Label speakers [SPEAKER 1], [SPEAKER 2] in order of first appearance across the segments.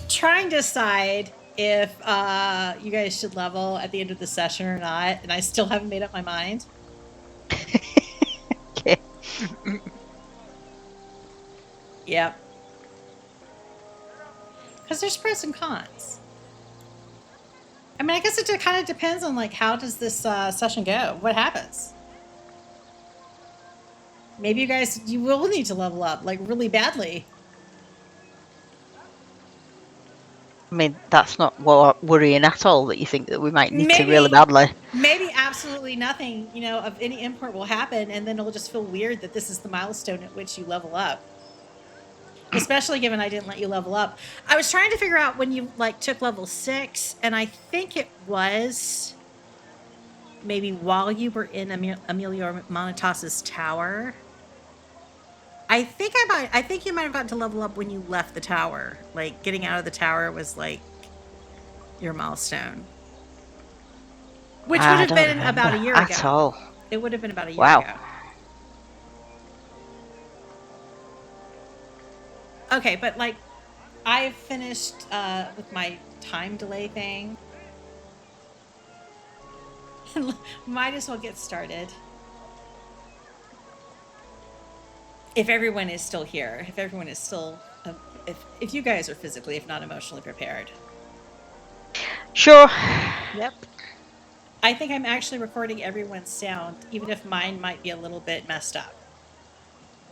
[SPEAKER 1] trying to decide if you guys should level at the end of the session or not, and I still haven't made up my mind.
[SPEAKER 2] Okay.
[SPEAKER 1] Yep. Because there's pros and cons. I mean, I guess it kind of depends on, like, how does this session go? What happens? Maybe you will need to level up, like, really badly.
[SPEAKER 2] I mean, that's not worrying at all that you think that we might need to really badly.
[SPEAKER 1] Maybe absolutely nothing, of any import will happen, and then it'll just feel weird that this is the milestone at which you level up. Especially given I didn't let you level up. I was trying to figure out when you, like, took level 6, and I think it was maybe while you were in Emilio Monitas's tower. I think you might have gotten to level up when you left the tower. Like, getting out of the tower was, like, your milestone. Which would have been about a year ago.
[SPEAKER 2] At all.
[SPEAKER 1] It would have been about a year ago. Okay, but, like, I've finished with my time delay thing. Might as well get started. If everyone is still here, if everyone is still, if you guys are physically, if not emotionally prepared.
[SPEAKER 2] Sure.
[SPEAKER 3] Yep.
[SPEAKER 1] I think I'm actually recording everyone's sound, even if mine might be a little bit messed up.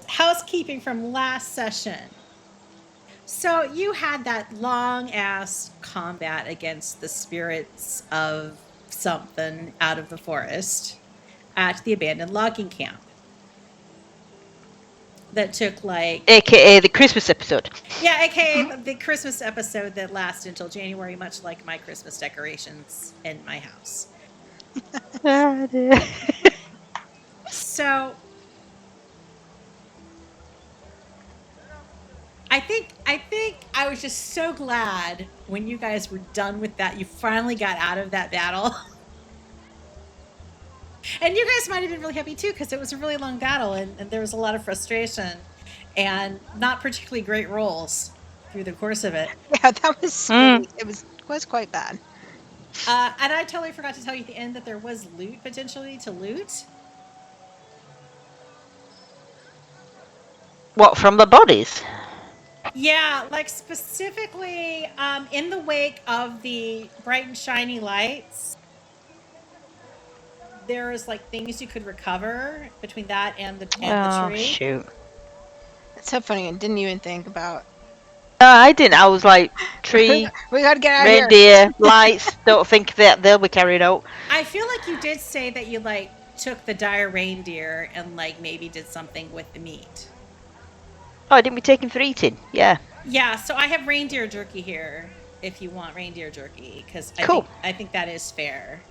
[SPEAKER 1] Housekeeping from last session. So you had that long-ass combat against the spirits of something out of the forest at the abandoned logging camp. That took, like...
[SPEAKER 2] AKA the Christmas episode.
[SPEAKER 1] Yeah, AKA the Christmas episode that lasted until January, much like my Christmas decorations in my house. So... I think I was just so glad when you guys were done with that. You finally got out of that battle. And you guys might have been really happy too, because it was a really long battle and there was a lot of frustration and not particularly great rolls through the course of it.
[SPEAKER 3] Yeah, that was really, it was quite bad.
[SPEAKER 1] And I totally forgot to tell you at the end that there was loot potentially to loot.
[SPEAKER 2] What, from the bodies?
[SPEAKER 1] Yeah, like specifically in the wake of the bright and shiny lights, there is, like, things you could recover between that and the tree.
[SPEAKER 2] Oh, shoot.
[SPEAKER 3] That's so funny. I didn't even think about.
[SPEAKER 2] No, I didn't. I was like, tree,
[SPEAKER 3] we gotta get out
[SPEAKER 2] reindeer,
[SPEAKER 3] here.
[SPEAKER 2] lights. Don't think that they'll be carried out.
[SPEAKER 1] I feel like you did say that you, like, took the dire reindeer and, like, maybe did something with the meat.
[SPEAKER 2] Oh, didn't we take him for eating? Yeah.
[SPEAKER 1] Yeah, so I have reindeer jerky here if you want reindeer jerky, because I think that is fair.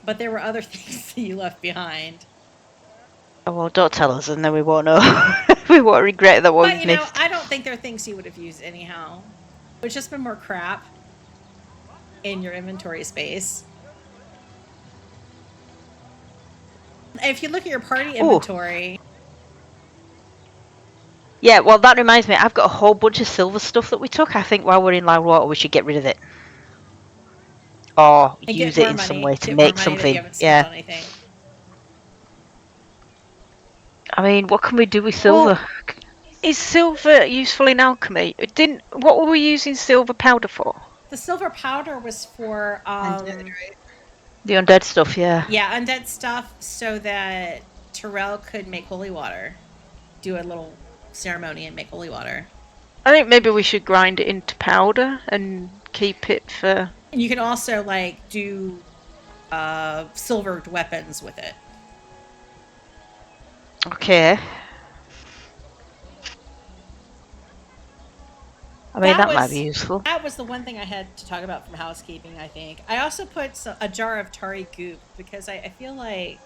[SPEAKER 1] But there were other things that you left behind.
[SPEAKER 2] Oh, well, don't tell us, and then we won't know. We won't regret that one.
[SPEAKER 1] But, you know, I don't think they're things you would have used anyhow. It's just been more crap in your inventory space. If you look at your party inventory...
[SPEAKER 2] Yeah, well, that reminds me. I've got a whole bunch of silver stuff that we took. I think while we're in Loudwater, we should get rid of it. Or use it in some way to make something. Yeah. I mean, what can we do with silver?
[SPEAKER 4] Well, is silver useful in alchemy? What were we using silver powder for?
[SPEAKER 1] The silver powder was for
[SPEAKER 3] Undead, right?
[SPEAKER 2] The undead stuff, yeah.
[SPEAKER 1] Yeah, undead stuff, so that Terel could make holy water. Do a little ceremony and make holy water.
[SPEAKER 4] I think maybe we should grind it into powder and keep it for...
[SPEAKER 1] And you can also, like, do silvered weapons with it.
[SPEAKER 2] Okay. I mean, that might be useful.
[SPEAKER 1] That was the one thing I had to talk about from housekeeping, I think. I also put a jar of Tari goop, because I feel like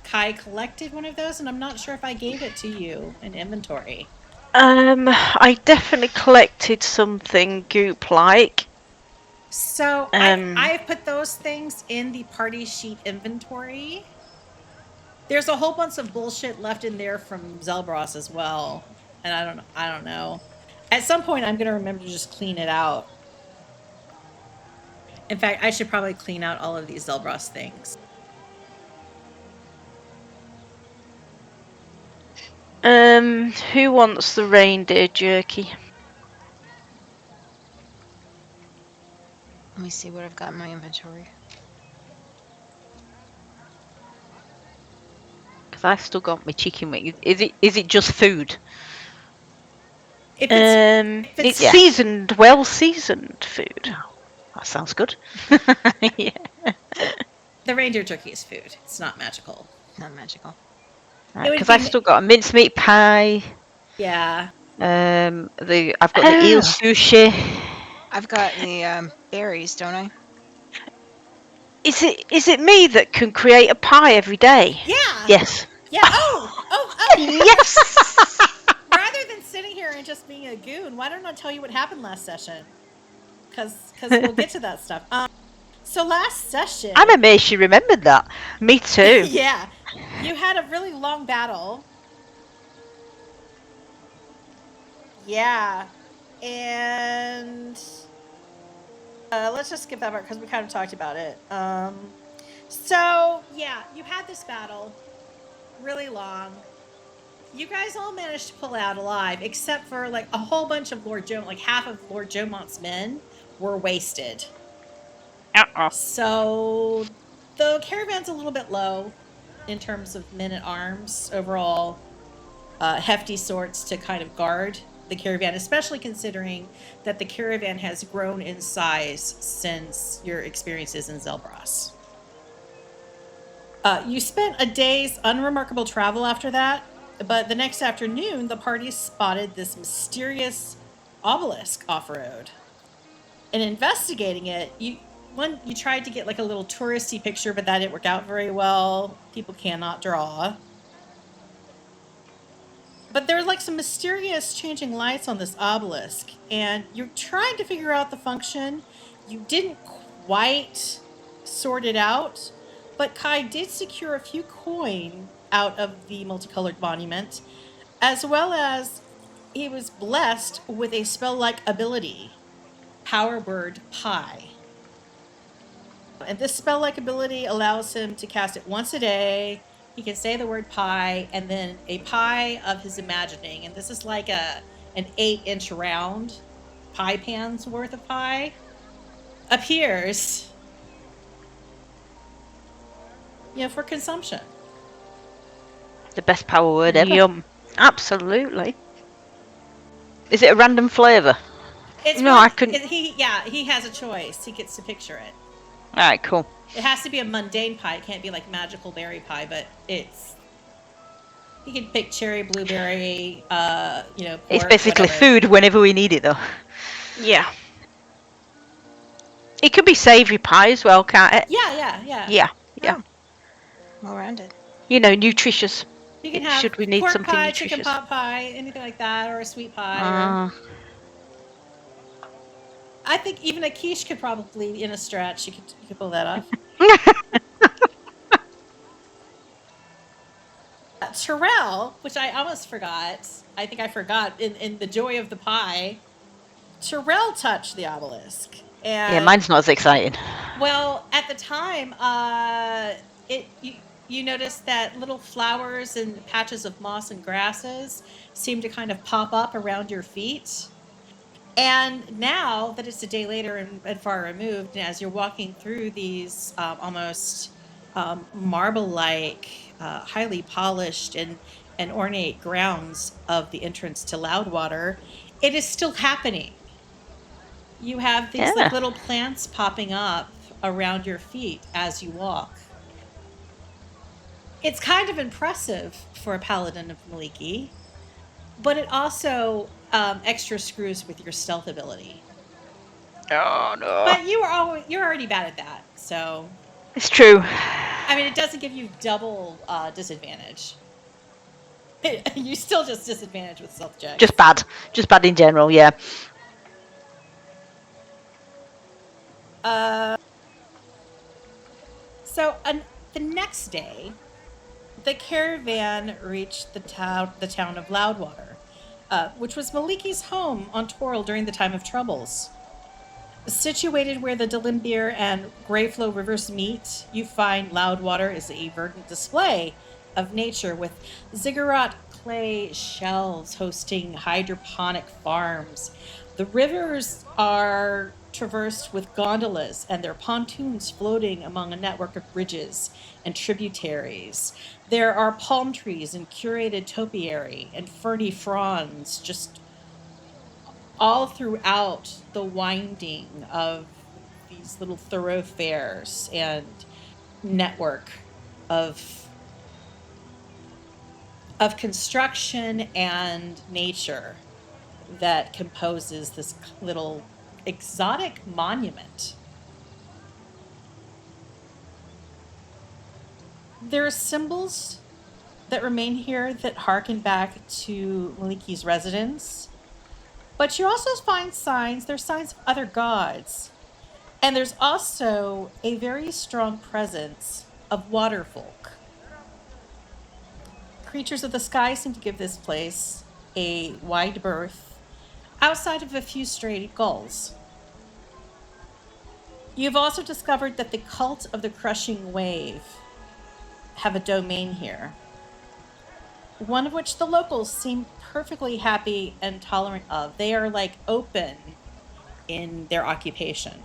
[SPEAKER 1] Kai collected one of those, and I'm not sure if I gave it to you in inventory.
[SPEAKER 4] I definitely collected something goop-like.
[SPEAKER 1] So I put those things in the party sheet inventory. There's a whole bunch of bullshit left in there from Zelbros as well. And I don't know. At some point, I'm going to remember to just clean it out. In fact, I should probably clean out all of these Zelbros things.
[SPEAKER 4] Who wants the reindeer jerky?
[SPEAKER 3] Let me see what I've got in my inventory.
[SPEAKER 2] Because I've still got my chicken wing. Is it just food?
[SPEAKER 1] If
[SPEAKER 4] It's
[SPEAKER 2] Yeah.
[SPEAKER 4] seasoned, well seasoned food.
[SPEAKER 2] That sounds good. Yeah.
[SPEAKER 1] the reindeer turkey is food. It's not magical.
[SPEAKER 3] Not magical.
[SPEAKER 1] It would
[SPEAKER 2] Because
[SPEAKER 1] be
[SPEAKER 2] I've still got a mincemeat pie.
[SPEAKER 1] Yeah.
[SPEAKER 2] I've got the eel sushi.
[SPEAKER 3] I've got the berries, don't I?
[SPEAKER 4] Is it me that can create a pie every day?
[SPEAKER 1] Yeah.
[SPEAKER 2] Yes.
[SPEAKER 1] Yeah. Oh.
[SPEAKER 4] Yes.
[SPEAKER 1] Rather than sitting here and just being a goon, why don't I tell you what happened last session? Because we'll get to that stuff. So last session,
[SPEAKER 2] I'm amazed she remembered that.
[SPEAKER 4] Me too.
[SPEAKER 1] yeah, you had a really long battle. Yeah, and let's just skip that part because we kind of talked about it. So yeah, you had this battle, really long. You guys all managed to pull out alive, except for like a whole bunch of Lord Joe, like half of Lord Jomont's men were wasted. So the caravan's a little bit low in terms of men at arms overall. Hefty sorts to kind of guard the caravan, especially considering that the caravan has grown in size since your experiences in Zelbros. You spent a day's unremarkable travel after that, but the next afternoon, the party spotted this mysterious obelisk off-road. And investigating it, you tried to get like a little touristy picture, but that didn't work out very well. People cannot draw. But there were like some mysterious changing lights on this obelisk, and you're trying to figure out the function. You didn't quite sort it out, but Kai did secure a few coin out of the multicolored monument, as well as he was blessed with a spell-like ability, Power Word Pie. And this spell-like ability allows him to cast it once a day. He can say the word pie, and then a pie of his imagining. And this is like an 8-inch round pie pan's worth of pie appears, for consumption.
[SPEAKER 2] The best power word ever.
[SPEAKER 4] Yum. Absolutely.
[SPEAKER 2] Is it a random flavour?
[SPEAKER 4] I couldn't.
[SPEAKER 1] He has a choice. He gets to picture it.
[SPEAKER 2] Alright, cool.
[SPEAKER 1] It has to be a mundane pie. It can't be like magical berry pie, but it's... He can pick cherry, blueberry, pork,
[SPEAKER 2] It's basically
[SPEAKER 1] whatever.
[SPEAKER 2] food whenever we need it, though.
[SPEAKER 4] Yeah. It could be savoury pie as well, can't it?
[SPEAKER 1] Yeah.
[SPEAKER 4] Yeah.
[SPEAKER 3] Well rounded.
[SPEAKER 4] Nutritious.
[SPEAKER 1] You can have
[SPEAKER 4] Should we need
[SPEAKER 1] pork
[SPEAKER 4] something
[SPEAKER 1] pie,
[SPEAKER 4] nutritious?
[SPEAKER 1] chicken pot pie, anything like that, or a sweet pie. I think even a quiche could probably, in a stretch, you could pull that off. Terel, which I almost forgot. I think I forgot in the joy of the pie. Terel touched the obelisk. And,
[SPEAKER 2] Yeah, mine's not as exciting.
[SPEAKER 1] Well, at the time, you noticed that little flowers and patches of moss and grasses seem to kind of pop up around your feet. And now that it's a day later and far removed, and as you're walking through these almost marble-like, highly polished and ornate grounds of the entrance to Loudwater, it is still happening. You have these like little plants popping up around your feet as you walk. It's kind of impressive for a paladin of Maliki, but it also extra screws with your stealth ability.
[SPEAKER 2] Oh no!
[SPEAKER 1] But you're already bad at that, so
[SPEAKER 4] It's true.
[SPEAKER 1] I mean, it doesn't give you double disadvantage. You still just disadvantage with stealth checks.
[SPEAKER 2] Just bad in general. Yeah.
[SPEAKER 1] So the next day, the caravan reached the town of Loudwater. which was Maliki's home on Terel during the time of troubles. Situated where the Delimbir and Greyflow rivers meet, you find Loudwater is a verdant display of nature with ziggurat clay shelves hosting hydroponic farms. The rivers are traversed with gondolas and their pontoons floating among a network of bridges and tributaries. There are palm trees and curated topiary and ferny fronds just all throughout the winding of these little thoroughfares and network of construction and nature that composes this little exotic monument. There are symbols that remain here that harken back to Maliki's residence, but you also find signs, there's signs of other gods. And there's also a very strong presence of water folk. Creatures of the sky seem to give this place a wide berth, outside of a few stray gulls. You've also discovered that the cult of the crushing wave have a domain here, one of which the locals seem perfectly happy and tolerant of. They are like open in their occupation.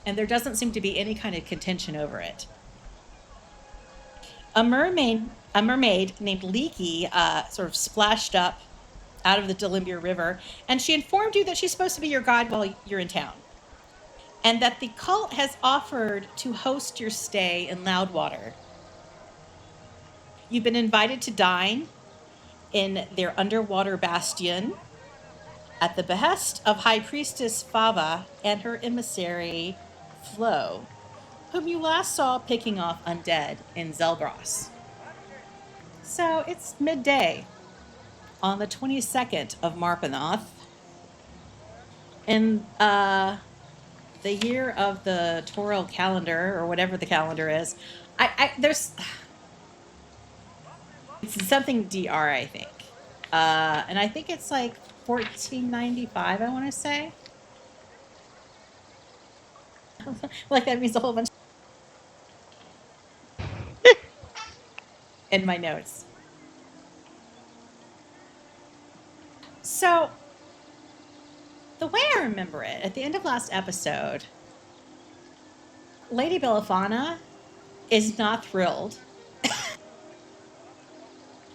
[SPEAKER 1] And there doesn't seem to be any kind of contention over it. A mermaid named Leaky sort of splashed up out of the Delimbir River, and she informed you that she's supposed to be your guide while you're in town, and that the cult has offered to host your stay in Loudwater. You've been invited to dine in their underwater bastion at the behest of High Priestess Fava and her emissary Flo, whom you last saw picking off undead in Zelgros. So it's midday on the 22nd of Marpanoth in the year of the Terel calendar, or whatever the calendar is. There's it's something DR, I think, and I think it's like 1495. I want to say. Like that means a whole bunch in my notes. So, the way I remember it, at the end of last episode, Lady Belliphauna is not thrilled.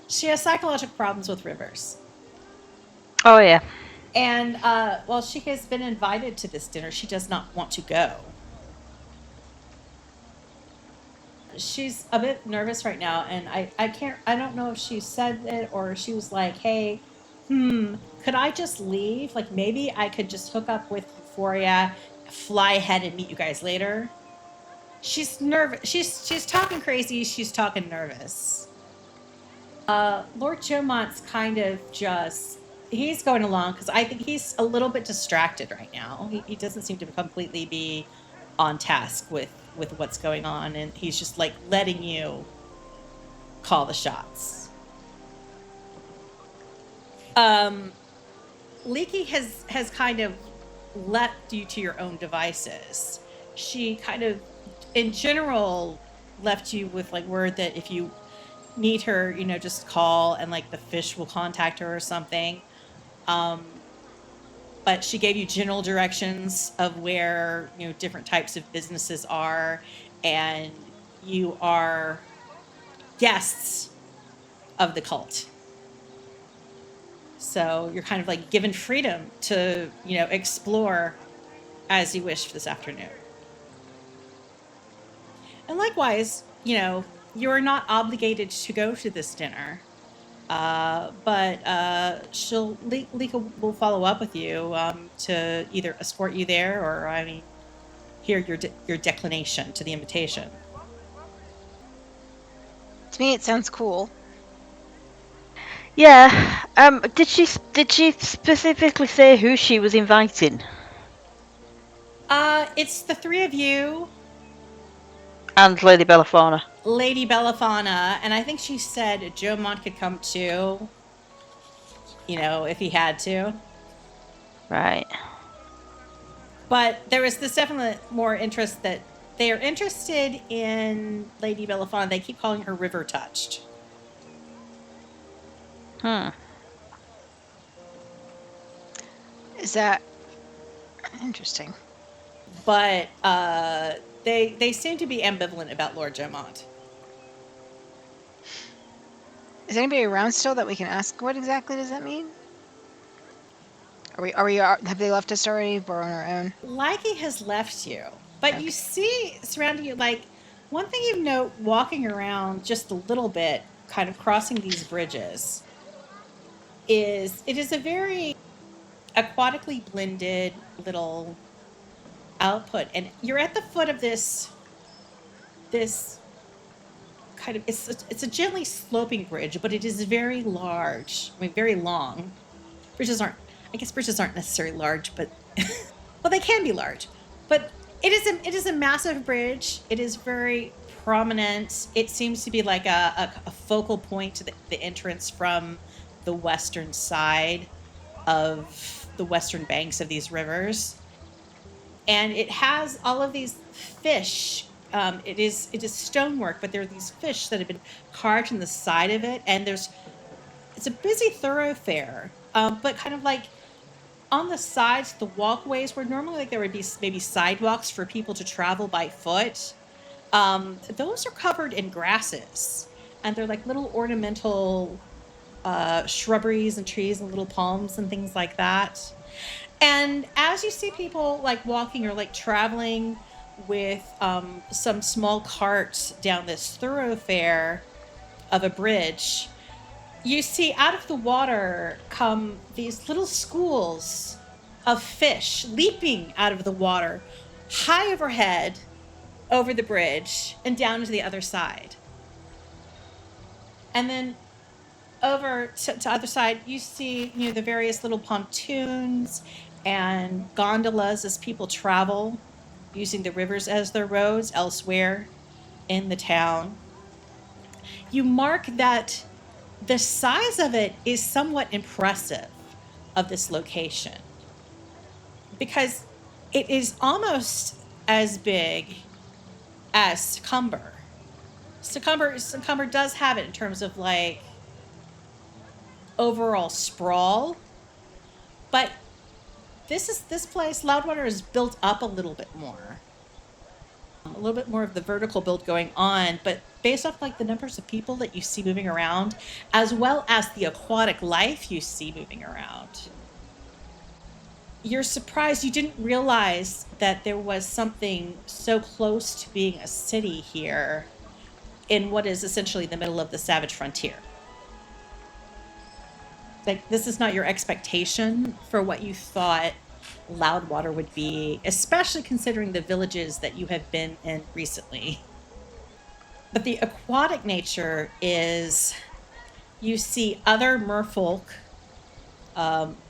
[SPEAKER 1] She has psychological problems with rivers.
[SPEAKER 2] Oh, yeah.
[SPEAKER 1] And while she has been invited to this dinner, she does not want to go. She's a bit nervous right now, and I don't know if she said it or she was like, hey, could I just leave? Like, maybe I could just hook up with Euphoria, fly ahead and meet you guys later. She's nervous. She's talking crazy. She's talking nervous. Lord Jomont's kind of he's going along because I think he's a little bit distracted right now. He doesn't seem to completely be on task with what's going on, and he's just like letting you call the shots. Leaky has kind of left you to your own devices. She kind of, in general, left you with like word that if you need her, just call and like the fish will contact her or something. But she gave you general directions of where, different types of businesses are, and you are guests of the cult. So you're kind of like given freedom to, explore as you wish this afternoon. And likewise, you're not obligated to go to this dinner. But Lika will follow up with you to either escort you there or, hear your declination to the invitation.
[SPEAKER 3] To me, it sounds cool.
[SPEAKER 2] Yeah. Did she specifically say who she was inviting?
[SPEAKER 1] It's the three of you.
[SPEAKER 2] And Lady Belliphauna.
[SPEAKER 1] Lady Belliphauna, and I think she said Jomont could come too. if he had to.
[SPEAKER 2] Right.
[SPEAKER 1] But there was this definite more interest that they are interested in Lady Belliphauna. They keep calling her River Touched.
[SPEAKER 3] Is that interesting?
[SPEAKER 1] But they seem to be ambivalent about Lord Jomont.
[SPEAKER 3] Is anybody around still that we can ask? What exactly does that mean? Have they left us already? We're on our own.
[SPEAKER 1] Likey has left you, but
[SPEAKER 3] Okay.
[SPEAKER 1] you see surrounding you, like, one thing you note walking around just a little bit, kind of crossing these bridges, is it is a very aquatically blended little output, and you're at the foot of this kind of, it's a gently sloping bridge, but it is very large. I mean, very long. Bridges aren't necessarily large, but well, they can be large. But it is a massive bridge. It is very prominent. It seems to be like a focal point to the entrance from the western side of the western banks of these rivers. And it has all of these fish. It is stonework, but there are these fish that have been carved in the side of it, and it's a busy thoroughfare, but kind of like on the sides, the walkways where normally like there would be maybe sidewalks for people to travel by foot. Those are covered in grasses, and they're like little ornamental shrubberies and trees and little palms and things like that. And as you see people like walking or like traveling with some small carts down this thoroughfare of a bridge, you see out of the water come these little schools of fish leaping out of the water high overhead over the bridge and down to the other side. And then over to other side, you see the various little pontoons and gondolas as people travel using the rivers as their roads elsewhere in the town. You mark that the size of it is somewhat impressive of this location, because it is almost as big as Secumber. Secumber does have it in terms of like overall sprawl, but this place, Loudwater, is built up a little bit more. A little bit more of the vertical build going on, but based off like the numbers of people that you see moving around, as well as the aquatic life you see moving around, you're surprised you didn't realize that there was something so close to being a city here in what is essentially the middle of the savage frontier. Like, this is not your expectation for what you thought Loudwater would be, especially considering the villages that you have been in recently. But the aquatic nature is, you see other merfolk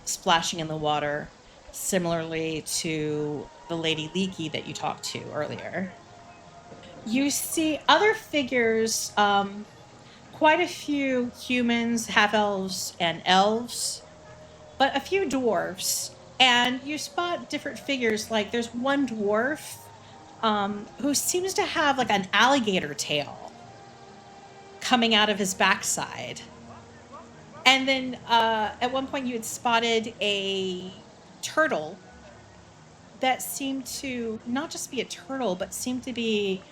[SPEAKER 1] splashing in the water, similarly to the Lady Leaky that you talked to earlier. You see other figures, quite a few humans, half-elves, and elves, but a few dwarves. And you spot different figures, like there's one dwarf who seems to have like an alligator tail coming out of his backside. And then at one point you had spotted a turtle that seemed to not just be a turtle, but seemed to be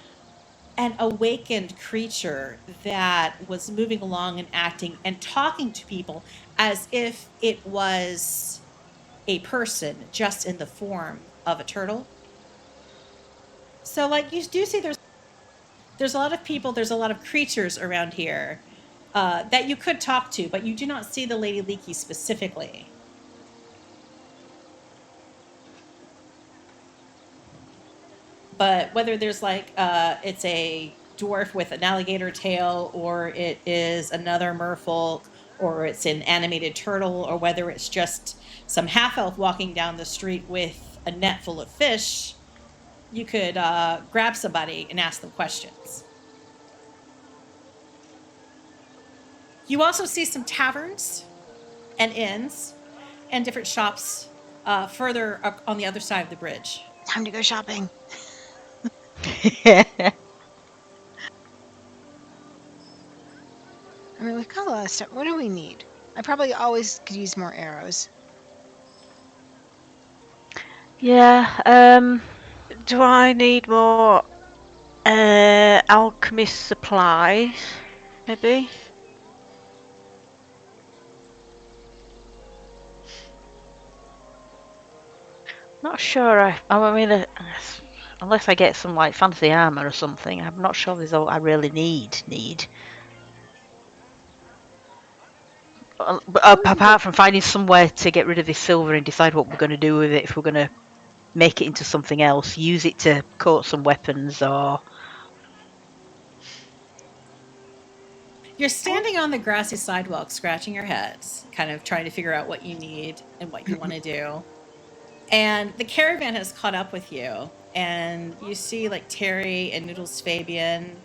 [SPEAKER 1] an awakened creature that was moving along and acting and talking to people as if it was a person, just in the form of a turtle. So like you do see there's a lot of people, there's a lot of creatures around here that you could talk to, but you do not see the Lady Leaky specifically. But whether there's like it's a dwarf with an alligator tail, or it is another merfolk, or it's an animated turtle, or whether it's just some half-elf walking down the street with a net full of fish, you could grab somebody and ask them questions. You also see some taverns and inns and different shops further up on the other side of the bridge.
[SPEAKER 3] Time to go shopping. I mean, we've got a lot of stuff. What do we need? I probably always could use more arrows.
[SPEAKER 4] Yeah. Do I need more alchemist supplies? Maybe. Not sure. I mean, unless I get some like fancy armor or something, I'm not sure there's all I really need. But apart from finding somewhere to get rid of this silver and decide what we're going to do with it, if we're going to make it into something else, use it to coat some weapons, or
[SPEAKER 1] You're standing on the grassy sidewalk, scratching your heads, kind of trying to figure out what you need and what you want to do. And the caravan has caught up with you, and you see like Terry and Noodles Fabian,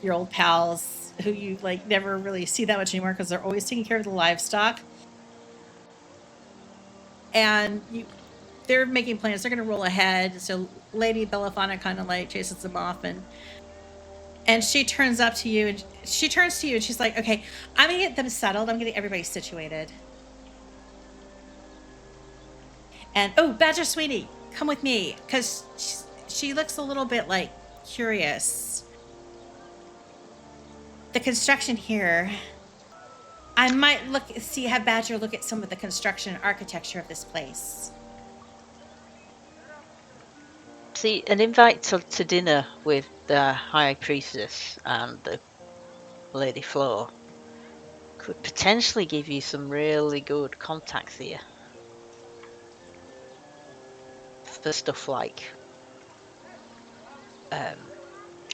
[SPEAKER 1] your old pals, who you like never really see that much anymore because they're always taking care of the livestock. And they're making plans. They're going to roll ahead. So Lady Belliphauna kind of like chases them off, and she turns to you and she's like, okay, I'm going to get them settled. I'm going to get everybody situated. And, oh, Badger Sweetie, come with me. Because she looks a little bit, like, curious. The construction here, I might have Badger look at some of the construction and architecture of this place.
[SPEAKER 2] See, an invite to dinner with the High Priestess and the Lady Flo could potentially give you some really good contacts here. For stuff like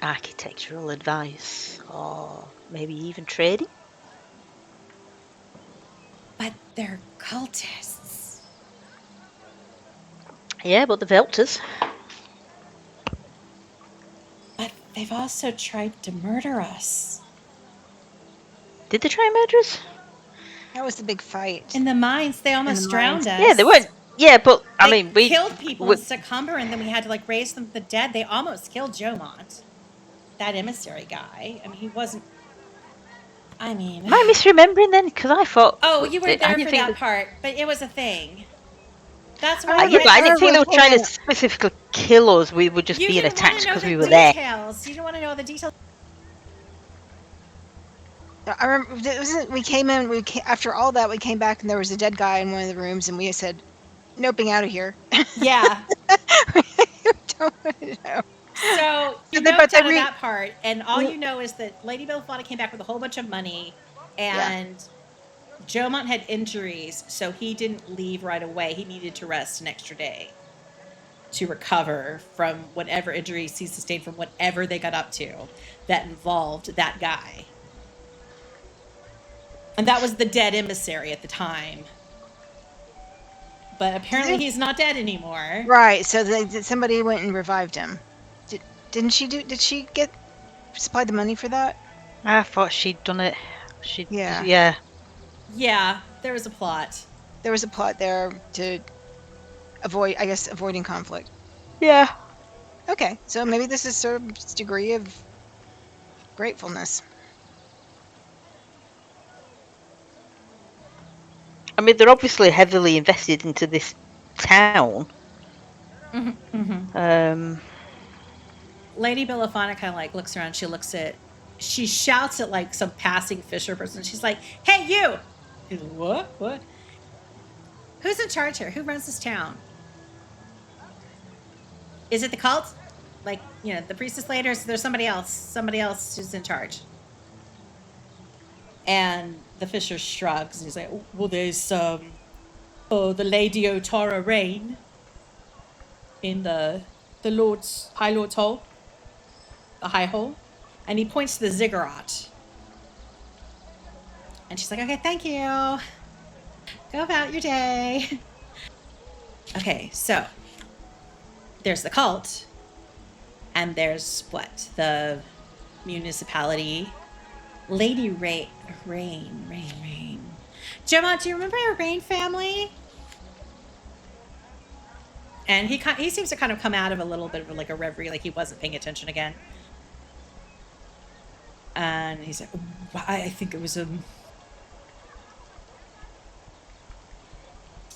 [SPEAKER 2] architectural advice, or maybe even trading.
[SPEAKER 1] But they're cultists.
[SPEAKER 2] Yeah, but the Velters.
[SPEAKER 1] But they've also tried to murder us.
[SPEAKER 2] Did they try and murder us?
[SPEAKER 3] That was the big fight.
[SPEAKER 1] In the mines, they almost drowned us.
[SPEAKER 2] Yeah, they weren't. Yeah, but I
[SPEAKER 1] They
[SPEAKER 2] mean, we
[SPEAKER 1] killed people in Succumber, and then we had to like raise them from the dead. They almost killed Jomont, that emissary guy. I mean, he wasn't. I mean,
[SPEAKER 2] Am I misremembering then? Because I thought.
[SPEAKER 1] oh, you were
[SPEAKER 2] I
[SPEAKER 1] there
[SPEAKER 2] didn't
[SPEAKER 1] for
[SPEAKER 2] think
[SPEAKER 1] that part, but it was a thing. That's why.
[SPEAKER 2] Yeah, but I didn't think they were trying to specifically kill us. We were just being attacked because we were there.
[SPEAKER 1] You don't want to know the details.
[SPEAKER 3] I remember we came in. After all that, we came back and there was a dead guy in one of the rooms, and we said, "Noping out of here."
[SPEAKER 1] Yeah.
[SPEAKER 3] Don't want to know.
[SPEAKER 1] So you know that part, and all you know is that Lady Belliphauna came back with a whole bunch of money, and Jomont had injuries, so he didn't leave right away. He needed to rest an extra day to recover from whatever injuries he sustained from whatever they got up to that involved that guy. And that was the dead emissary at the time. But apparently he's not dead anymore.
[SPEAKER 3] Right, so somebody went and revived him. Did she get supplied the money for that?
[SPEAKER 2] I thought she'd done it.
[SPEAKER 1] Yeah, there was a plot.
[SPEAKER 3] There was a plot there to avoiding conflict.
[SPEAKER 2] Yeah.
[SPEAKER 3] Okay, so maybe this is sort of degree of gratefulness.
[SPEAKER 2] I mean, they're obviously heavily invested into this town.
[SPEAKER 1] Lady Belliphauna kind of like looks around. She shouts at like some passing fisher person. She's like, "Hey, you!" He's like, "What? What? Who's in charge here? Who runs this town? Is it the cult? Like, you know, the priestess lady, or is there somebody else who's in charge?" And the fisher shrugs and he's like, "Well, there's the Lady Otara Rain in the High Lord's Hall, the High Hall," and he points to the ziggurat. And she's like, "Okay, thank you. Go about your day." Okay, so there's the cult, and there's the municipality. Lady Rain. Gemma, do you remember our Rain family? And he seems to kind of come out of a little bit of like a reverie, like he wasn't paying attention again. And he's like, I think it was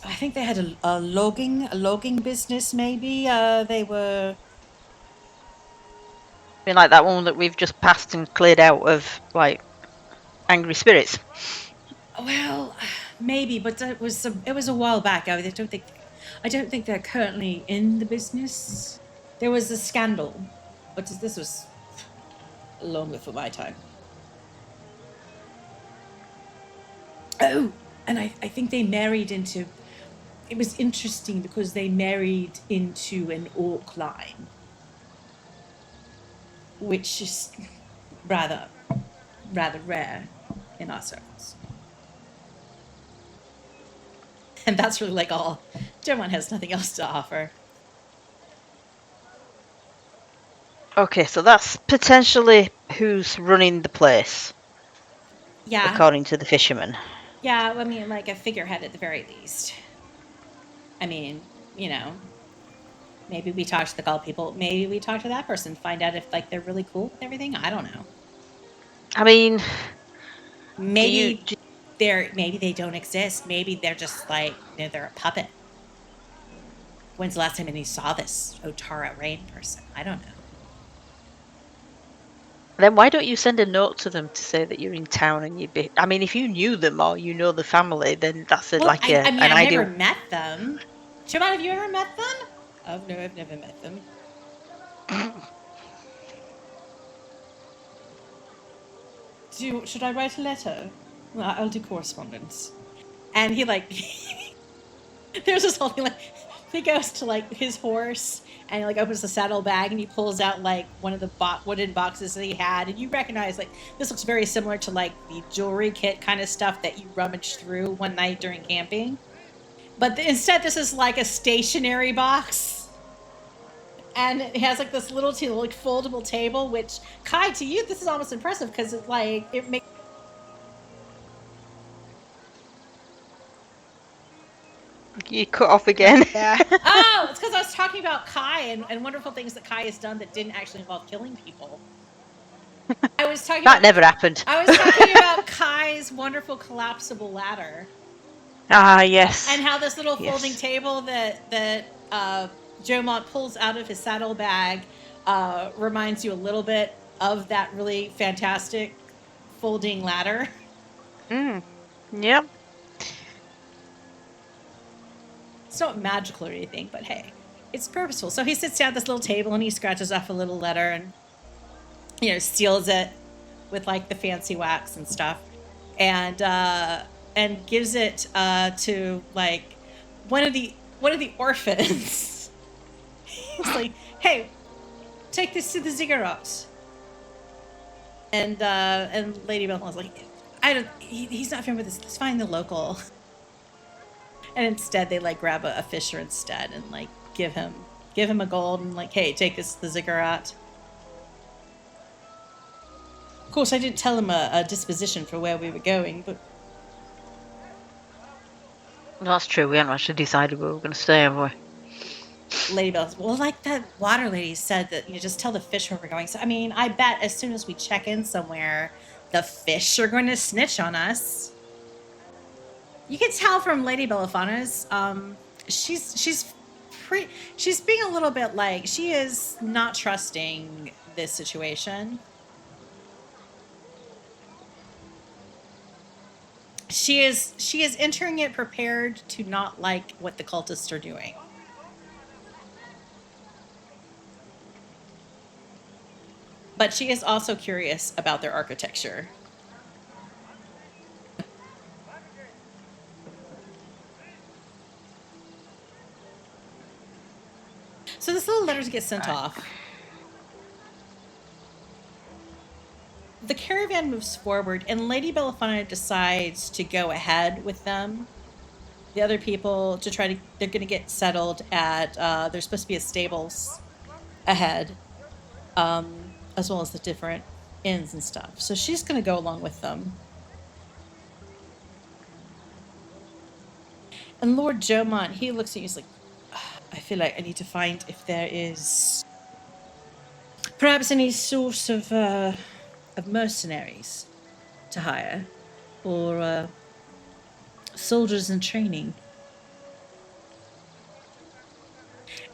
[SPEAKER 1] I think they had a logging business. Maybe they were.
[SPEAKER 4] I mean, like that one that we've just passed and cleared out of like angry spirits.
[SPEAKER 1] Well, maybe, but it was a while back. I don't think they're currently in the business. There was a scandal, but this was long before my time. Oh, and I think they married into. It was interesting because they married into an orc line, which is rather rare in our circles. And that's really like all. Jermon has nothing else to offer.
[SPEAKER 4] Okay, so that's potentially who's running the place,
[SPEAKER 1] Yeah.
[SPEAKER 4] according to the fisherman.
[SPEAKER 1] Yeah, I mean, like a figurehead at the very least. I mean, you know, maybe we talk to the Gull people. Maybe we talk to that person, find out if like they're really cool with everything. I don't know.
[SPEAKER 4] I mean,
[SPEAKER 1] Maybe maybe they don't exist. Maybe they're just like they're a puppet. When's the last time you saw this Otara Rain person? I don't know.
[SPEAKER 4] then why don't you send a note to them to say that you're in town and you'd be... I mean, if you knew them or you know the family, then that's
[SPEAKER 1] Well,
[SPEAKER 4] like
[SPEAKER 1] I mean,
[SPEAKER 4] an
[SPEAKER 1] I've
[SPEAKER 4] ideal...
[SPEAKER 1] never met them. Siobhan, have you ever met them? Oh, no, I've never met them. Should I write a letter? Well, I'll do correspondence. And he like, there's this whole thing like, he goes to like his horse and he like opens the saddle bag and he pulls out like one of the wooden boxes that he had, and you recognize like this looks very similar to like the jewelry kit kind of stuff that you rummaged through one night during camping, but instead this is like a stationary box, and it has like this little like foldable table. Which Kai, to you, this is almost impressive because it's like it makes.
[SPEAKER 4] You cut off again.
[SPEAKER 3] Yeah.
[SPEAKER 1] Oh, it's because I was talking about Kai and wonderful things that Kai has done that didn't actually involve killing people. I was talking
[SPEAKER 4] That never happened.
[SPEAKER 1] I was talking about Kai's wonderful collapsible ladder.
[SPEAKER 4] Ah, yes.
[SPEAKER 1] And how this little folding table that Jomont pulls out of his saddlebag reminds you a little bit of that really fantastic folding ladder.
[SPEAKER 4] Yep.
[SPEAKER 1] It's not magical or anything, but hey, it's purposeful. So he sits down at this little table and he scratches off a little letter and, you know, seals it with like the fancy wax and stuff, and gives it to like one of the orphans. He's like, "Hey, take this to the ziggurats." And Lady Belliphauna was like, he's not familiar with this. Let's find the local. And instead, they like grab a fisher instead and like give him a gold and like, hey, take this to the ziggurat. Of course, I didn't tell him a disposition for where we were going, but
[SPEAKER 4] That's true. We haven't actually decided where we're going to stay, have we?
[SPEAKER 1] Lady Bell, well, like that water lady said that you just tell the fish where we're going. So I mean, I bet as soon as we check in somewhere, the fish are going to snitch on us. You can tell from Lady Belliphaun's, she's being a little bit like, she is not trusting this situation. She is entering it prepared to not like what the cultists are doing. But she is also curious about their architecture. So this little letters get sent off. The caravan moves forward, and Lady Belliphauna decides to go ahead with them. The other people they're going to get settled at, there's supposed to be a stables ahead, as well as the different inns and stuff. So she's going to go along with them. And Lord Jomont, he looks at you, he's like, I feel like I need to find if there is perhaps any source of mercenaries to hire, or soldiers in training.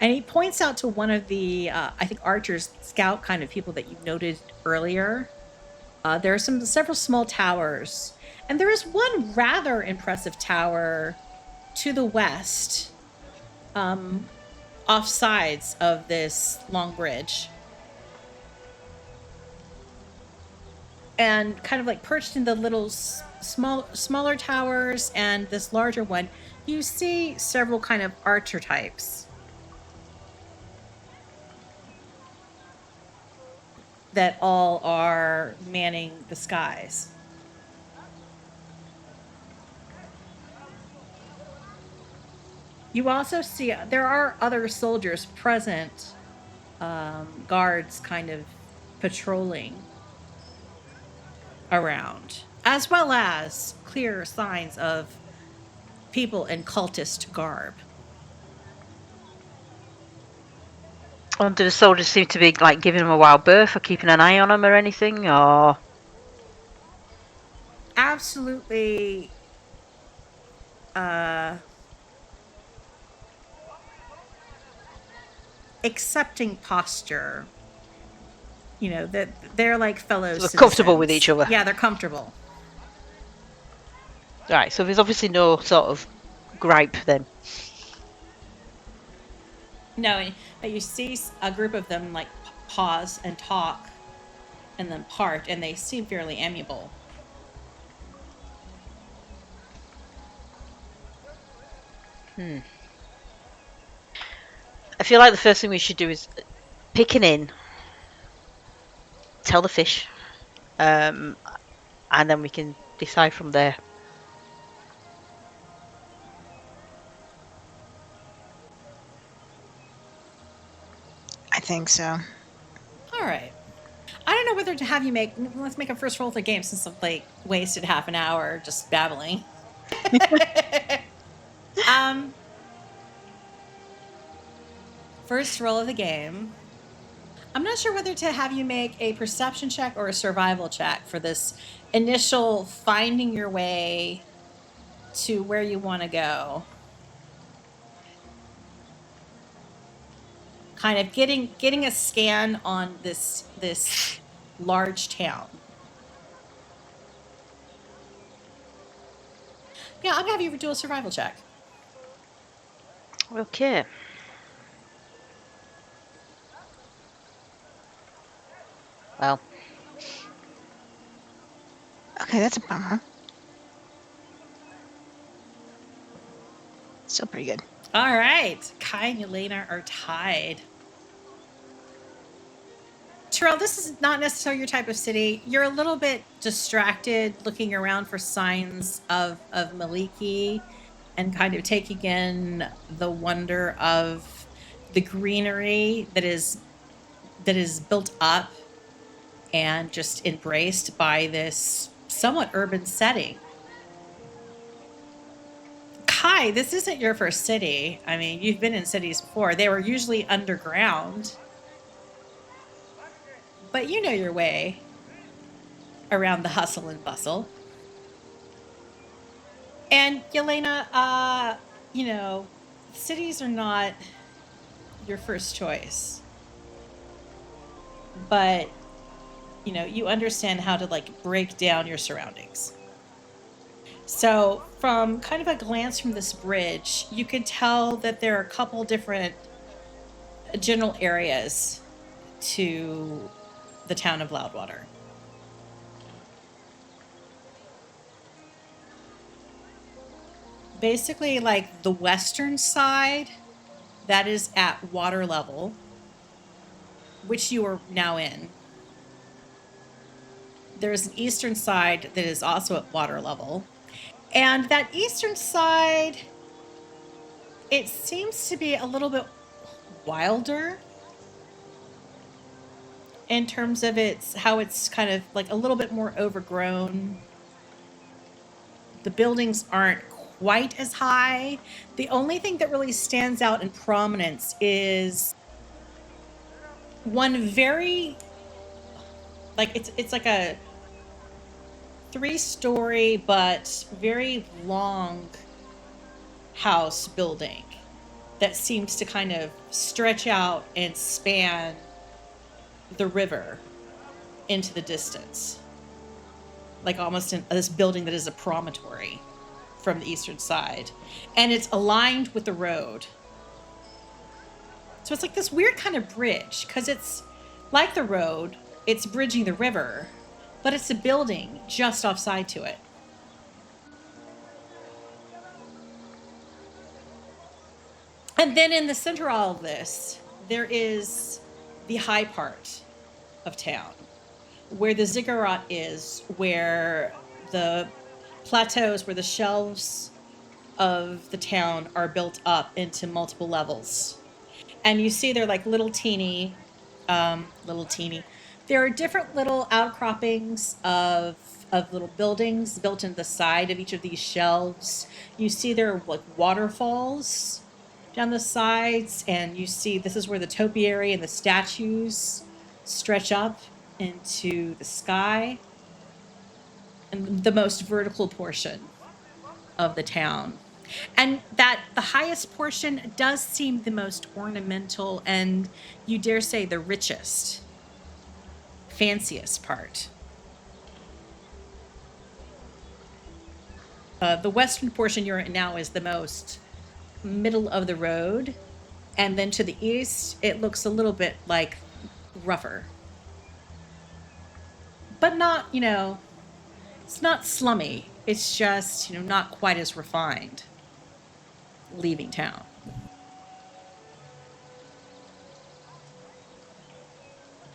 [SPEAKER 1] And he points out to one of the, I think, archers, scout kind of people that you noted earlier. There are several small towers, and there is one rather impressive tower to the west, off sides of this long bridge. And kind of like perched in the little smaller towers and this larger one, you see several kind of archer types that all are manning the skies. You also see there are other soldiers present, guards kind of patrolling around, as well as clear signs of people in cultist garb.
[SPEAKER 4] Do the soldiers seem to be like giving them a wild berth or keeping an eye on them or anything? Or
[SPEAKER 1] Absolutely accepting posture. You know, that they're like fellow
[SPEAKER 4] they're comfortable with
[SPEAKER 1] citizens.
[SPEAKER 4] each other?
[SPEAKER 1] Yeah, they're comfortable.
[SPEAKER 4] Right, so there's obviously no sort of gripe then.
[SPEAKER 1] No, but you see a group of them like pause and talk and then part, and they seem fairly amiable.
[SPEAKER 4] I feel like the first thing we should do is pick an inn, tell the fish, and then we can decide from there.
[SPEAKER 3] I think so.
[SPEAKER 1] All right. I don't know whether to have you let's make a first roll of the game, since I've like wasted half an hour just babbling. First roll of the game. I'm not sure whether to have you make a perception check or a survival check for this initial finding your way to where you want to go. Kind of getting a scan on this large town. Yeah, I'm gonna have you do a survival check.
[SPEAKER 4] Okay. Well,
[SPEAKER 3] Okay, that's a bummer. Still pretty good.
[SPEAKER 1] All right, Kai and Yelena are tied. Terel, this is not necessarily your type of city. You're a little bit distracted looking around for signs of Maliki and kind of taking in the wonder of the greenery that is built up and just embraced by this somewhat urban setting. Kai, this isn't your first city. I mean, you've been in cities before. They were usually underground. But you know your way around the hustle and bustle. And Yelena, you know, cities are not your first choice. But, you know, you understand how to like break down your surroundings. So from kind of a glance from this bridge, you can tell that there are a couple different general areas to the town of Loudwater. Basically, like the western side, that is at water level, which you are now in. There's an eastern side that is also at water level. And that eastern side, it seems to be a little bit wilder in terms of how it's kind of like a little bit more overgrown. The buildings aren't quite as high. The only thing that really stands out in prominence is one very, like, it's like a 3-story but very long house building that seems to kind of stretch out and span the river into the distance, like almost in this building that is a promontory from the eastern side, and it's aligned with the road. So it's like this weird kind of bridge, because it's like the road, it's bridging the river, but it's a building just offside to it. And then in the center of all of this, there is the high part of town, where the ziggurat is, where the plateaus, where the shelves of the town are built up into multiple levels. And you see they're like little teeny. There are different little outcroppings of little buildings built into the side of each of these shelves. You see there are like waterfalls down the sides, and you see this is where the topiary and the statues stretch up into the sky, and the most vertical portion of the town. And that the highest portion does seem the most ornamental, and you dare say the richest, fanciest part. The western portion you're in now is the most middle of the road, and then to the east it looks a little bit like rougher, but not, it's not slummy, it's just, not quite as refined leaving town.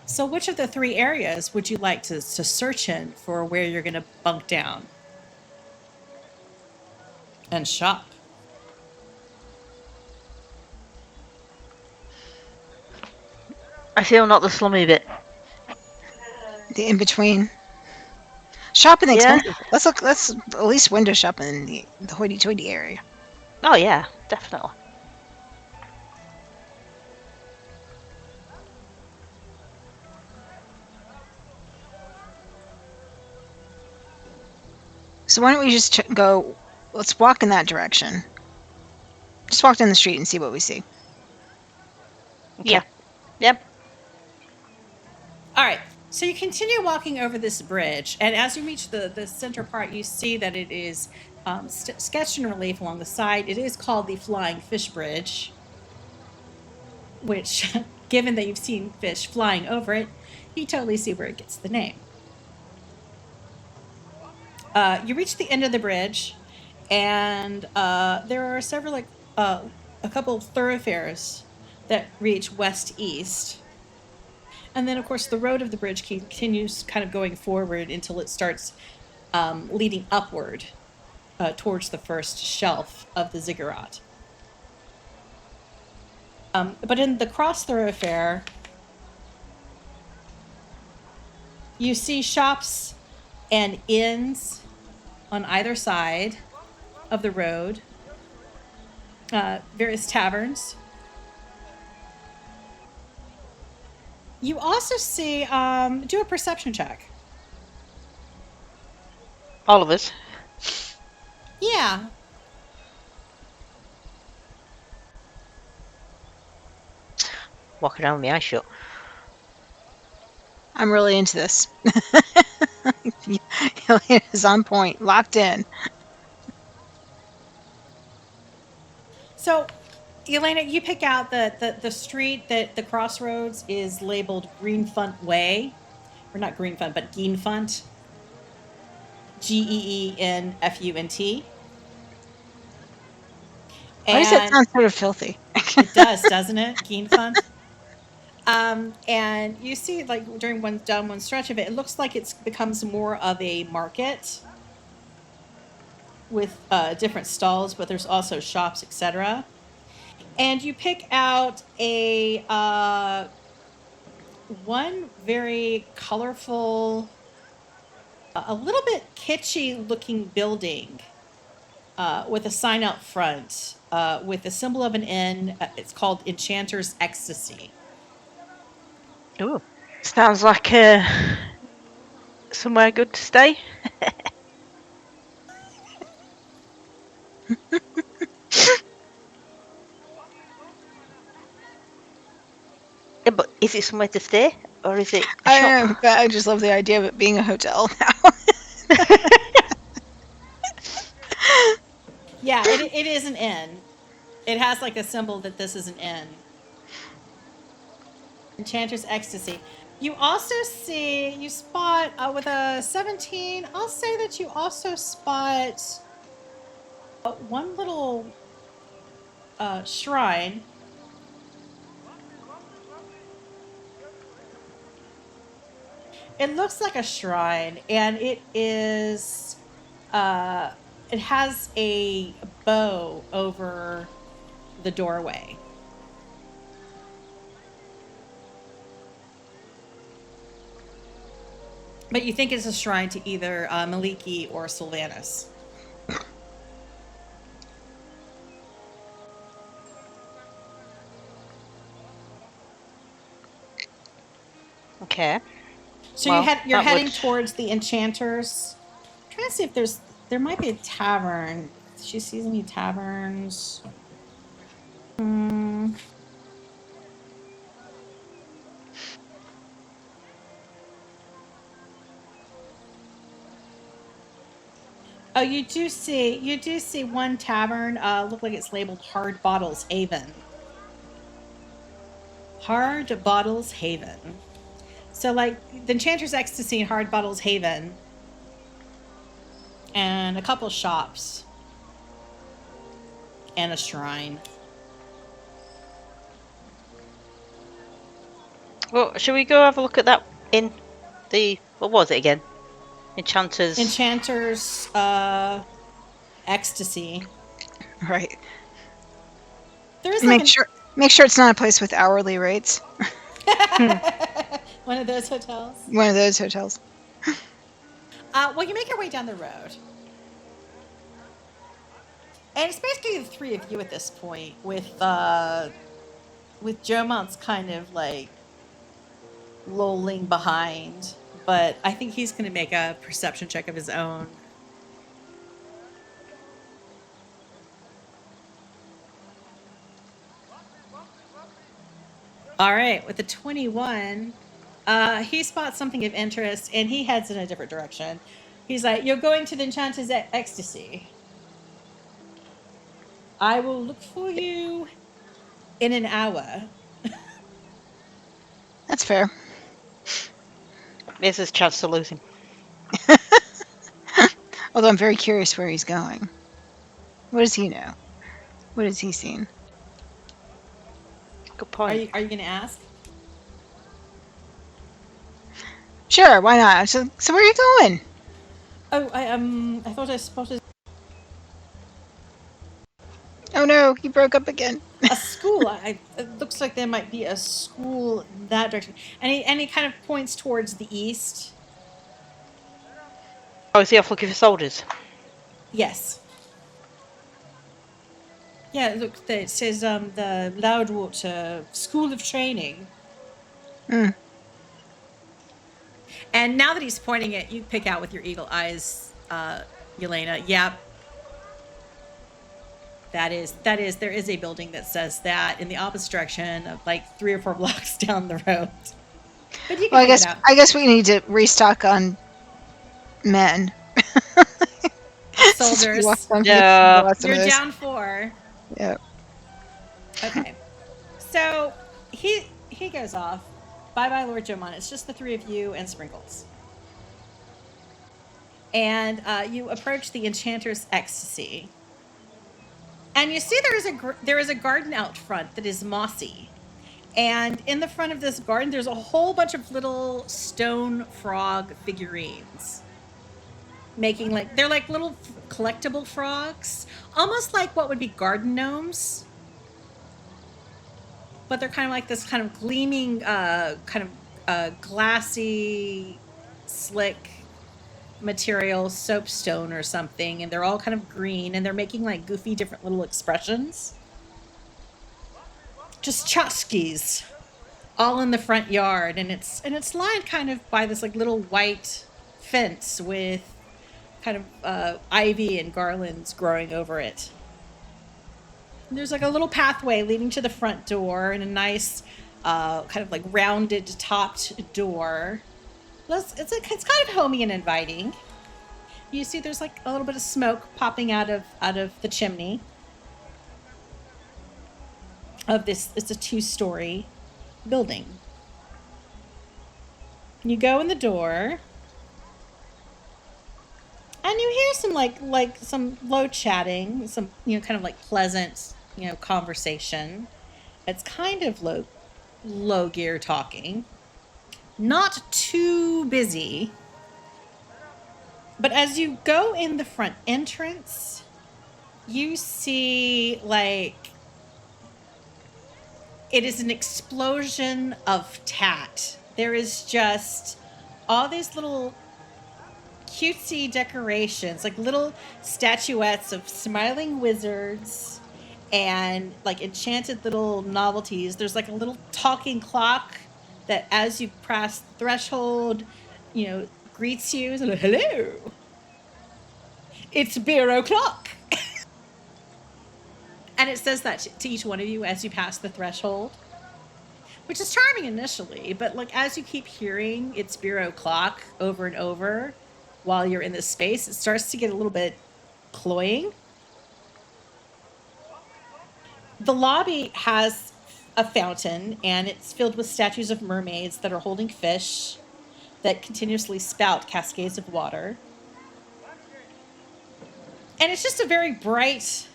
[SPEAKER 1] So which of the 3 areas would you like to search in for where you're going to bunk down and shop?
[SPEAKER 4] I feel not the slummy bit.
[SPEAKER 3] The in between. Shopping
[SPEAKER 4] Yeah.
[SPEAKER 3] expensive. Let's at least window shop in the hoity-toity area.
[SPEAKER 4] Oh yeah, definitely.
[SPEAKER 3] So why don't we just go? Let's walk in that direction. Just walk down the street and see what we see.
[SPEAKER 2] Okay.
[SPEAKER 4] Yeah. Yep.
[SPEAKER 1] All right. So you continue walking over this bridge, and as you reach the center part, you see that it is sketched in relief along the side. It is called the Flying Fish Bridge, which, given that you've seen fish flying over it, you totally see where it gets the name. You reach the end of the bridge, and there are several, a couple of thoroughfares that reach west-east. And then, of course, the road of the bridge continues kind of going forward until it starts leading upward towards the first shelf of the ziggurat. But in the cross thoroughfare, you see shops and inns on either side of the road, various taverns. You also see, do a perception check.
[SPEAKER 4] All of us.
[SPEAKER 1] Yeah.
[SPEAKER 4] Walking around with my eyes shut.
[SPEAKER 3] I'm really into this. Yelena's on point, locked in.
[SPEAKER 1] So, Yelena, you pick out the street that the crossroads is labeled Greenfunt Way. Or not Greenfunt, but Geenfunt. Geenfunt.
[SPEAKER 3] Why does that sound sort of filthy?
[SPEAKER 1] It does, doesn't it? Geenfunt. And you see, like, during one stretch of it, it looks like it becomes more of a market with different stalls, but there's also shops, etc. And you pick out a one very colorful, a little bit kitschy looking building with a sign out front with the symbol of an inn. It's called Enchanter's Ecstasy.
[SPEAKER 4] Ooh, sounds like somewhere good to stay. Yeah, but is it somewhere to stay, or is it a
[SPEAKER 3] I
[SPEAKER 4] shop?
[SPEAKER 3] don't know, but I just love the idea of it being a hotel now.
[SPEAKER 1] Yeah, it is an inn. It has like a symbol that this is an inn. Enchanter's Ecstasy. You also see, you spot with a 17, I'll say that you also spot one little shrine. It looks like a shrine, and it is, it has a bow over the doorway. But you think it's a shrine to either Maliki or Sylvanas.
[SPEAKER 4] Okay.
[SPEAKER 1] So
[SPEAKER 4] Well,
[SPEAKER 1] you're
[SPEAKER 4] that
[SPEAKER 1] heading
[SPEAKER 4] would-
[SPEAKER 1] towards the Enchanters. I'm trying to see if there might be a tavern. She sees any taverns. Oh, you do see one tavern. Look like it's labeled Hard Bottles Haven. Hard Bottles Haven. So like the Enchanter's Ecstasy and Hard Bottles Haven, and a couple shops, and a shrine.
[SPEAKER 2] Well, shall we go have a look at that in the, what was it again? Enchanters.
[SPEAKER 1] Enchanter's Ecstasy.
[SPEAKER 3] Right.
[SPEAKER 1] There is like
[SPEAKER 3] Make sure it's not a place with hourly rates.
[SPEAKER 1] one of those hotels.
[SPEAKER 3] One of those hotels.
[SPEAKER 1] Well, you make your way down the road. And it's basically the three of you at this point, with Jomont's kind of like lolling behind. But I think he's going to make a perception check of his own. All right, with the 21, he spots something of interest, and he heads in a different direction. He's like, "You're going to the Enchanter's Ecstasy. I will look for you in an hour."
[SPEAKER 3] That's fair.
[SPEAKER 2] There's his chance to lose him.
[SPEAKER 3] Although I'm very curious where he's going. What does he know? What has he seen?
[SPEAKER 2] Good point.
[SPEAKER 1] Are you going to ask?
[SPEAKER 3] Sure, why not? So where are you going?
[SPEAKER 1] Oh, I thought I spotted
[SPEAKER 3] Oh no, he broke up again.
[SPEAKER 1] a school. It looks like there might be a school in that direction. And he kind of points towards the east.
[SPEAKER 2] Oh, is he off looking for soldiers?
[SPEAKER 1] Yes. Yeah, look, it says the Loudwater School of Training.
[SPEAKER 3] Hmm.
[SPEAKER 1] And now that he's pointing it, you pick out with your eagle eyes, Yelena. Yep. There is a building that says that in the opposite direction of like 3 or 4 blocks down the road. But you can
[SPEAKER 3] Well,
[SPEAKER 1] pick it out.
[SPEAKER 3] I guess we need to restock on men. Since we
[SPEAKER 1] Soldiers.
[SPEAKER 3] lost some-
[SPEAKER 2] Yeah.
[SPEAKER 3] we lost some of
[SPEAKER 1] You're
[SPEAKER 3] those.
[SPEAKER 1] down 4.
[SPEAKER 3] Yeah.
[SPEAKER 1] Okay. So he goes off. Bye, Lord Jomon. It's just the 3 of you and Sprinkles. And you approach the Enchanter's Ecstasy. And you see there is a garden out front that is mossy. And in the front of this garden, there's a whole bunch of little stone frog figurines. They're like little collectible frogs. Almost like what would be garden gnomes. But they're kind of like this kind of gleaming, glassy, slick material, soapstone or something, and they're all kind of green, and they're making like goofy different little expressions. Just tchotchkes, all in the front yard, and it's lined kind of by this like little white fence with kind of ivy and garlands growing over it. And there's like a little pathway leading to the front door and a nice kind of like rounded topped door. It's kind of homey and inviting. You see there's like a little bit of smoke popping out of the chimney of this. It's a 2-story building. You go in the door and you hear some like some low chatting, some kind of like pleasant conversation. It's kind of low gear talking, not too busy. But as you go in the front entrance, you see like it is an explosion of tat. There is just all these little cutesy decorations, like little statuettes of smiling wizards and like enchanted little novelties. There's like a little talking clock that as you pass the threshold, greets you. It's like, hello. It's beer o'clock. And it says that to each one of you as you pass the threshold, which is charming initially, but like as you keep hearing it's beer o'clock over and over while you're in this space, it starts to get a little bit cloying. The lobby has a fountain, and it's filled with statues of mermaids that are holding fish that continuously spout cascades of water. And it's just a very bright,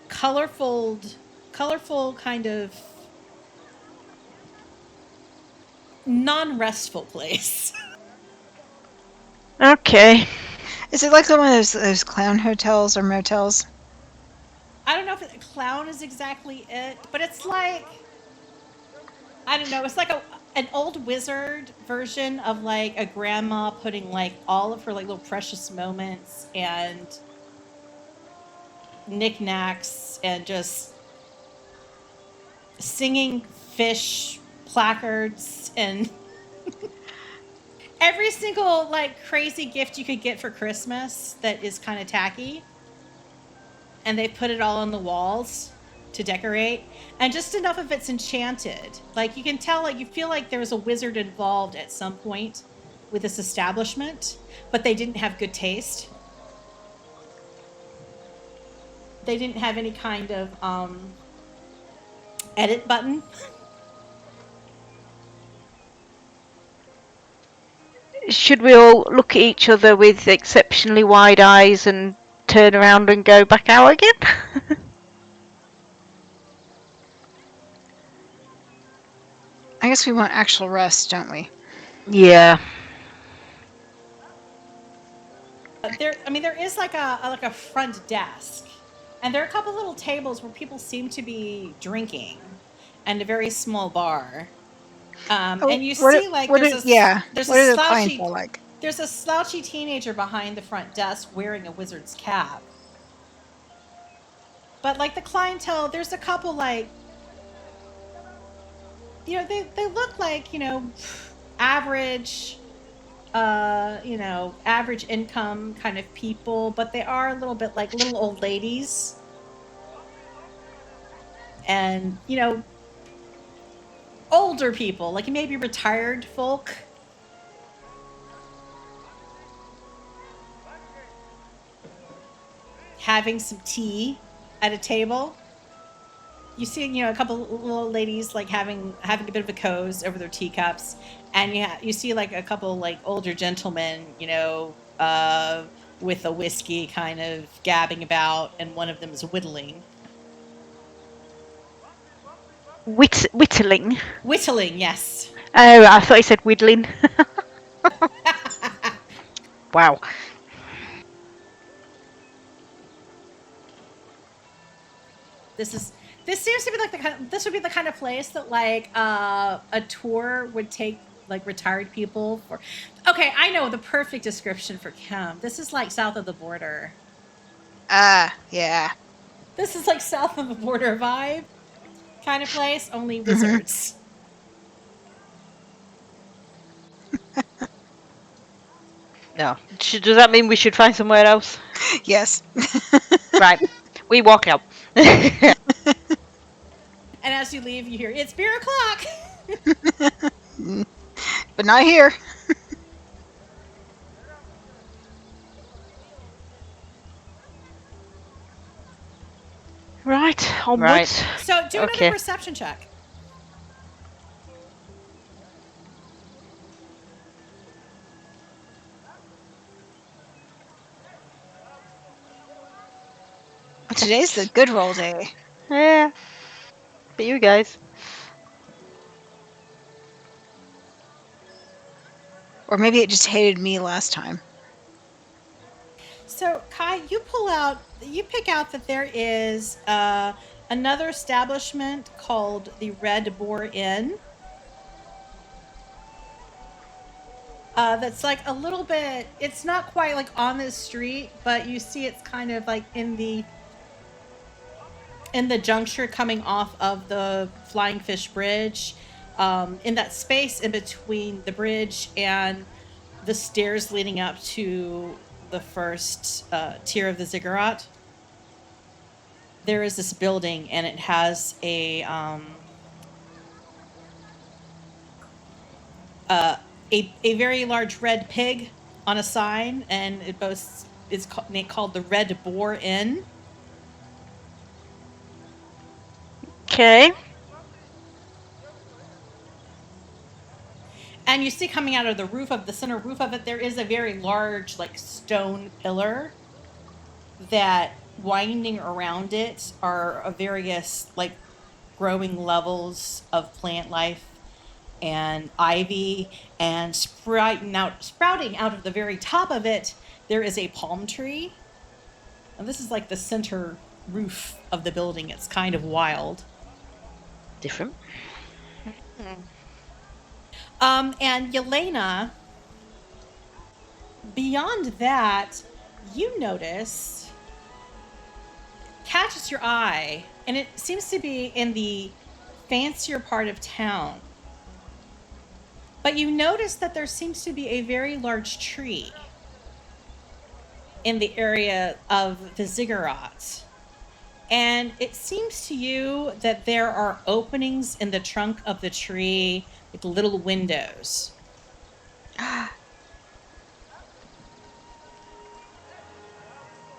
[SPEAKER 1] colorful kind of non-restful place.
[SPEAKER 4] Okay.
[SPEAKER 3] Is it like one of those clown hotels or motels?
[SPEAKER 1] I don't know if a clown is exactly it, but it's like, I don't know, it's like an old wizard version of like a grandma putting like all of her like little precious moments and knickknacks and just singing fish placards and every single like crazy gift you could get for Christmas that is kind of tacky. And they put it all on the walls to decorate, and just enough of it's enchanted. Like you can tell, like you feel like there was a wizard involved at some point with this establishment, but they didn't have good taste. They didn't have any kind of edit button.
[SPEAKER 4] Should we all look at each other with exceptionally wide eyes and turn around and go back out again?
[SPEAKER 3] I guess we want actual rest, don't we?
[SPEAKER 4] Yeah.
[SPEAKER 1] There is like a front desk, and there are a couple little tables where people seem to be drinking, and a very small bar. And you see like
[SPEAKER 3] what
[SPEAKER 1] there's
[SPEAKER 3] are
[SPEAKER 1] a
[SPEAKER 3] the
[SPEAKER 1] slouchy
[SPEAKER 3] clientele like?
[SPEAKER 1] there's a slouchy teenager behind the front desk wearing a wizard's cap. But like the clientele, there's a couple like they look like average average income kind of people, but they are a little bit like little old ladies. And older people, like maybe retired folk. Having some tea at a table. You see, a couple little ladies like having a bit of a cozy over their teacups, and you see like a couple like older gentlemen, with a whiskey kind of gabbing about, and one of them is whittling.
[SPEAKER 4] Whittling?
[SPEAKER 1] Whittling, yes.
[SPEAKER 4] Oh, I thought you said whittling. Wow.
[SPEAKER 1] This seems to be like this would be the kind of place that like a tour would take like retired people for. Okay, I know the perfect description for camp. This is like south of the border.
[SPEAKER 3] Yeah.
[SPEAKER 1] This is like south of the border vibe kind of place, only
[SPEAKER 3] Mhm.
[SPEAKER 1] wizards.
[SPEAKER 4] No. Does that mean we should find somewhere else?
[SPEAKER 3] Yes.
[SPEAKER 4] Right. We walk out.
[SPEAKER 1] And as you leave, you hear, it's beer o'clock.
[SPEAKER 3] But not here.
[SPEAKER 4] Right. Onwards.
[SPEAKER 2] Right.
[SPEAKER 1] So do
[SPEAKER 4] Okay.
[SPEAKER 1] another perception check.
[SPEAKER 3] Today's the good roll day.
[SPEAKER 4] Yeah. But you guys.
[SPEAKER 3] Or maybe it just hated me last time.
[SPEAKER 1] So Kai, you pick out that there is another establishment called the Red Boar Inn. That's like a little bit. It's not quite like on the street, but you see it's kind of like in the juncture coming off of the Flying Fish Bridge, in that space in between the bridge and the stairs leading up to the first tier of the ziggurat. There is this building, and it has a very large red pig on a sign, and it boasts it's called the Red Boar Inn.
[SPEAKER 4] Okay.
[SPEAKER 1] And you see coming out of the center roof of it, there is a very large, like, stone pillar that winding around it are various, like, growing levels of plant life and ivy, and sprouting out of the very top of it, there is a palm tree. And this is like the center roof of the building. It's kind of wild.
[SPEAKER 4] Different.
[SPEAKER 1] And Yelena, beyond that, you notice, catches your eye, and it seems to be in the fancier part of town. But you notice that there seems to be a very large tree in the area of the ziggurat. And it seems to you that there are openings in the trunk of the tree with little windows.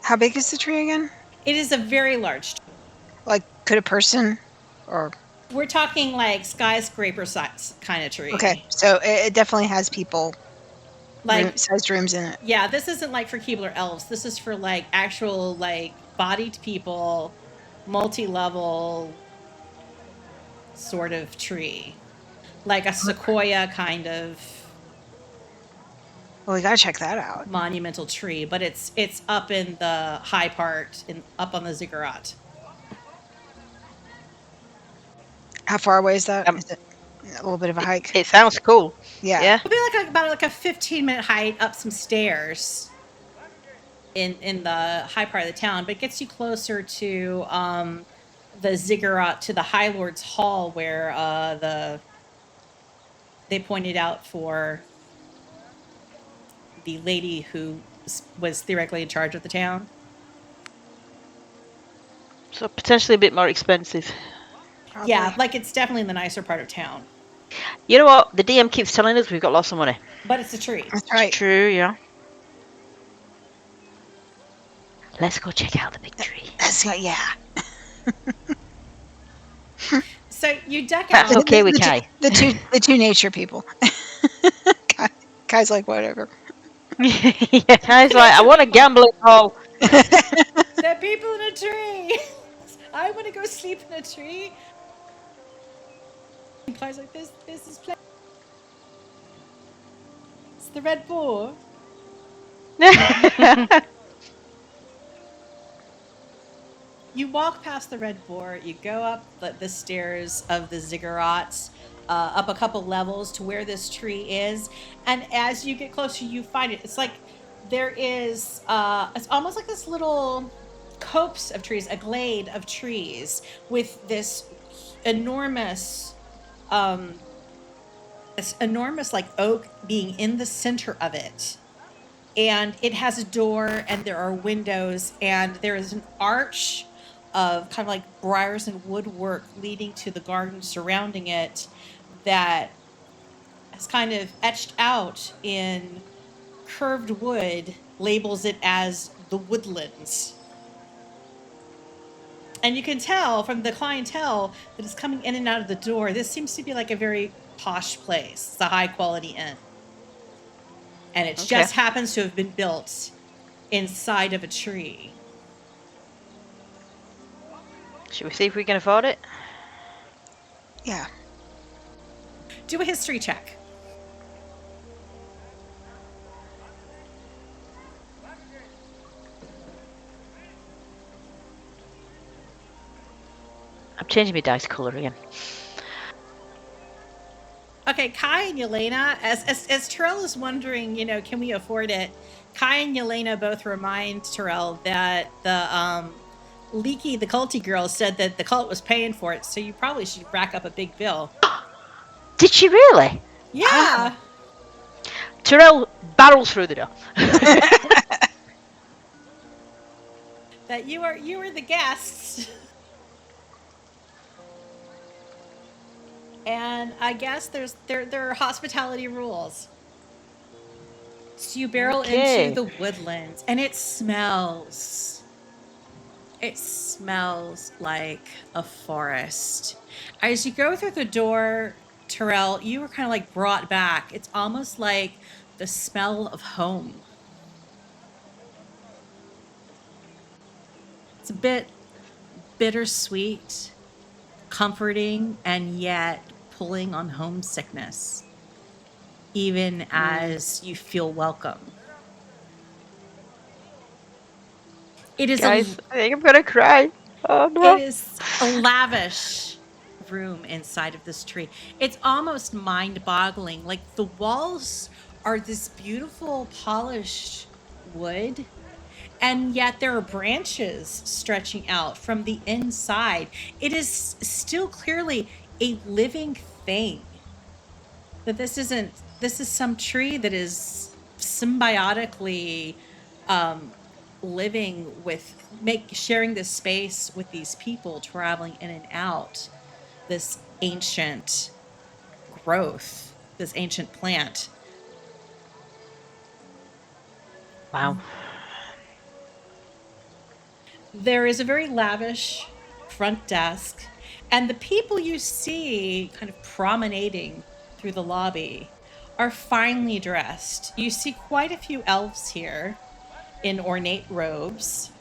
[SPEAKER 3] How big is the tree again?
[SPEAKER 1] It is a very large tree.
[SPEAKER 3] Like, could a person or...
[SPEAKER 1] We're talking like skyscraper size kind of tree.
[SPEAKER 3] Okay, so it definitely has people,
[SPEAKER 1] Like,
[SPEAKER 3] sized rooms in it.
[SPEAKER 1] yeah, this isn't like for Keebler elves. This is for like actual like bodied people, multi-level sort of tree. Like a sequoia kind of
[SPEAKER 3] Well, we gotta check that out.
[SPEAKER 1] monumental tree, but it's up in the high part, up on the ziggurat.
[SPEAKER 3] How far away is that? Is it a little bit of a hike?
[SPEAKER 4] It sounds cool.
[SPEAKER 3] Yeah.
[SPEAKER 4] Yeah.
[SPEAKER 1] It'll be like about like a 15-minute hike up some stairs in the high part of the town, but it gets you closer to the ziggurat, to the High Lord's Hall, where they pointed out for the lady who was theoretically in charge of the town.
[SPEAKER 4] So potentially a bit more expensive.
[SPEAKER 3] Probably.
[SPEAKER 1] Yeah, like it's definitely in the nicer part of town,
[SPEAKER 4] You know what? The DM keeps telling us we've got lots of money.
[SPEAKER 1] but it's a tree.
[SPEAKER 3] That's right.
[SPEAKER 4] True, yeah. Let's go check out the big tree.
[SPEAKER 3] Yeah.
[SPEAKER 1] So you duck
[SPEAKER 4] That's
[SPEAKER 1] out.
[SPEAKER 4] okay with Kai.
[SPEAKER 3] The two nature people. Kai's like, whatever.
[SPEAKER 4] Yeah, Kai's like, I want a gambling hall.
[SPEAKER 1] There are people in a tree. I want to go sleep in a tree. And Kai's like, this is play. It's the Red Boar. you walk past the red boar, you go up the stairs of the ziggurats, up a couple levels to where this tree is, and as you get closer, you find it. It's like there is, it's almost like this little copse of trees, a glade of trees, with enormous, this enormous like oak being in the center of it. And it has a door, and there are windows, and there is an arch of kind of like briars and woodwork leading to the garden surrounding it that is kind of etched out in curved wood, labels it as the Woodlands. And you can tell from the clientele that is coming in and out of the door, this seems to be like a very posh place. It's a high quality inn. And it just happens to have been built inside of a tree.
[SPEAKER 4] Should we see if we can afford it?
[SPEAKER 3] Yeah.
[SPEAKER 1] Do a history check.
[SPEAKER 4] I'm changing my dice colour again.
[SPEAKER 1] Okay, Kai and Yelena, as Terel is wondering, can we afford it? Kai and Yelena both remind Terel that the Leaky, the culty girl, said that the cult was paying for it, so you probably should rack up a big bill.
[SPEAKER 4] Did she really?
[SPEAKER 1] Yeah.
[SPEAKER 4] Terel barrels through the door.
[SPEAKER 1] That you are the guests. And I guess there are hospitality rules. So you barrel into the woodlands, and it smells. It smells like a forest. As you go through the door, Terel, you were kind of like brought back. It's almost like the smell of home. It's a bit bittersweet, comforting, and yet pulling on homesickness, even as you feel welcome. It is
[SPEAKER 4] Guys, I think I'm gonna cry. Oh no.
[SPEAKER 1] It is a lavish room inside of this tree. It's almost mind-boggling. Like the walls are this beautiful polished wood, and yet there are branches stretching out from the inside. It is still clearly a living thing. That this is some tree that is symbiotically living with, sharing this space with these people traveling in and out, this ancient growth, this ancient plant.
[SPEAKER 4] Wow.
[SPEAKER 1] There is a very lavish front desk, and the people you see kind of promenading through the lobby are finely dressed. You see quite a few elves here in ornate robes,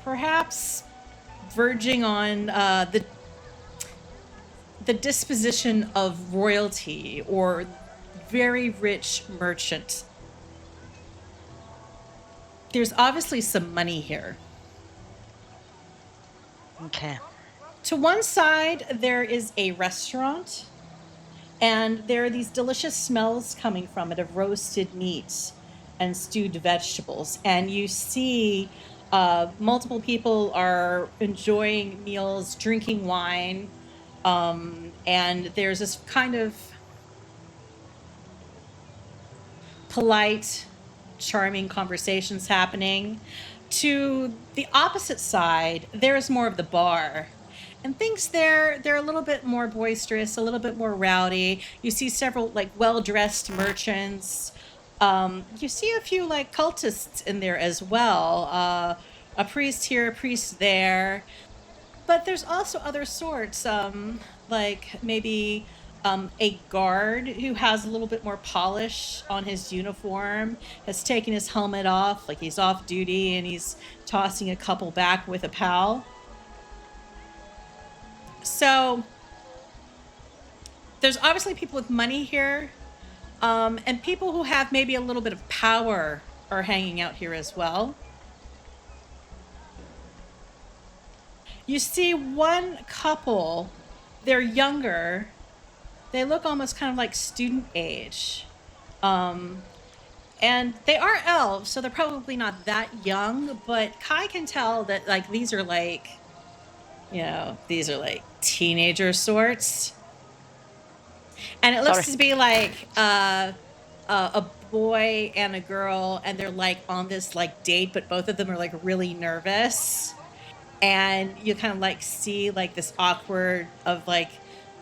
[SPEAKER 1] perhaps verging on the disposition of royalty or very rich merchant. There's obviously some money here.
[SPEAKER 4] Okay.
[SPEAKER 1] To one side, there is a restaurant, and there are these delicious smells coming from it of roasted meats and stewed vegetables. And you see multiple people are enjoying meals, drinking wine, and there's this kind of polite, charming conversations happening. To the opposite side, there's more of the bar. And things they're a little bit more boisterous, a little bit more rowdy. You see several like well-dressed merchants. You see a few like cultists in there as well. A priest here, a priest there. But there's also other sorts, like maybe a guard who has a little bit more polish on his uniform, has taken his helmet off, like he's off duty, and he's tossing a couple back with a pal. So there's obviously people with money here, and people who have maybe a little bit of power are hanging out here as well. You see one couple, they're younger. They look almost kind of like student age. And they are elves, so they're probably not that young, but Kai can tell that like these are like, these are like teenager sorts. And it looks
[SPEAKER 2] Sorry.
[SPEAKER 1] to be like a boy and a girl, and they're like on this like date, but both of them are like really nervous. And you kind of like see like this awkward of like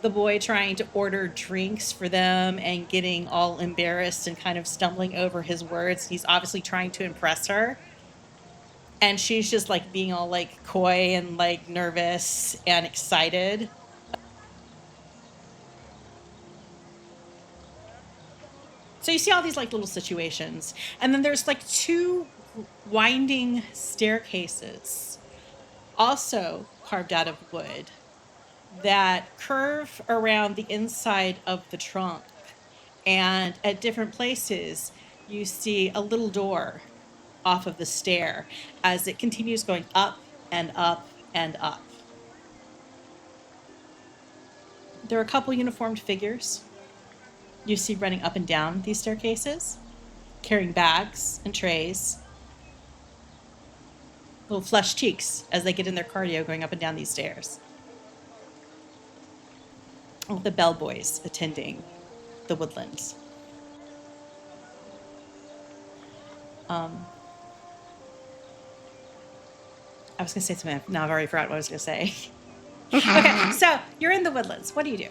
[SPEAKER 1] the boy trying to order drinks for them and getting all embarrassed and kind of stumbling over his words. He's obviously trying to impress her. And she's just like being all like coy and like nervous and excited. So you see all these like little situations. And then there's like two winding staircases, also carved out of wood, that curve around the inside of the trunk. And at different places, you see a little door off of the stair as it continues going up and up and up. There are a couple uniformed figures you see running up and down these staircases, carrying bags and trays. Little flushed cheeks as they get in their cardio going up and down these stairs. All the bellboys attending the woodlands. I was going to say something. Now I've already forgotten what I was going to say. Okay, so you're in the woodlands. What do you do?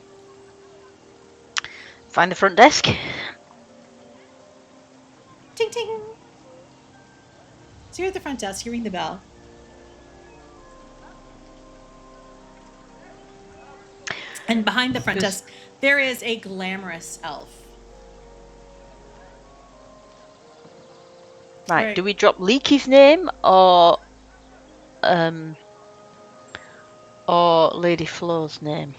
[SPEAKER 4] Find the front desk.
[SPEAKER 1] Ting, ting. So you're at the front desk. You ring the bell. And behind the front desk, there is a glamorous elf.
[SPEAKER 4] Right. Do we drop Leaky's name or Lady Flo's name?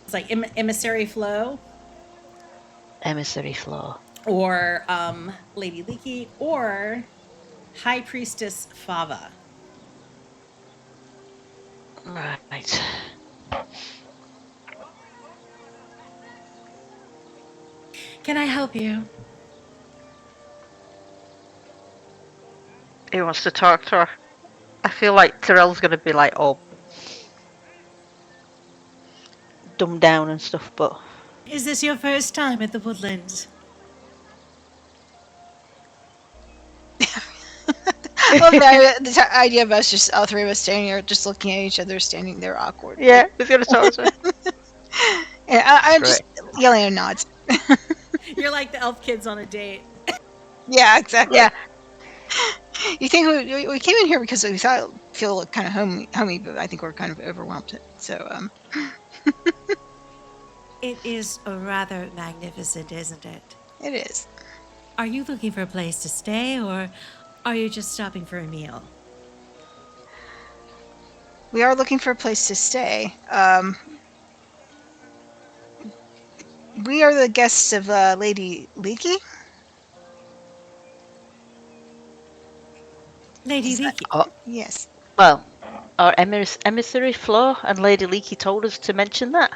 [SPEAKER 1] It's like Emissary Flo.
[SPEAKER 4] Emissary Flo.
[SPEAKER 1] Or Lady Leaky. Or High Priestess Fava.
[SPEAKER 4] Right.
[SPEAKER 1] Can I help you?
[SPEAKER 4] He wants to talk to her. I feel like Terel's going to be like, oh, dumbed down and stuff, but...
[SPEAKER 1] Is this your first time at the woodlands?
[SPEAKER 3] Well, the idea of us just all three of us standing there, just looking at each other, standing there awkward.
[SPEAKER 4] Yeah, he's going to talk to her.
[SPEAKER 3] And I'm just yelling at nods.
[SPEAKER 1] You're like the elf kids on a date.
[SPEAKER 3] Yeah, exactly.
[SPEAKER 4] Yeah.
[SPEAKER 3] You think we came in here because we thought feel kind of homey, but I think we're kind of overwhelmed. So,
[SPEAKER 1] It is rather magnificent, isn't it?
[SPEAKER 3] it is.
[SPEAKER 1] Are you looking for a place to stay, or are you just stopping for a meal?
[SPEAKER 3] We are looking for a place to stay. We are the guests of Lady Leaky.
[SPEAKER 1] Lady Leaky.
[SPEAKER 4] Oh,
[SPEAKER 3] Yes.
[SPEAKER 4] well, our Emissary Flo and Lady Leaky told us to mention that.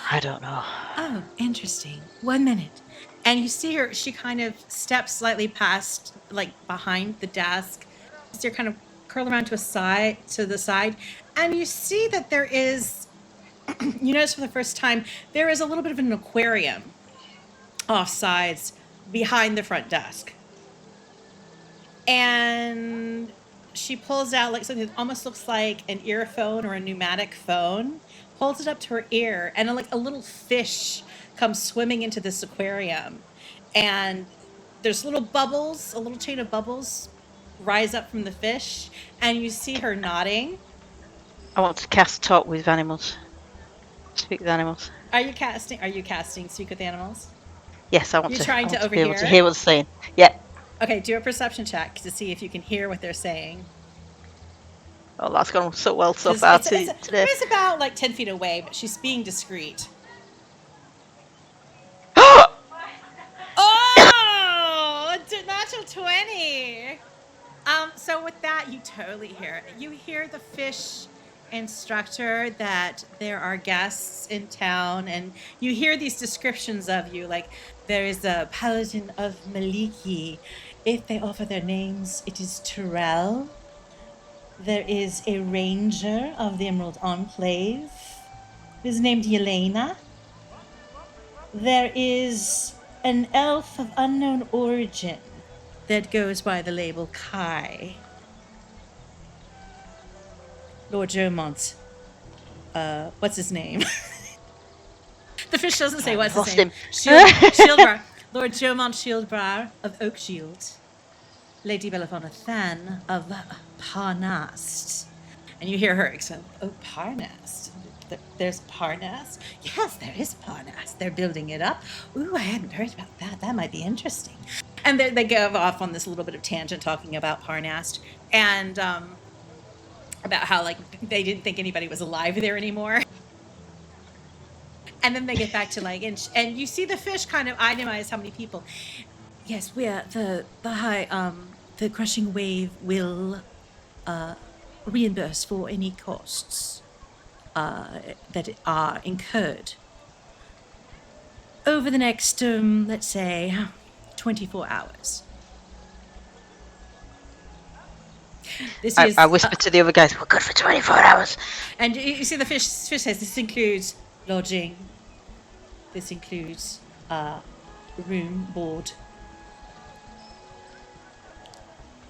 [SPEAKER 4] I don't know.
[SPEAKER 1] Oh, interesting. 1 minute. And you see her, she kind of steps slightly past, like behind the desk. You see her kind of curl around to the side. And you see that there is, you notice for the first time, there is a little bit of an aquarium off sides behind the front desk. And she pulls out like something that almost looks like an earphone or a pneumatic phone, holds it up to her ear, and like a little fish comes swimming into this aquarium. And there's little bubbles, a little chain of bubbles rise up from the fish, and you see her nodding.
[SPEAKER 4] I want to cast talk with animals. Speak with animals.
[SPEAKER 1] Are you casting Speak with Animals?
[SPEAKER 4] Yes, I want
[SPEAKER 1] You're
[SPEAKER 4] to.
[SPEAKER 1] trying
[SPEAKER 4] I want
[SPEAKER 1] to
[SPEAKER 4] to be able to
[SPEAKER 1] overhear?
[SPEAKER 4] hear what they're saying. Yeah.
[SPEAKER 1] Okay, do a perception check to see if you can hear what they're saying.
[SPEAKER 4] Oh, that's gone so well so far today.
[SPEAKER 1] It's about like 10 feet away, but she's being discreet. Oh, natural 20. So with that, you totally hear it. You hear the fish instructor that there are guests in town, and you hear these descriptions of you, like there is a paladin of Maliki. If they offer their names, it is Terel. There is a ranger of the Emerald Enclave, who is named Yelena. There is an elf of unknown origin that goes by the label Kai. Lord Jomont. What's his name? The fish doesn't say what's his
[SPEAKER 2] Lost
[SPEAKER 1] name.
[SPEAKER 2] him.
[SPEAKER 1] Shieldbar. Lord Jomont Shieldbar of Oakshield. Lady Belliphauna Than of Parnast. And you hear her exclaim, "Oh, Parnast. There's Parnast? Yes, there is Parnast. They're building it up. Ooh, I hadn't heard about that. That might be interesting." And they go off on this little bit of tangent talking about Parnast and about how like they didn't think anybody was alive there anymore. And then they get back to like, and you see the fish kind of itemize how many people. Yes, we're the high the crushing wave will reimburse for any costs that are incurred over the next, let's say, 24 hours. This is,
[SPEAKER 2] I whispered to the other guys, we're good for 24 hours.
[SPEAKER 1] and you see the fish says this includes lodging, this includes room, board.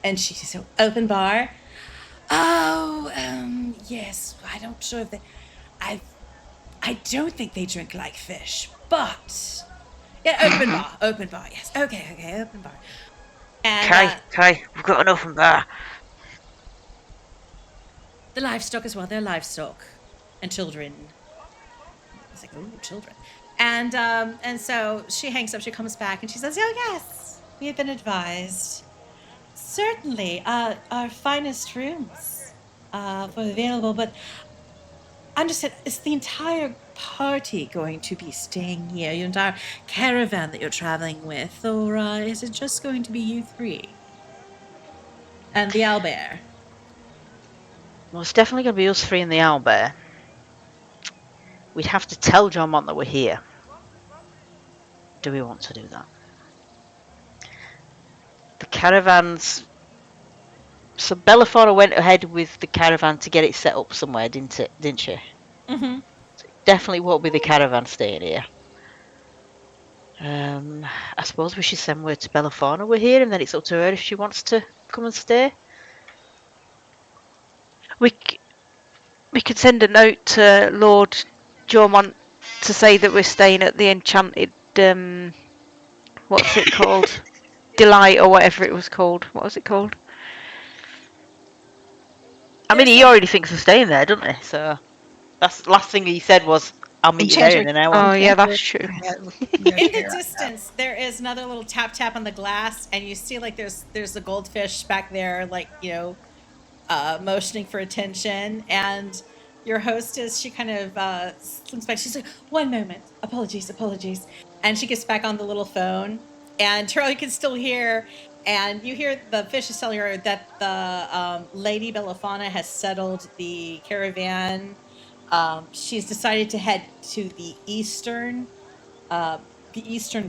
[SPEAKER 1] And she says, open bar. Oh, yes. I don't sure if they. I don't think they drink like fish, but yeah, open bar. Yes. Okay, open bar. And
[SPEAKER 2] Okay, we've got an open bar.
[SPEAKER 1] the livestock as well. They're livestock and children. It's like, oh, children. And so she hangs up. She comes back and she says, "Oh yes, we have been advised. Certainly, our finest rooms were available, but understand, is the entire party going to be staying here? Your entire caravan that you're traveling with, or is it just going to be you three and the owlbear?"
[SPEAKER 2] Well, it's definitely going to be us three and the owlbear. We'd have to tell Jomont that we're here. Do we want to do that? The caravans... So Belliphauna went ahead with the caravan to get it set up somewhere, didn't she?
[SPEAKER 1] Mm-hmm.
[SPEAKER 2] So it definitely won't be the caravan staying here. I suppose we should send word to Belliphauna we're here, and then it's up to her if she wants to come and stay. We could send a note to Lord Jomont to say that we're staying at the enchanted... what's it called? Delight, or whatever it was called. What was it called? I mean, he already thinks we're staying there, doesn't he? So that's the last thing he said was, "I'll meet you there in an hour."
[SPEAKER 4] Oh yeah, that's true.
[SPEAKER 1] In the distance, there is another little tap on the glass, and you see like there's a goldfish back there, like motioning for attention. And your hostess, she kind of slinks back. She's like, "One moment, apologies," and she gets back on the little phone. And Terel, you can still hear, and you hear the fish is telling her that the Lady Belliphauna has settled the caravan. She's decided to head to the eastern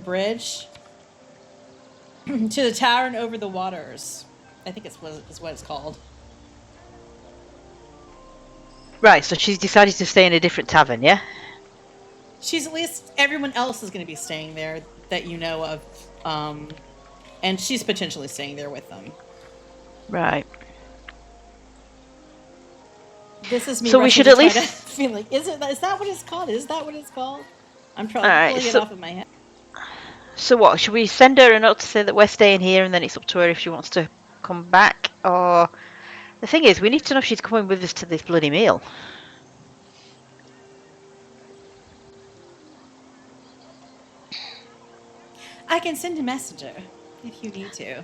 [SPEAKER 1] bridge to the tavern over the waters. I think is what it's called.
[SPEAKER 2] Right, so she's decided to stay in a different tavern, yeah?
[SPEAKER 1] She's at least everyone else is going to be staying there that you know of, and she's potentially staying there with them.
[SPEAKER 2] Right.
[SPEAKER 1] This is me.
[SPEAKER 2] So we should at least
[SPEAKER 1] feel like, is that what it's called? Is that what it's called? I'm probably pulling it off of my head.
[SPEAKER 2] So what, should we send her a note to say that we're staying here and then it's up to her if she wants to come back? Or the thing is, we need to know if she's coming with us to this bloody meal.
[SPEAKER 1] I can send a messenger if you need to.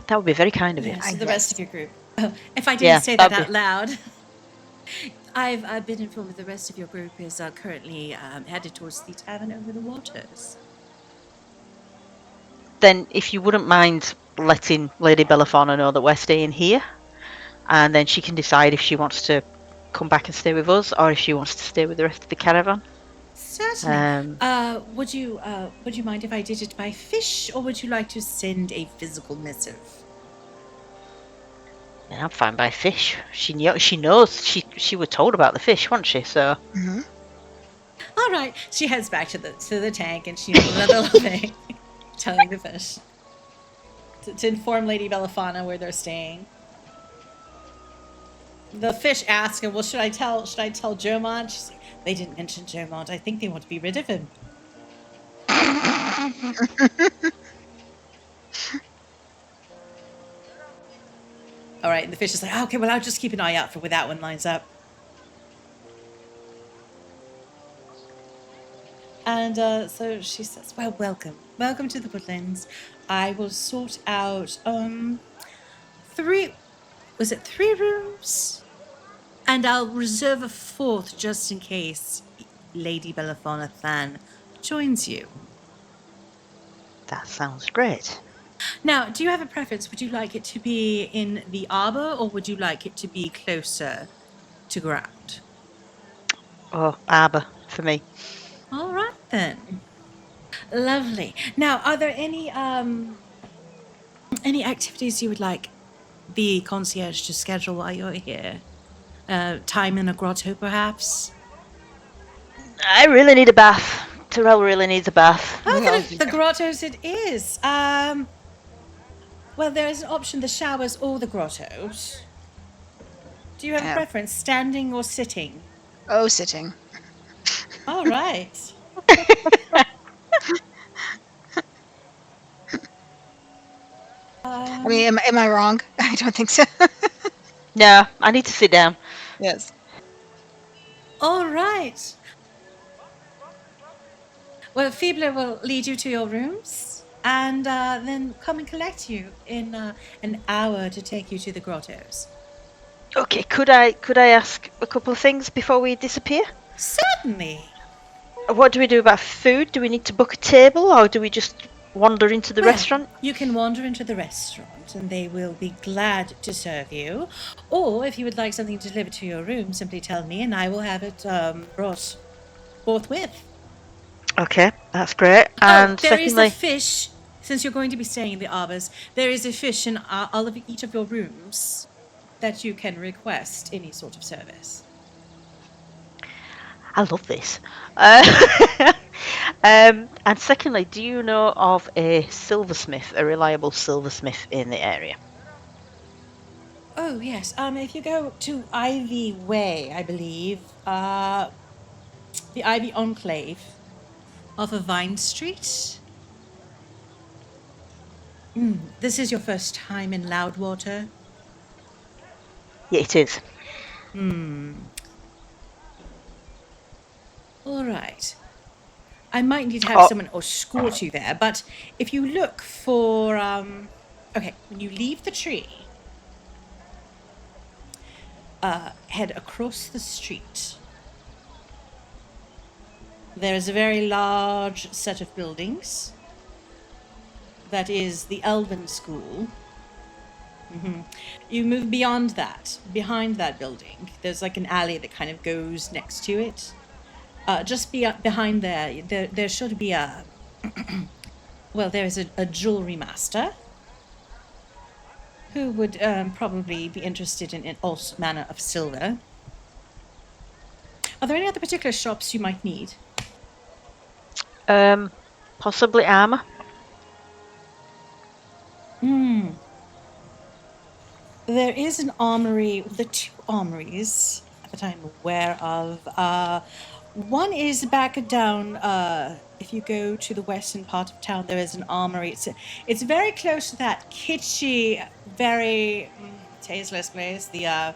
[SPEAKER 2] That would be very kind of you.
[SPEAKER 1] To the rest of your group. Oh, if I didn't say that out loud. I've been informed that the rest of your group is currently headed towards the tavern over the waters.
[SPEAKER 2] Then, if you wouldn't mind
[SPEAKER 4] letting Lady Belliphauna know that we're staying here, and then she can decide if she wants to come back and stay with us or if she wants to stay with the rest of the caravan.
[SPEAKER 1] Certainly. Would you mind if I did it by fish, or would you like to send a physical missive?
[SPEAKER 4] Yeah, I'm fine by fish. She knows. She was told about the fish, wasn't she? So
[SPEAKER 3] Hmm.
[SPEAKER 1] All right. She heads back to the tank, and she does another little thing, telling the fish to inform Lady Belliphauna where they're staying. The fish ask her, "Well, should I tell Jomont?" She's like, "They didn't mention Jomont. I think they want to be rid of him." All right, and the fish is like, oh, "Okay, well, I'll just keep an eye out for where that one lines up." And so she says, "Well, welcome to the Woodlands. I will sort out 3 rooms? And I'll reserve a 4th just in case Lady Belliphauna Than joins you."
[SPEAKER 4] that sounds great.
[SPEAKER 1] Now, do you have a preference? Would you like it to be in the arbor, or would you like it to be closer to ground?
[SPEAKER 4] Oh, arbor for me.
[SPEAKER 1] All right, then. Lovely. Now, are there any activities you would like the concierge to schedule while you're here? Time in a grotto, perhaps?
[SPEAKER 4] I really need a bath. Terel really needs a bath.
[SPEAKER 1] Oh,
[SPEAKER 3] We all
[SPEAKER 1] the grottos it is. Well, there is an option, the showers or the grottos. Do you have a
[SPEAKER 3] Yeah.
[SPEAKER 1] preference, standing or sitting?
[SPEAKER 3] Oh, sitting.
[SPEAKER 1] All right.
[SPEAKER 3] I mean, am I wrong? I don't think so.
[SPEAKER 4] No, I need to sit down.
[SPEAKER 3] Yes.
[SPEAKER 1] All right. Well, Feebler will lead you to your rooms and then come and collect you in an hour to take you to the grottos.
[SPEAKER 4] Okay, could I ask a couple of things before we disappear?
[SPEAKER 1] Certainly.
[SPEAKER 4] What do we do about food? Do we need to book a table, or do we just wander into the
[SPEAKER 1] Well,
[SPEAKER 4] restaurant?
[SPEAKER 1] You can wander into the restaurant and they will be glad to serve you. Or if you would like something delivered to your room, simply tell me and I will have it brought forthwith.
[SPEAKER 4] Okay, that's great. And
[SPEAKER 1] there is
[SPEAKER 4] secondly,
[SPEAKER 1] a fish. Since you're going to be staying in the arbors, there is a fish in all of each of your rooms that you can request any sort of service.
[SPEAKER 4] I love this. And secondly, do you know of a silversmith, a reliable silversmith in the area?
[SPEAKER 1] Oh, yes. If you go to Ivy Way, I believe, the Ivy Enclave off of Vine Street. This is your first time in Loudwater?
[SPEAKER 4] Yeah, it is.
[SPEAKER 1] All right. I might need to have someone escort you there, but if you look for, okay, when you leave the tree, head across the street. There is a very large set of buildings. That is the Elven school. You move beyond that, behind that building. There's like an alley that kind of goes next to it. Just behind there should be a... well, there's a jewelry master who would probably be interested in all manner of silver. Are there any other particular shops you might need?
[SPEAKER 4] Possibly armor.
[SPEAKER 1] There is an armory, the 2 armories that I'm aware of. One is back down, if you go to the western part of town, there is an armory. It's very close to that kitschy, very tasteless place. The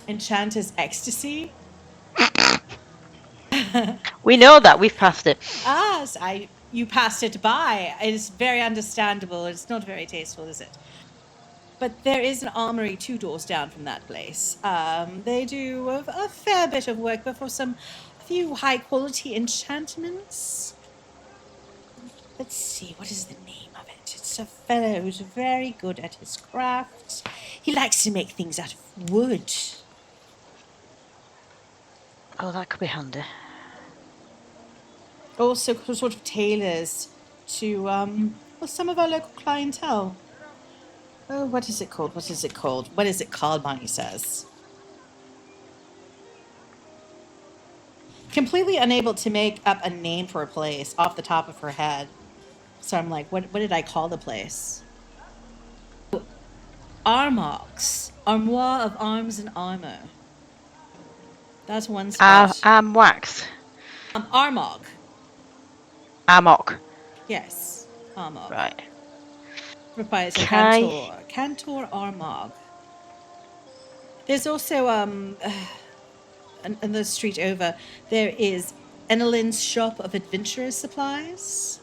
[SPEAKER 1] Enchanter's Ecstasy.
[SPEAKER 4] We know that. We've passed it.
[SPEAKER 1] You passed it by. It is very understandable. It's not very tasteful, is it? But there is an armory 2 doors down from that place. They do a fair bit of work, but for a few high-quality enchantments. Let's see, what is the name of it? It's a fellow who's very good at his craft. He likes to make things out of wood.
[SPEAKER 2] Oh, that could be handy.
[SPEAKER 1] Also sort of tailors to some of our local clientele. Oh, what is it called? What is it called? What is it called, Bonnie says. Completely unable to make up a name for a place off the top of her head. So I'm like, what did I call the place? Armox. Armoire of Arms and Armor. That's one spot.
[SPEAKER 4] Wax.
[SPEAKER 1] Armog.
[SPEAKER 4] Amok.
[SPEAKER 1] Yes. Armog.
[SPEAKER 4] Right.
[SPEAKER 1] Replies
[SPEAKER 4] Kai.
[SPEAKER 1] Cantor. Cantor Armog. There's also on the street over, there is Ennelin's shop of adventurers supplies.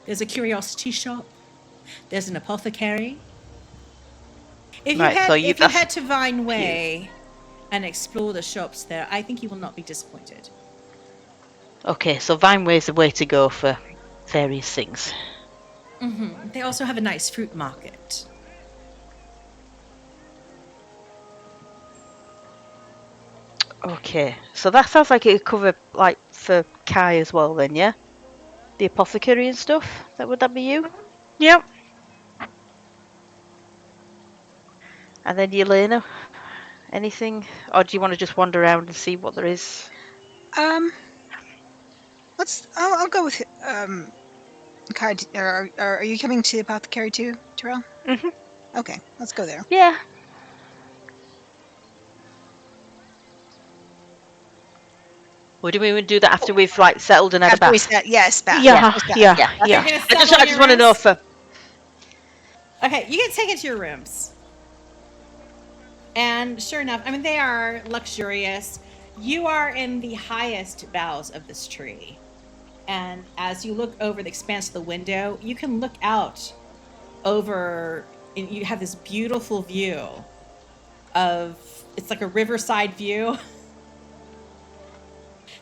[SPEAKER 1] There's a curiosity shop. There's an apothecary. If you
[SPEAKER 4] Right,
[SPEAKER 1] head,
[SPEAKER 4] so
[SPEAKER 1] if you head to Vine Way and explore the shops there, I think you will not be disappointed.
[SPEAKER 4] Okay, so Vineway's the way to go for various things.
[SPEAKER 1] Mm-hmm. They also have a nice fruit market.
[SPEAKER 4] Okay, so that sounds like it would cover, like, for Kai as well then, yeah? The apothecary and stuff? Would that be you? Yep. And then Yelena? Anything? Or do you want to just wander around and see what there is?
[SPEAKER 3] I'll go with Kai. Are you coming to Apothecary too, Terel?
[SPEAKER 4] Mhm.
[SPEAKER 3] Okay, let's go there.
[SPEAKER 4] Yeah. Or do we do that after we've, like, settled and had a bath?
[SPEAKER 3] Yes, bath.
[SPEAKER 4] Yeah.
[SPEAKER 1] You're gonna
[SPEAKER 4] I
[SPEAKER 1] settle in
[SPEAKER 4] just
[SPEAKER 1] your
[SPEAKER 4] want to know
[SPEAKER 1] rooms?
[SPEAKER 4] for...
[SPEAKER 1] Okay, you get taken to your rooms. And sure enough, I mean, they are luxurious. You are in the highest boughs of this tree. And as you look over the expanse of the window, you can look out over, and you have this beautiful view of, it's like a riverside view.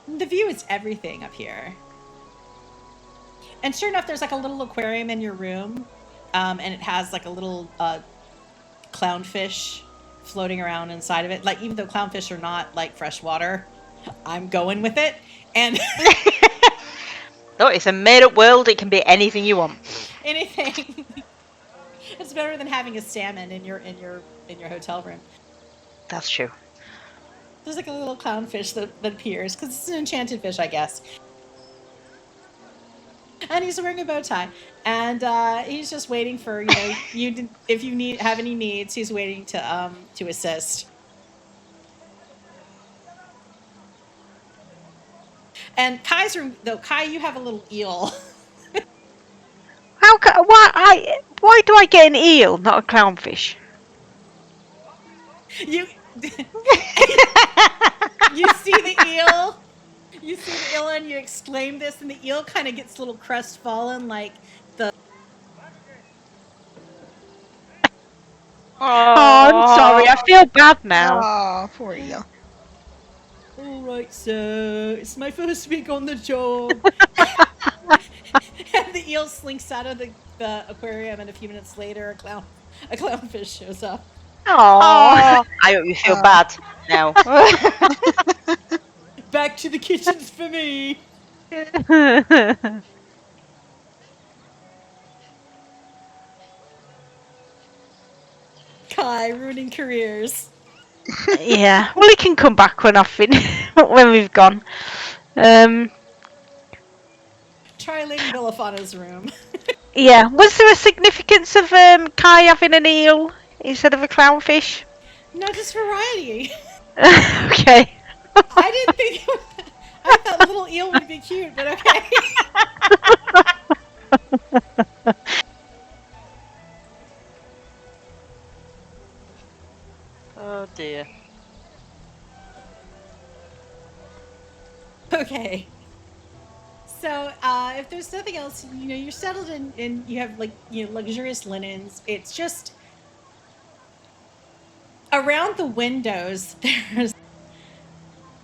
[SPEAKER 1] The view is everything up here. And sure enough, there's like a little aquarium in your room. And it has like a little clownfish floating around inside of it. Like, even though clownfish are not like freshwater, I'm going with it. And
[SPEAKER 4] No, it's a made-up world. It can be anything you want.
[SPEAKER 1] anything. It's better than having a salmon in your hotel room.
[SPEAKER 4] That's true.
[SPEAKER 1] There's like a little clownfish that appears because it's an enchanted fish, I guess. And he's wearing a bow tie, and he's just waiting for you. If you have any needs, he's waiting to assist. And Kai's room, though, Kai, you have a little eel.
[SPEAKER 4] Why do I get an eel, not a clownfish?
[SPEAKER 1] You you see the eel. You see the eel, and you exclaim this, and the eel kind of gets a little crestfallen, like the.
[SPEAKER 4] Oh, I'm sorry. I feel bad now.
[SPEAKER 3] Oh, poor eel.
[SPEAKER 1] All right, so it's my first week on the job. And the eel slinks out of the aquarium, and a few minutes later, a clownfish shows up.
[SPEAKER 4] Oh, I hope you feel bad now.
[SPEAKER 1] Back to the kitchens for me. Kai ruining careers.
[SPEAKER 4] Yeah, well, he can come back when when we've gone.
[SPEAKER 1] Try Lady Belliphona's room.
[SPEAKER 4] Yeah, was there a significance of Kai having an eel instead of a clownfish?
[SPEAKER 1] No, just variety.
[SPEAKER 4] Okay.
[SPEAKER 1] I didn't think. I thought a little eel would be cute, but okay.
[SPEAKER 2] Oh dear.
[SPEAKER 1] Okay. So, if there's nothing else, you're settled in, and you have luxurious linens. It's just around the windows.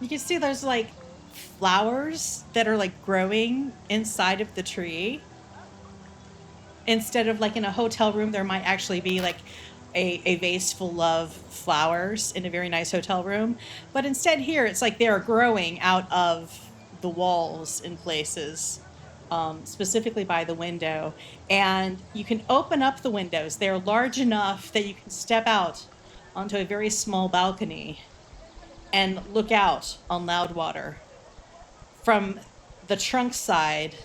[SPEAKER 1] You can see there's like flowers that are like growing inside of the tree. Instead of like in a hotel room, there might actually be like a vase full of flowers in a very nice hotel room. But instead here, it's like they're growing out of the walls in places, specifically by the window. And you can open up the windows. They're large enough that you can step out onto a very small balcony and look out on Loudwater from the trunk side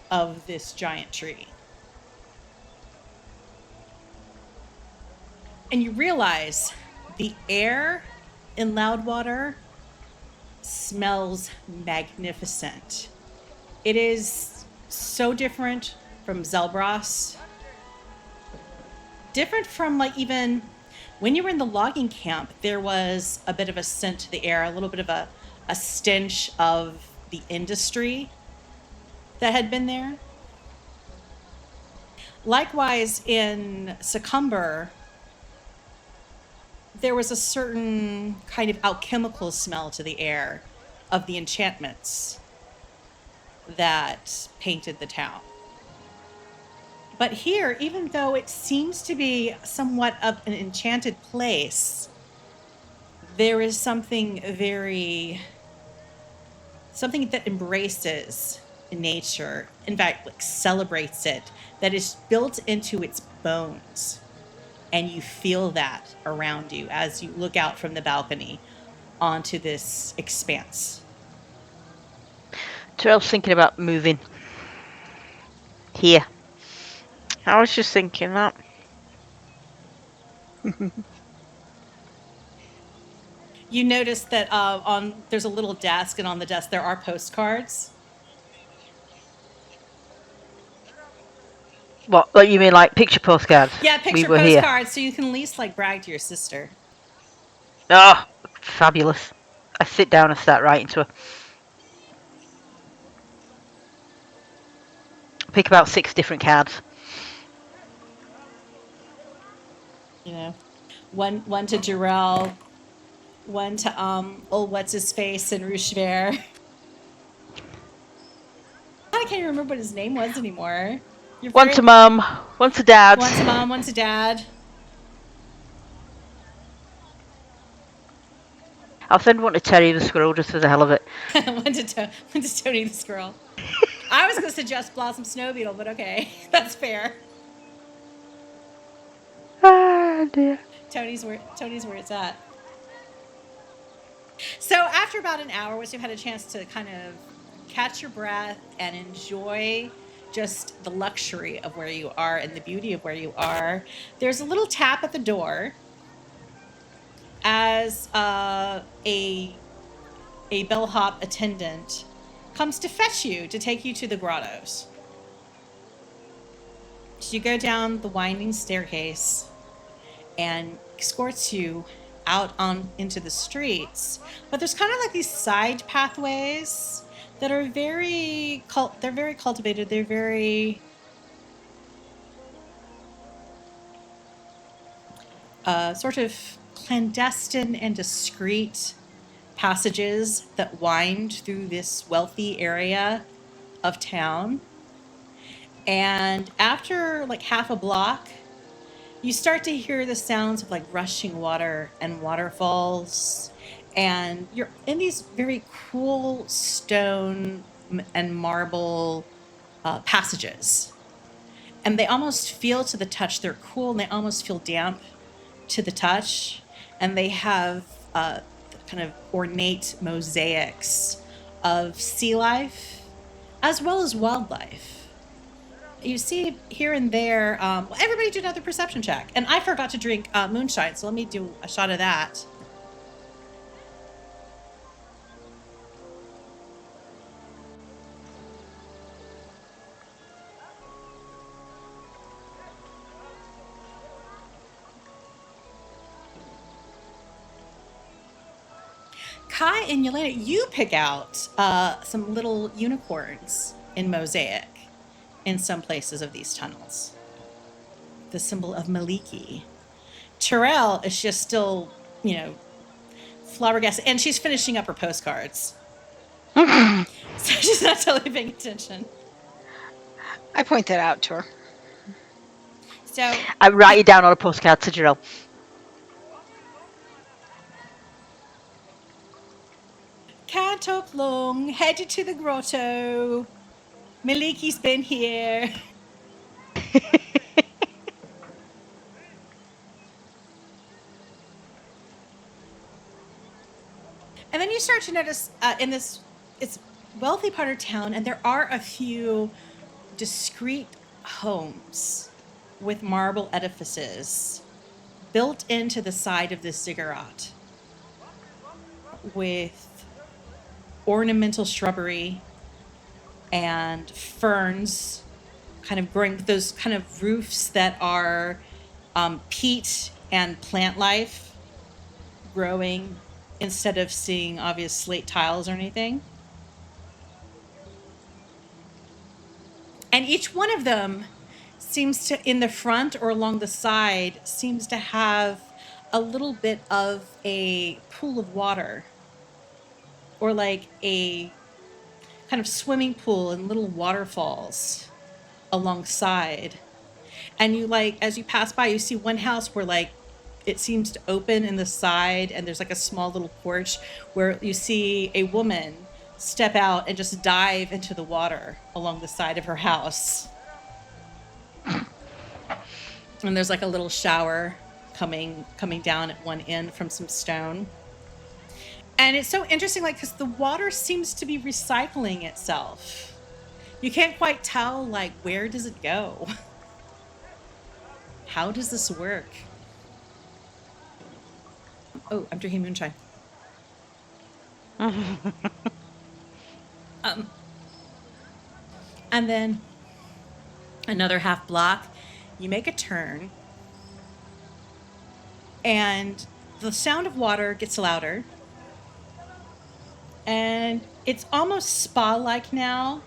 [SPEAKER 1] of this giant tree. And you realize the air in Loudwater smells magnificent. It is so different from Zelbras. Different from like even when you were in the logging camp, there was a bit of a scent to the air, a little bit of a stench of the industry that had been there. Likewise, in Succumber, there was a certain kind of alchemical smell to the air of the enchantments that painted the town. But here, even though it seems to be somewhat of an enchanted place, there is something that embraces nature, in fact, like celebrates it, that is built into its bones. And you feel that around you as you look out from the balcony onto this expanse.
[SPEAKER 4] Terel's thinking about moving here. I was just thinking that.
[SPEAKER 1] You notice that there's a little desk, and on the desk there are postcards.
[SPEAKER 4] What? Like you mean like picture postcards?
[SPEAKER 1] Yeah, picture
[SPEAKER 4] were here.
[SPEAKER 1] postcards, so you can at least like brag to your sister.
[SPEAKER 4] Oh, fabulous. I sit down and start writing to her. Pick about 6 different cards.
[SPEAKER 1] You know, one to Terel, one to old what's his face in Rouchever. I can't even remember what his name was anymore.
[SPEAKER 4] One to mum, one to dad.
[SPEAKER 1] One to mom, one to dad.
[SPEAKER 4] I'll send one to Terry the squirrel just for the hell of it.
[SPEAKER 1] one to Tony the squirrel. I was going to suggest Blossom Snow Beetle, but okay, that's fair.
[SPEAKER 4] Ah, dear.
[SPEAKER 1] Tony's where it's at. So after about an hour, once you've had a chance to kind of catch your breath and enjoy just the luxury of where you are and the beauty of where you are, there's a little tap at the door as a bellhop attendant comes to fetch you to take you to the grottos. So you go down the winding staircase and escorts you out on into the streets. But there's kind of like these side pathways that are very cultivated. They're very sort of clandestine and discreet passages that wind through this wealthy area of town. And after like half a block, you start to hear the sounds of like rushing water and waterfalls. And you're in these very cool stone and marble passages. And they almost feel to the touch, they're cool and they almost feel damp to the touch. And they have kind of ornate mosaics of sea life as well as wildlife. You see here and there, everybody do another perception check. And I forgot to drink moonshine, so let me do a shot of that. Kai and Yelena, you pick out some little unicorns in mosaic in some places of these tunnels. The symbol of Maliki. Terel is just still, flabbergasted, and she's finishing up her postcards. So she's not totally paying attention.
[SPEAKER 3] I point that out to her.
[SPEAKER 1] So
[SPEAKER 4] I write it down on a postcard to Terel.
[SPEAKER 1] can't talk long. Headed to the grotto. Maliki's been here. And then you start to notice in this, it's wealthy part of town, and there are a few discrete homes with marble edifices built into the side of this ziggurat with ornamental shrubbery and ferns kind of growing, those kind of roofs that are peat and plant life growing instead of seeing obvious slate tiles or anything. And each one of them seems to, in the front or along the side, seems to have a little bit of a pool of water, or like a kind of swimming pool and little waterfalls alongside. And you, like, as you pass by, you see one house where, like, it seems to open in the side, and there's like a small little porch where you see a woman step out and just dive into the water along the side of her house. And there's like a little shower coming down at one end from some stone. And it's so interesting, like, because the water seems to be recycling itself. You can't quite tell, like, where does it go? How does this work? Oh, I'm drinking moonshine. And then another half block, you make a turn, and the sound of water gets louder. And it's almost spa-like now.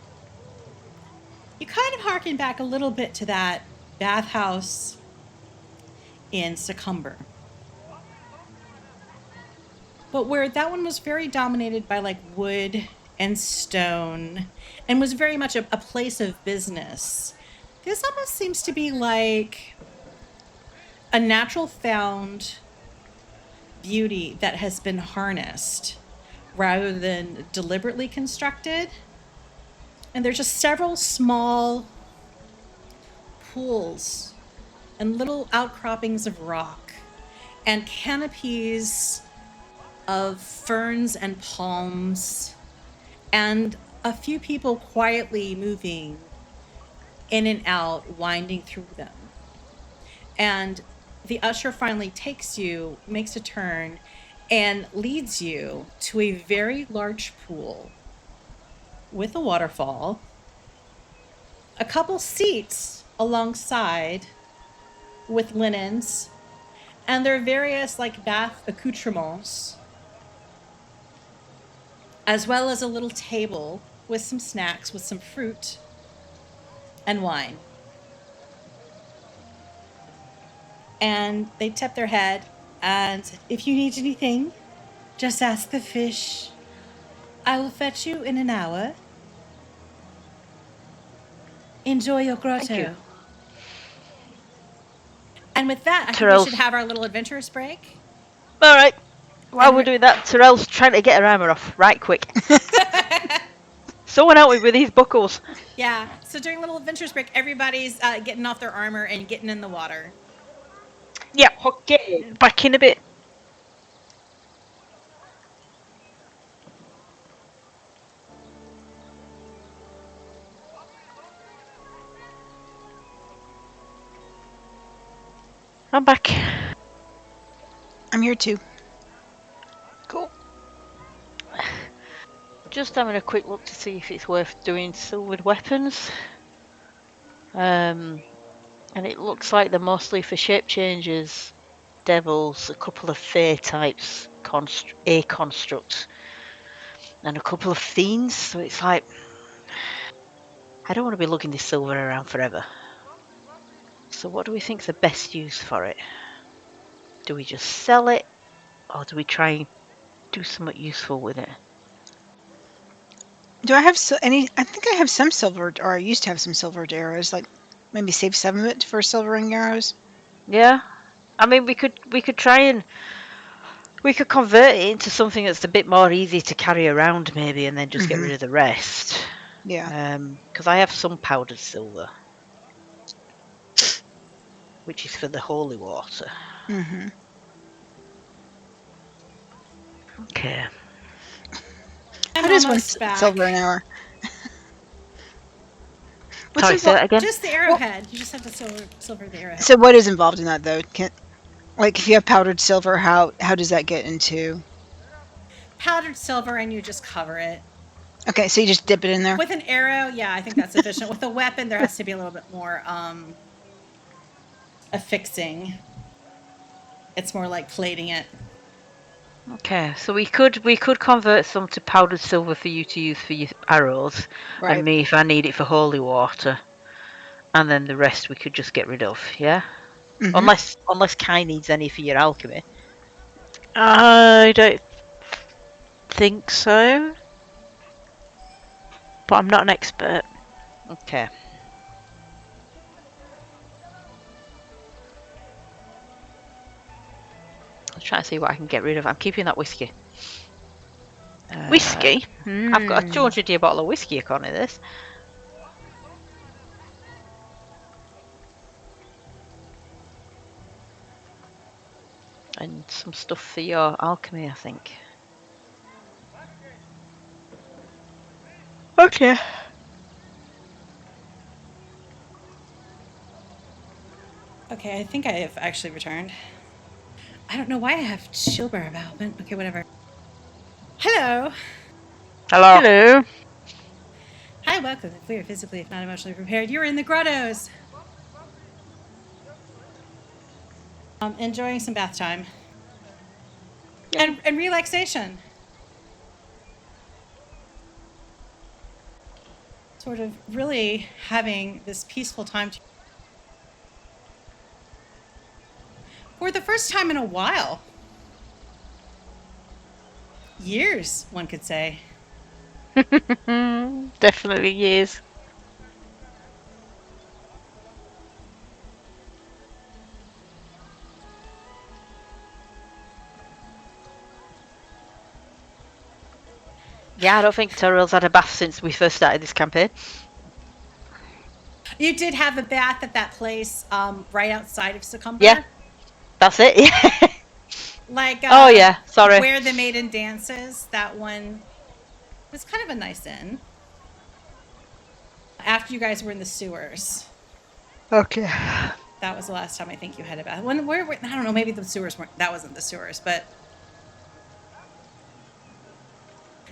[SPEAKER 1] You kind of harken back a little bit to that bathhouse in Succumber. But where that one was very dominated by like wood and stone and was very much a place of business, this almost seems to be like a natural found beauty that has been harnessed rather than deliberately constructed. And there's just several small pools and little outcroppings of rock and canopies of ferns and palms, and a few people quietly moving in and out, winding through them. And the usher finally takes you, makes a turn, and leads you to a very large pool with a waterfall, a couple seats alongside with linens, and there are various like bath accoutrements, as well as a little table with some snacks, with some fruit and wine. And they tip their head, and if you need anything, just ask the fish. I will fetch you in an hour. Enjoy your grotto.
[SPEAKER 4] Thank you.
[SPEAKER 1] And with that, I think
[SPEAKER 4] Terrell's-
[SPEAKER 1] we should have our little adventurous break.
[SPEAKER 4] All right. While
[SPEAKER 1] And
[SPEAKER 4] we're doing that, Terel's trying to get her armor off right quick. Someone help me with these buckles.
[SPEAKER 1] Yeah, so during a little adventurous break, everybody's getting off their armor and getting in the water.
[SPEAKER 4] Yeah, okay. Back in a bit. I'm back.
[SPEAKER 3] I'm here too. Cool.
[SPEAKER 2] Just having a quick look to see if it's worth doing silvered weapons. And it looks like they're mostly for shape changes, devils, a couple of fae types, a construct, and a couple of fiends. So it's like, I don't want to be lugging this silver around forever. So what do we think's the best use for it? Do we just sell it, or do we try and do something useful with it?
[SPEAKER 3] Do I have any? I think I have some silver, or I used to have some silvered arrows. Like maybe save some of it for silvering arrows.
[SPEAKER 4] Yeah. I mean, we could try and we could convert it into something that's a bit more easy to carry around, maybe, and then just get rid of the rest.
[SPEAKER 3] Yeah.
[SPEAKER 4] Because I have some powdered silver, which is for the holy water.
[SPEAKER 3] Mm-hmm.
[SPEAKER 4] Okay.
[SPEAKER 1] I'm
[SPEAKER 3] How does one
[SPEAKER 1] almost back.
[SPEAKER 3] silver an hour? What's
[SPEAKER 4] Sorry, say that again.
[SPEAKER 1] Just the arrowhead. You just have to silver the arrowhead.
[SPEAKER 3] So what is involved in that though? Like if you have powdered silver, how does that get into?
[SPEAKER 1] Powdered silver, and you just cover it.
[SPEAKER 3] Okay, so you just dip it in there.
[SPEAKER 1] With an arrow, yeah, I think that's sufficient. With a weapon, there has to be a little bit more affixing. It's more like plating it.
[SPEAKER 4] Okay, so we could convert some to powdered silver for you to use for your arrows,
[SPEAKER 3] Right.
[SPEAKER 4] and me if I need it for holy water, and then the rest we could just get rid of. Yeah.
[SPEAKER 3] Mhm.
[SPEAKER 4] Unless Kai needs any for your alchemy.
[SPEAKER 5] I don't think so. But I'm not an expert.
[SPEAKER 4] Okay. I'll try and see what I can get rid of. I'm keeping that whiskey.
[SPEAKER 5] Whiskey?
[SPEAKER 4] I've got a 200-year bottle of whiskey according to this. And some stuff for your alchemy, I think.
[SPEAKER 5] Okay.
[SPEAKER 1] Okay, I think I have actually returned. I don't know why I have shield bearer about, but okay, whatever. Hello.
[SPEAKER 4] Hello.
[SPEAKER 5] Hello.
[SPEAKER 1] Hi, welcome. If we are physically, if not emotionally prepared, you're in the Grottos. Enjoying some bath time. And relaxation. Sort of really having this peaceful time for the first time in a while. Years, one could say.
[SPEAKER 5] Definitely years.
[SPEAKER 4] Yeah, I don't think Terel's had a bath since we first started this campaign.
[SPEAKER 1] You did have a bath at that place right outside of Succumber?
[SPEAKER 4] Yeah. That's it. Yeah.
[SPEAKER 1] Like,
[SPEAKER 4] Oh yeah, sorry.
[SPEAKER 1] Where the Maiden Dances, that one was kind of a nice inn. After you guys were in the sewers.
[SPEAKER 5] Okay.
[SPEAKER 1] That was the last time I think you had a bath. Where I don't know, maybe the sewers weren't, that wasn't the sewers, but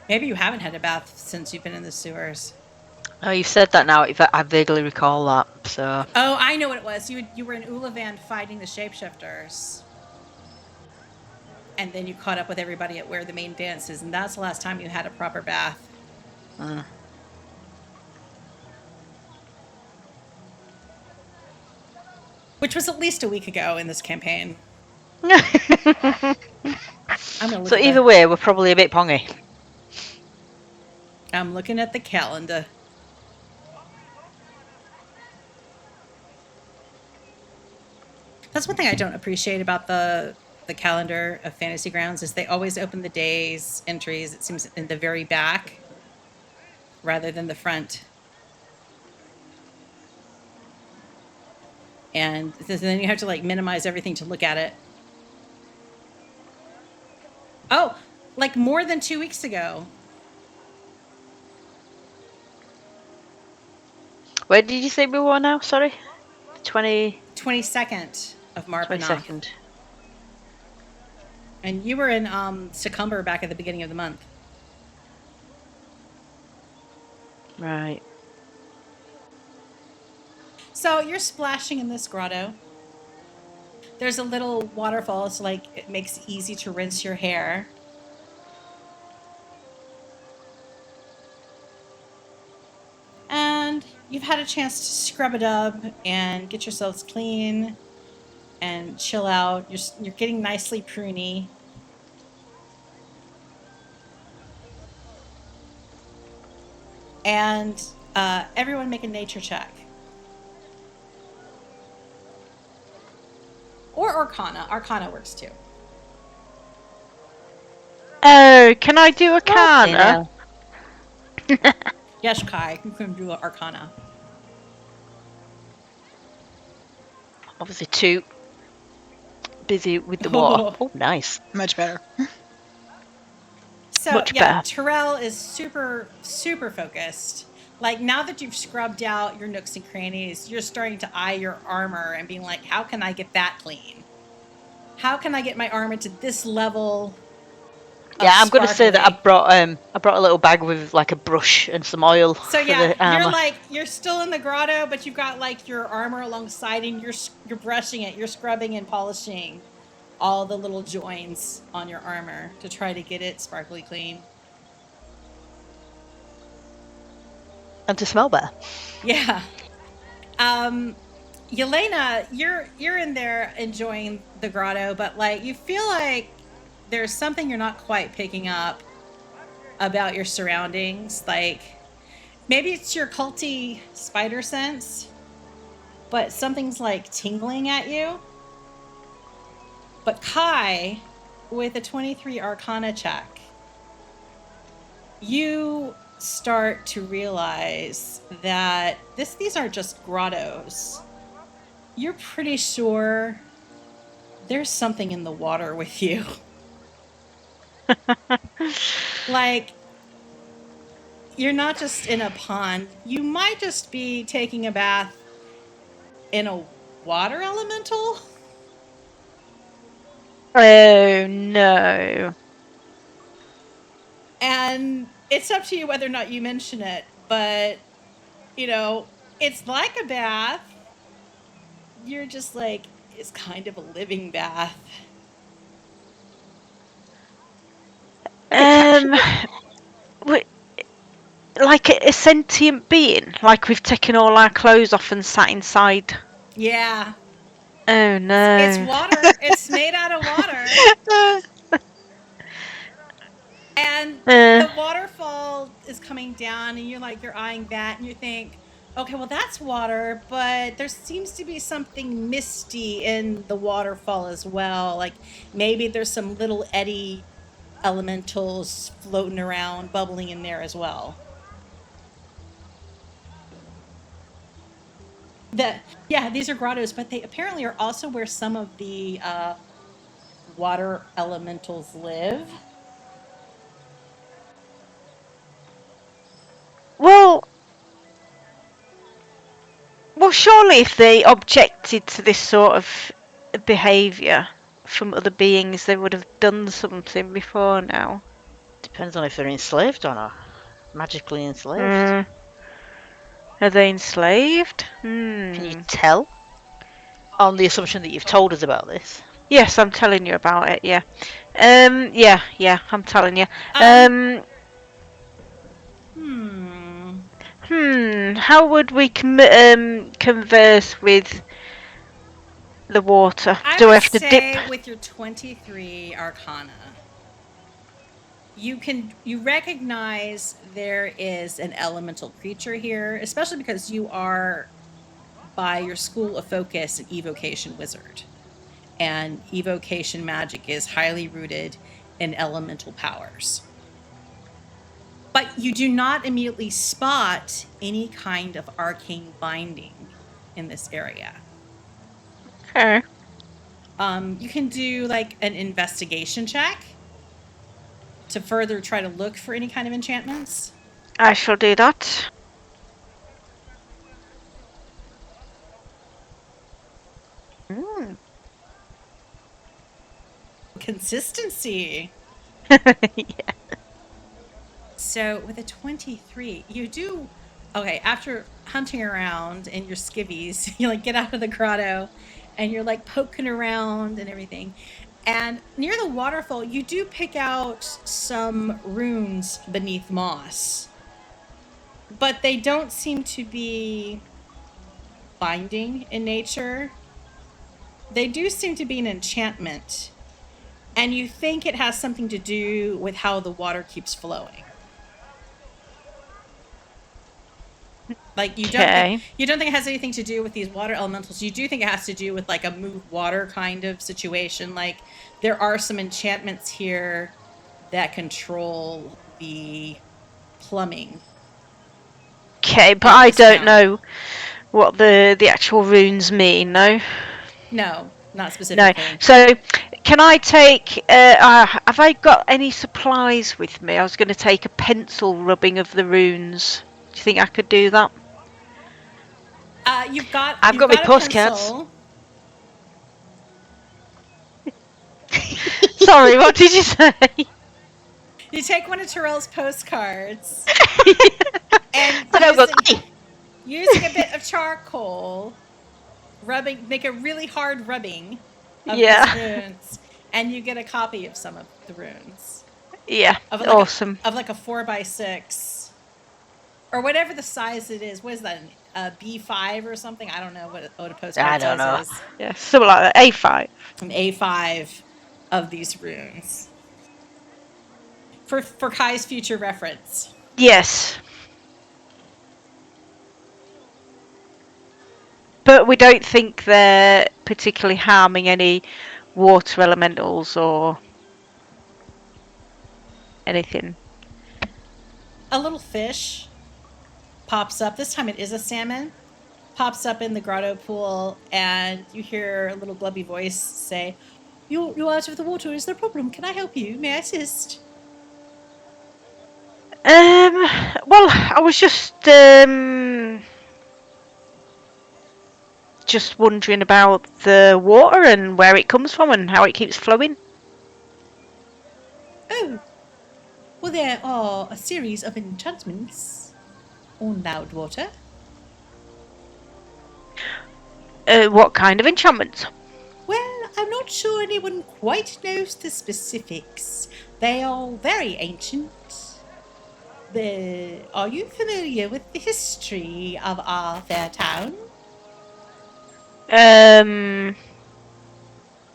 [SPEAKER 1] maybe you haven't had a bath since you've been in the sewers.
[SPEAKER 4] Oh, you've said that now. I vaguely recall that. So.
[SPEAKER 1] Oh, I know what it was. You were in Ulavan fighting the shapeshifters. And then you caught up with everybody at where the main dance is, and that's the last time you had a proper bath. Which was at least a week ago in this campaign.
[SPEAKER 4] So either way, we're probably a bit pongy.
[SPEAKER 1] I'm looking at the calendar. That's one thing I don't appreciate about the calendar of Fantasy Grounds is they always open the days entries, it seems, in the very back rather than the front. And then you have to like minimize everything to look at it. Oh, like more than 2 weeks ago.
[SPEAKER 4] Where did you say we were now? Sorry?
[SPEAKER 1] 22nd of Marpanoth.
[SPEAKER 4] 22nd.
[SPEAKER 1] And you were in Succumber back at the beginning of the month.
[SPEAKER 4] Right.
[SPEAKER 1] So you're splashing in this grotto. There's a little waterfall, so like it makes it easy to rinse your hair. And you've had a chance to scrub it up and get yourselves clean and chill out. You're getting nicely pruny. And everyone make a nature check. Or Arcana. Arcana works too.
[SPEAKER 5] Oh, can I do Arcana?
[SPEAKER 1] Yes, Kai, you can do Arcana.
[SPEAKER 2] Obviously too busy with the water. Oh, nice.
[SPEAKER 3] Much better.
[SPEAKER 1] So
[SPEAKER 5] Much
[SPEAKER 1] yeah,
[SPEAKER 5] better.
[SPEAKER 1] Terel is super, super focused. Like now that you've scrubbed out your nooks and crannies, you're starting to eye your armor and being like, how can I get that clean? How can I get my armor to this level?
[SPEAKER 2] Yeah, I'm going to say that I
[SPEAKER 1] sparkly?
[SPEAKER 2] brought a little bag with like a brush and some oil
[SPEAKER 1] So
[SPEAKER 2] for
[SPEAKER 1] yeah,
[SPEAKER 2] the armor.
[SPEAKER 1] you're still in the grotto, but you've got like your armor alongside, and you're brushing it, you're scrubbing and polishing all the little joins on your armor to try to get it sparkly clean.
[SPEAKER 2] And to smell better.
[SPEAKER 1] Yeah. Yelena, you're in there enjoying the grotto, but like you feel like there's something you're not quite picking up about your surroundings. Like maybe it's your culty spider sense, but something's like tingling at you. But Kai, with a 23 Arcana check, you start to realize that these aren't just grottos. You're pretty sure there's something in the water with you. Like, you're not just in a pond. You might just be taking a bath in a water elemental.
[SPEAKER 5] Oh no.
[SPEAKER 1] And it's up to you whether or not you mention it, but, you know, it's like a bath. You're just like, it's kind of a living bath.
[SPEAKER 5] Wait, like a sentient being? Like we've taken all our clothes off and sat inside?
[SPEAKER 1] Yeah.
[SPEAKER 5] Oh no.
[SPEAKER 1] It's water. It's made out of water. And the waterfall is coming down, and you're eyeing that, and you think, okay, well, that's water, but there seems to be something misty in the waterfall as well. Like maybe there's some little eddy elementals floating around, bubbling in there as well. These are grottos, but they apparently are also where some of the water elementals live.
[SPEAKER 5] Well, surely if they objected to this sort of behaviour from other beings, they would have done something before now.
[SPEAKER 2] Depends on if they're enslaved or not. Magically enslaved.
[SPEAKER 5] Are they enslaved?
[SPEAKER 2] Can you tell? On the assumption that you've told us about this.
[SPEAKER 5] Yes, I'm telling you about it, yeah. Yeah, I'm telling you. How would we converse with the water? Do I have to dip?
[SPEAKER 1] With your 23 Arcana, you recognize there is an elemental creature here, especially because you are, by your school of focus, an evocation wizard. And evocation magic is highly rooted in elemental powers. But you do not immediately spot any kind of arcane binding in this area.
[SPEAKER 5] Okay.
[SPEAKER 1] You can do like an investigation check to further try to look for any kind of enchantments.
[SPEAKER 5] I shall do that.
[SPEAKER 1] Consistency.
[SPEAKER 5] Yeah.
[SPEAKER 1] So with a 23, you do okay. After hunting around in your skivvies, you like get out of the grotto, and you're like poking around and everything. And near the waterfall, you do pick out some runes beneath moss, but they don't seem to be binding in nature. They do seem to be an enchantment, and you think it has something to do with how the water keeps flowing. Like you
[SPEAKER 5] Okay.
[SPEAKER 1] don't think it has anything to do with these water elementals. You do think it has to do with like a move water kind of situation. Like there are some enchantments here that control the plumbing.
[SPEAKER 5] Okay, but
[SPEAKER 1] Of
[SPEAKER 5] I
[SPEAKER 1] this
[SPEAKER 5] don't
[SPEAKER 1] town.
[SPEAKER 5] know what the actual runes mean. No.
[SPEAKER 1] No, not
[SPEAKER 5] No.
[SPEAKER 1] specifically.
[SPEAKER 5] So, can I take? Have I got any supplies with me? I was going to take a pencil rubbing of the runes. Do you think I could do that?
[SPEAKER 1] You've got
[SPEAKER 2] I've got my
[SPEAKER 1] a
[SPEAKER 2] postcards.
[SPEAKER 1] pencil.
[SPEAKER 5] Sorry, what did you say?
[SPEAKER 1] You take one of Terel's postcards and
[SPEAKER 2] And I go,
[SPEAKER 1] using a bit of charcoal, make a really hard rubbing of
[SPEAKER 5] Yeah.
[SPEAKER 1] these runes, and you get a copy of some of the runes.
[SPEAKER 5] Yeah.
[SPEAKER 1] Of like
[SPEAKER 5] Awesome.
[SPEAKER 1] of like a 4x6. Or whatever the size it is. What is that? A B5 or something? I don't know what a postcard
[SPEAKER 2] I don't know.
[SPEAKER 1] size is.
[SPEAKER 5] Yeah, something like that. A5.
[SPEAKER 1] An A5 of these runes. For Kai's future reference.
[SPEAKER 5] Yes. But we don't think they're particularly harming any water elementals or anything.
[SPEAKER 1] A little fish pops up. This time it is a salmon. Pops up in the grotto pool, and you hear a little glubby voice say, You're out of the water. Is there a problem? Can I help you? May I assist?
[SPEAKER 5] Well, I was just wondering about the water and where it comes from and how it keeps flowing.
[SPEAKER 1] Oh, well, there are a series of enchantments on Loudwater.
[SPEAKER 5] What kind of enchantments?
[SPEAKER 1] Well, I'm not sure anyone quite knows the specifics. They are very ancient. Are you familiar with the history of our fair town?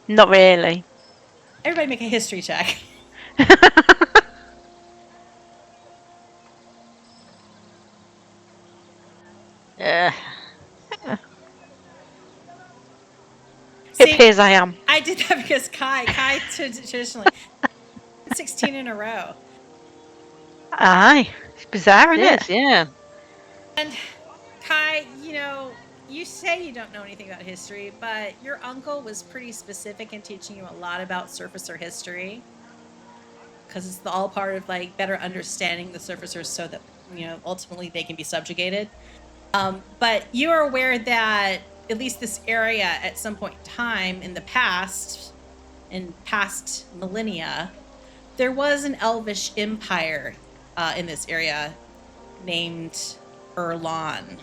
[SPEAKER 5] Not really.
[SPEAKER 1] Everybody make a history check.
[SPEAKER 5] It
[SPEAKER 1] See,
[SPEAKER 5] appears I am.
[SPEAKER 1] I did that because Kai traditionally 16 in a row.
[SPEAKER 5] Aye. It's bizarre, isn't it?
[SPEAKER 2] Yeah.
[SPEAKER 1] And Kai, you say you don't know anything about history, but your uncle was pretty specific in teaching you a lot about surfacer history. Because it's all part of like better understanding the surfacers so that, ultimately they can be subjugated. But you are aware that at least this area at some point in time in past millennia, there was an elvish empire in this area named Erlon.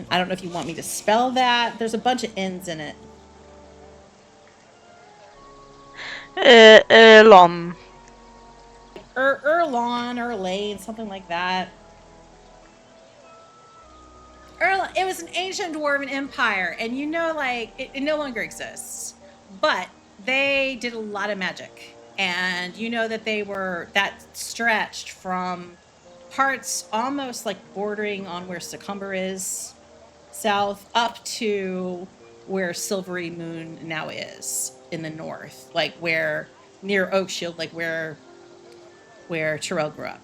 [SPEAKER 1] I don't know if you want me to spell that. There's a bunch of N's in it.
[SPEAKER 5] Erlon.
[SPEAKER 1] Erlon, Erlane, something like that. It was an ancient dwarven empire, and it no longer exists. But they did a lot of magic, and that stretched from parts almost like bordering on where Succumber is, south, up to where Silvery Moon now is in the north, like where near Oakshield, like where Terel grew up.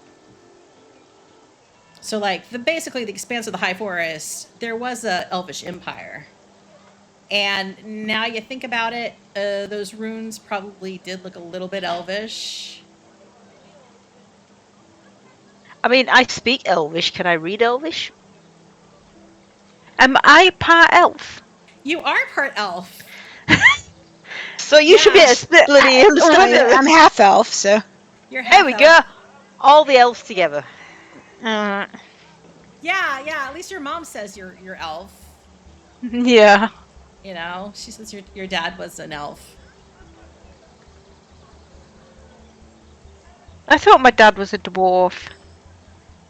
[SPEAKER 1] So, basically the expanse of the High Forest, there was a elvish empire. And now you think about it, those runes probably did look a little bit elvish.
[SPEAKER 2] I mean, I speak Elvish. Can I read Elvish?
[SPEAKER 5] Am I part elf?
[SPEAKER 1] You are part elf.
[SPEAKER 2] So you should be
[SPEAKER 1] Yeah.
[SPEAKER 2] able to bloody understand it.
[SPEAKER 3] I'm half elf, so.
[SPEAKER 1] You're half
[SPEAKER 2] There we
[SPEAKER 1] elf.
[SPEAKER 2] go. All the elves together.
[SPEAKER 1] Yeah. At least your mom says you're elf.
[SPEAKER 5] Yeah.
[SPEAKER 1] She says your dad was an elf.
[SPEAKER 5] I thought my dad was a dwarf.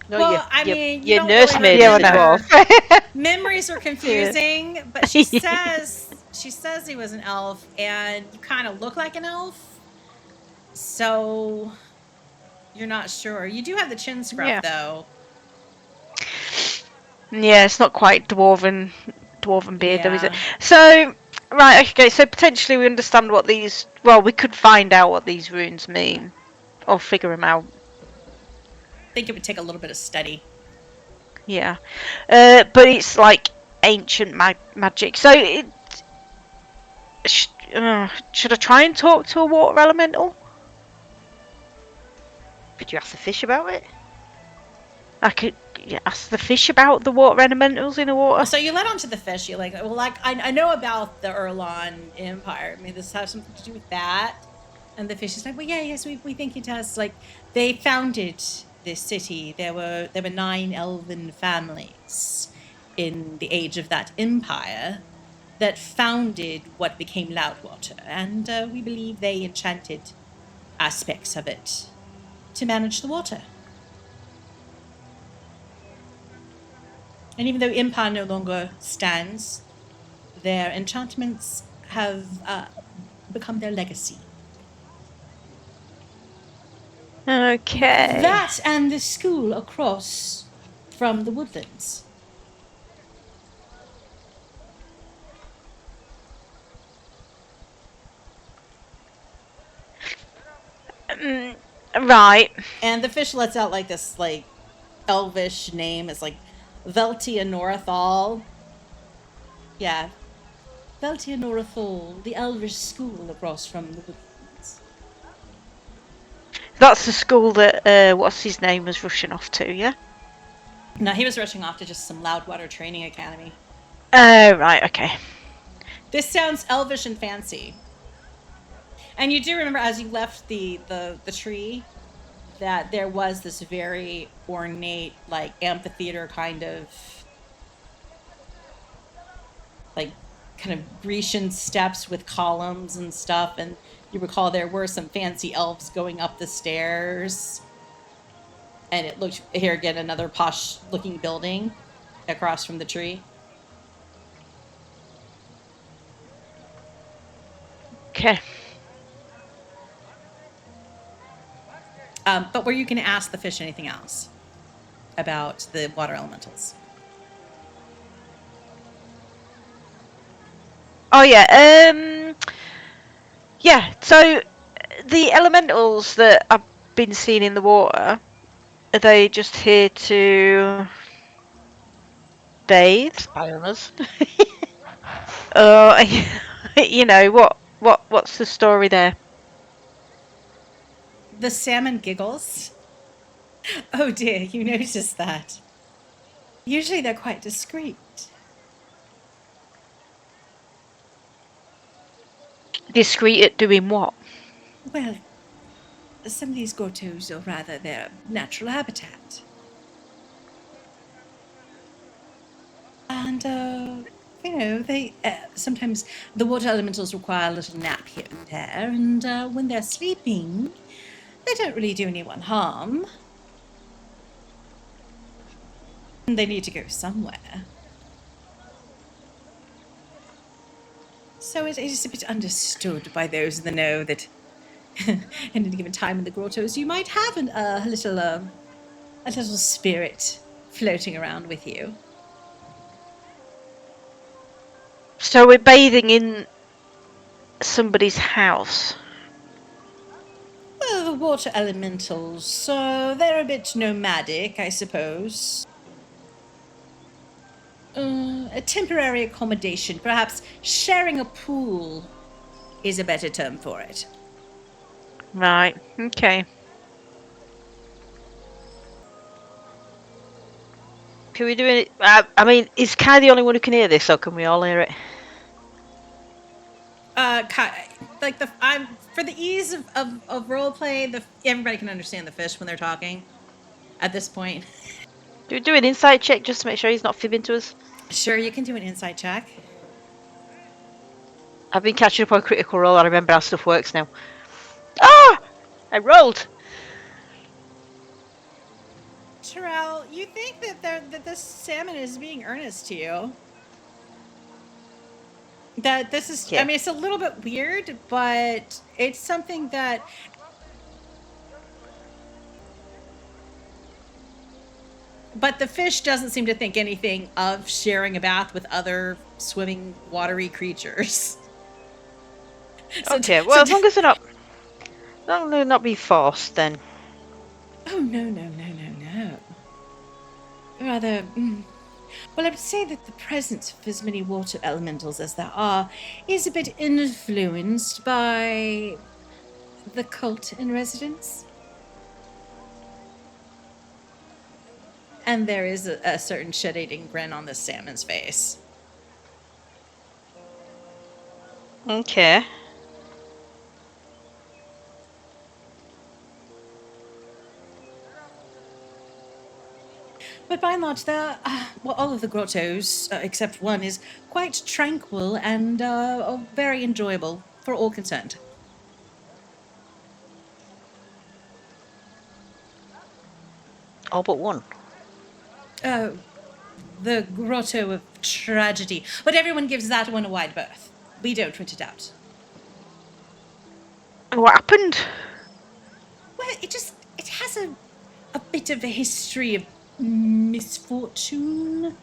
[SPEAKER 2] No,
[SPEAKER 1] Well, I mean, you
[SPEAKER 2] your
[SPEAKER 1] don't
[SPEAKER 2] nursemaid
[SPEAKER 1] really
[SPEAKER 2] is a
[SPEAKER 1] remember.
[SPEAKER 2] dwarf.
[SPEAKER 1] Memories are confusing, but she says he was an elf, and you kind of look like an elf. So you're not sure. You do have the chin scruff,
[SPEAKER 5] Yeah.
[SPEAKER 1] though.
[SPEAKER 5] Yeah, it's not quite dwarven beard, though, is it?
[SPEAKER 1] Yeah.
[SPEAKER 5] So, right, okay. So potentially we understand what these. Well, we could find out what these runes mean, or figure them out.
[SPEAKER 1] I think it would take a little bit of study.
[SPEAKER 5] Yeah, but it's like ancient magic. So, should I try and talk to a water elemental?
[SPEAKER 4] Could you ask the fish about it?
[SPEAKER 5] I could ask the fish about the water elementals in the water.
[SPEAKER 1] So you led on to the fish. You're like, well, like I know about the Erlon Empire. I mean, this has something to do with that. And the fish is like, well, yeah, yes, we think it has. Like, they founded this city. There were 9 elven families in the age of that empire that founded what became Loudwater, and we believe they enchanted aspects of it to manage the water. And even though Empire no longer stands, their enchantments have become their legacy.
[SPEAKER 5] Okay.
[SPEAKER 1] That and the school across from the woodlands.
[SPEAKER 5] Right.
[SPEAKER 1] And the fish lets out like this like elvish name. It's like Velti'enorethal. Yeah. Velti'enorethal, the elvish school across from the woodlands.
[SPEAKER 5] That's the school that what's his name was rushing off to, yeah?
[SPEAKER 1] No, he was rushing off to just some Loudwater training academy.
[SPEAKER 5] Oh, right, okay.
[SPEAKER 1] This sounds elvish and fancy. And you do remember as you left the tree that there was this very ornate, like amphitheater kind of like kind of Grecian steps with columns and stuff, and you recall there were some fancy elves going up the stairs. And it looked here again, another posh looking building across from the tree.
[SPEAKER 5] Okay.
[SPEAKER 1] But were you going to ask the fish anything else about the water elementals?
[SPEAKER 5] Oh yeah. Yeah. So the elementals that I've been seeing in the water, are they just here to bathe?
[SPEAKER 4] Spy on us.
[SPEAKER 5] You know what's the story there?
[SPEAKER 1] The salmon giggles. Oh dear, you noticed that. Usually they're quite discreet.
[SPEAKER 5] Discreet at doing what?
[SPEAKER 1] Well, some of these grottos are rather their natural habitat. And, they sometimes the water elementals require a little nap here and there, and when they're sleeping, they don't really do anyone harm. And they need to go somewhere. So it is a bit understood by those in the know that at any given time in the grottos, you might have a little spirit floating around with you.
[SPEAKER 5] So we're bathing in somebody's house.
[SPEAKER 1] Well, the water elementals, so they're a bit nomadic, I suppose. A temporary accommodation, perhaps sharing a pool is a better term for it.
[SPEAKER 5] Right. Okay.
[SPEAKER 4] Can we do it? I mean, is Kai the only one who can hear this, or can we all hear it?
[SPEAKER 1] I'm for the ease of role play, everybody can understand the fish when they're talking. At this point,
[SPEAKER 4] Do we do an insight check just to make sure he's not fibbing to us?
[SPEAKER 1] sure, you can do an insight check.
[SPEAKER 4] I've been catching up on Critical Role. I remember how stuff works now. Ah! I rolled.
[SPEAKER 1] Terel, you think that this salmon is being earnest to you? That this is,
[SPEAKER 4] Yeah.
[SPEAKER 1] I mean, it's a little bit weird, but it's something that but the fish doesn't seem to think anything of sharing a bath with other swimming watery creatures.
[SPEAKER 5] Okay, well, as long as they're not being forced, then.
[SPEAKER 1] Oh, no. Rather, well, I would say that the presence of as many water elementals as there are is a bit influenced by the cult in residence. And there is a certain shit-eating grin on the salmon's face.
[SPEAKER 5] Okay.
[SPEAKER 1] But by and large, all of the grottos, except one, is quite tranquil and very enjoyable for all concerned.
[SPEAKER 2] All but one.
[SPEAKER 1] Oh, the Grotto of Tragedy. But everyone gives that one a wide berth. We don't twit it out.
[SPEAKER 5] What happened?
[SPEAKER 1] Well, it has a bit of a history of misfortune.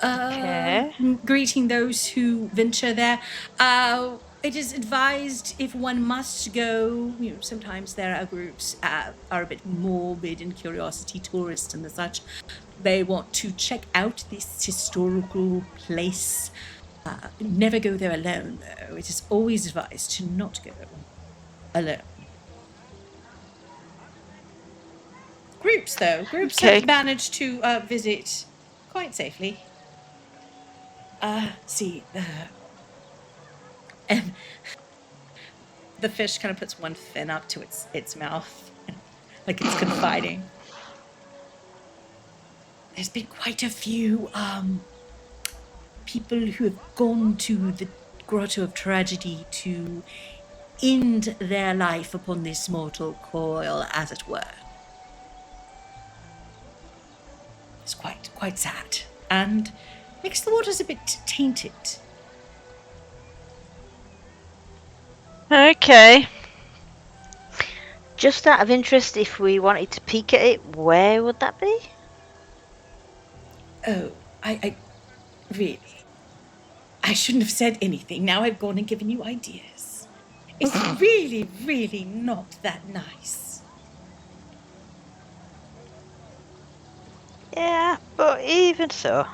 [SPEAKER 5] Okay.
[SPEAKER 1] Greeting those who venture there. It is advised if one must go, sometimes there are groups are a bit morbid and curiosity tourists and the such. They want to check out this historical place. Never go there alone, though. It is always advised to not go alone. Groups, though. Groups
[SPEAKER 5] Okay.
[SPEAKER 1] have managed to visit quite safely. And the fish kind of puts one fin up to its mouth, like it's confiding. There's been quite a few people who have gone to the Grotto of Tragedy to end their life upon this mortal coil, as it were. It's quite sad, and makes the waters a bit tainted.
[SPEAKER 5] Okay.
[SPEAKER 2] Just out of interest, if we wanted to peek at it, where would that be?
[SPEAKER 1] Oh, I really, I shouldn't have said anything. Now I've gone and given you ideas. It's really, really not that nice.
[SPEAKER 2] Yeah, but even so.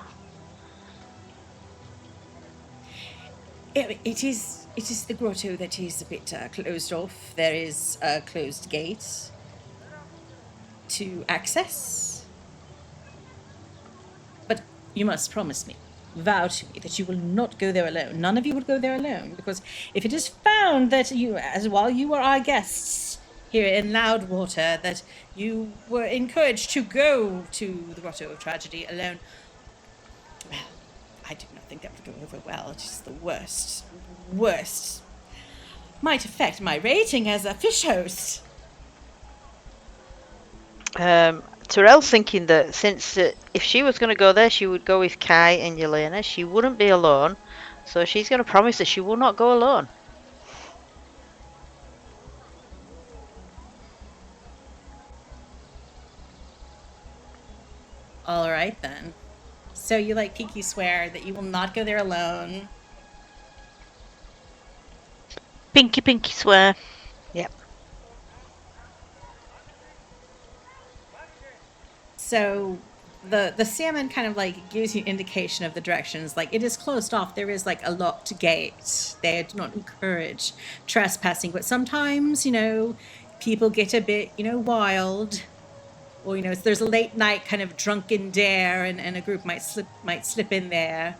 [SPEAKER 1] It is the grotto that is a bit closed off. There is a closed gate to access. But you must promise me, vow to me, that you will not go there alone. None of you will go there alone, because if it is found that while you were our guests here in Loudwater, that you were encouraged to go to the Grotto of Tragedy alone, well, I do not think that would go over well. It's just the worst. Might affect my rating as a fish host.
[SPEAKER 2] Terel's thinking that since if she was going to go there, she would go with Kai and Yelena. She wouldn't be alone, so she's going to promise that she will not go alone.
[SPEAKER 1] All right, then. So you pinky swear that you will not go there alone.
[SPEAKER 5] Pinky swear.
[SPEAKER 2] Yep.
[SPEAKER 1] So the salmon kind of gives you indication of the directions. It is closed off. There is a locked gate. They do not encourage trespassing, but sometimes, people get a bit, wild. Or, there's a late night kind of drunken dare and a group might slip in there.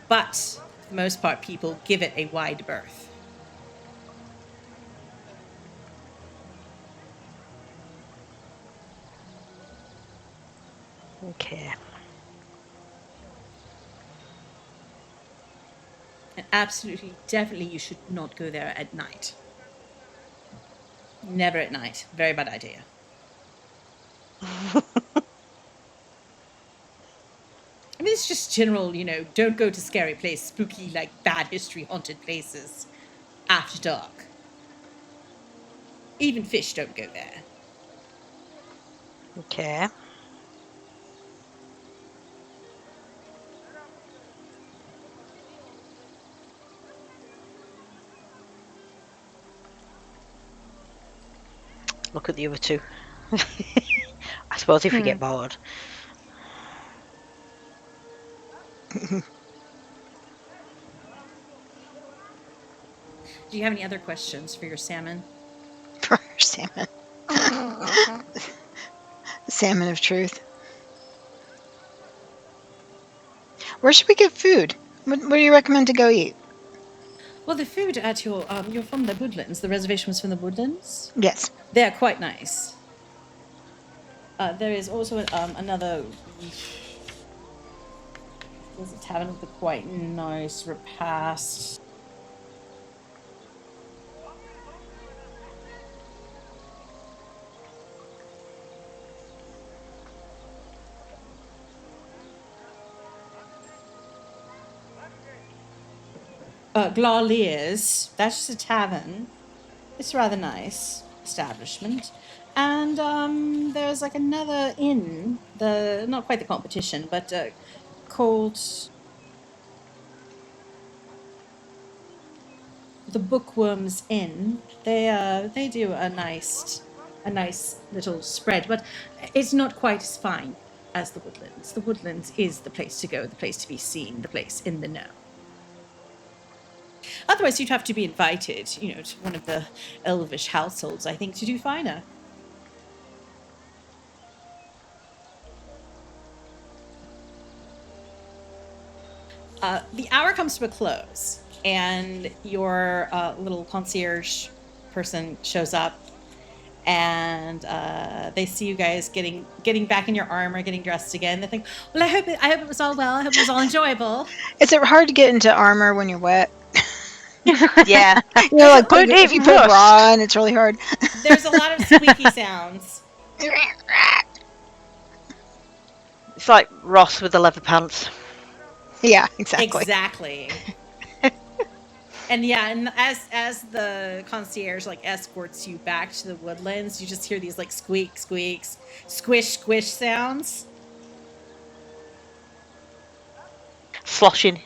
[SPEAKER 1] But for the most part, people give it a wide berth.
[SPEAKER 2] Okay.
[SPEAKER 1] And absolutely, definitely, you should not go there at night. Never at night. Very bad idea. I mean, it's just general, don't go to scary place, spooky, bad history haunted places after dark. Even fish don't go there.
[SPEAKER 2] Okay. Look at the other two. I suppose if we get bored.
[SPEAKER 1] Do you have any other questions for your salmon?
[SPEAKER 3] For our salmon. Salmon of truth. Where should we get food? What do you recommend to go eat?
[SPEAKER 1] Well, the food at your you're from the woodlands. The reservation was from the woodlands.
[SPEAKER 3] Yes.
[SPEAKER 1] They're quite nice. There is also another. There's a tavern with a quite nice repast. Glawlear's. That's just a tavern. It's a rather nice establishment. And there's like another inn, not quite the competition, but called the Bookworm's Inn. They do a nice little spread, but it's not quite as fine as the Woodlands. The Woodlands is the place to go, the place to be seen, the place in the know. Otherwise, you'd have to be invited, to one of the elvish households, I think, to do finer. The hour comes to a close, and your little concierge person shows up, and they see you guys getting back in your armor, getting dressed again. They think, well, I hope it was all well. I hope it was all enjoyable.
[SPEAKER 3] Is it hard to get into armor when you're wet?
[SPEAKER 2] Yeah.
[SPEAKER 3] Like
[SPEAKER 5] Don't
[SPEAKER 3] if you
[SPEAKER 5] even
[SPEAKER 3] put
[SPEAKER 5] rust.
[SPEAKER 3] raw on, it's really hard.
[SPEAKER 1] There's a lot of squeaky sounds.
[SPEAKER 2] It's like Ross with the leather pants.
[SPEAKER 3] Yeah, exactly.
[SPEAKER 1] Exactly. And yeah, and as the concierge escorts you back to the woodlands, you just hear these squeak, squeaks, squish, squish sounds.
[SPEAKER 2] Sloshing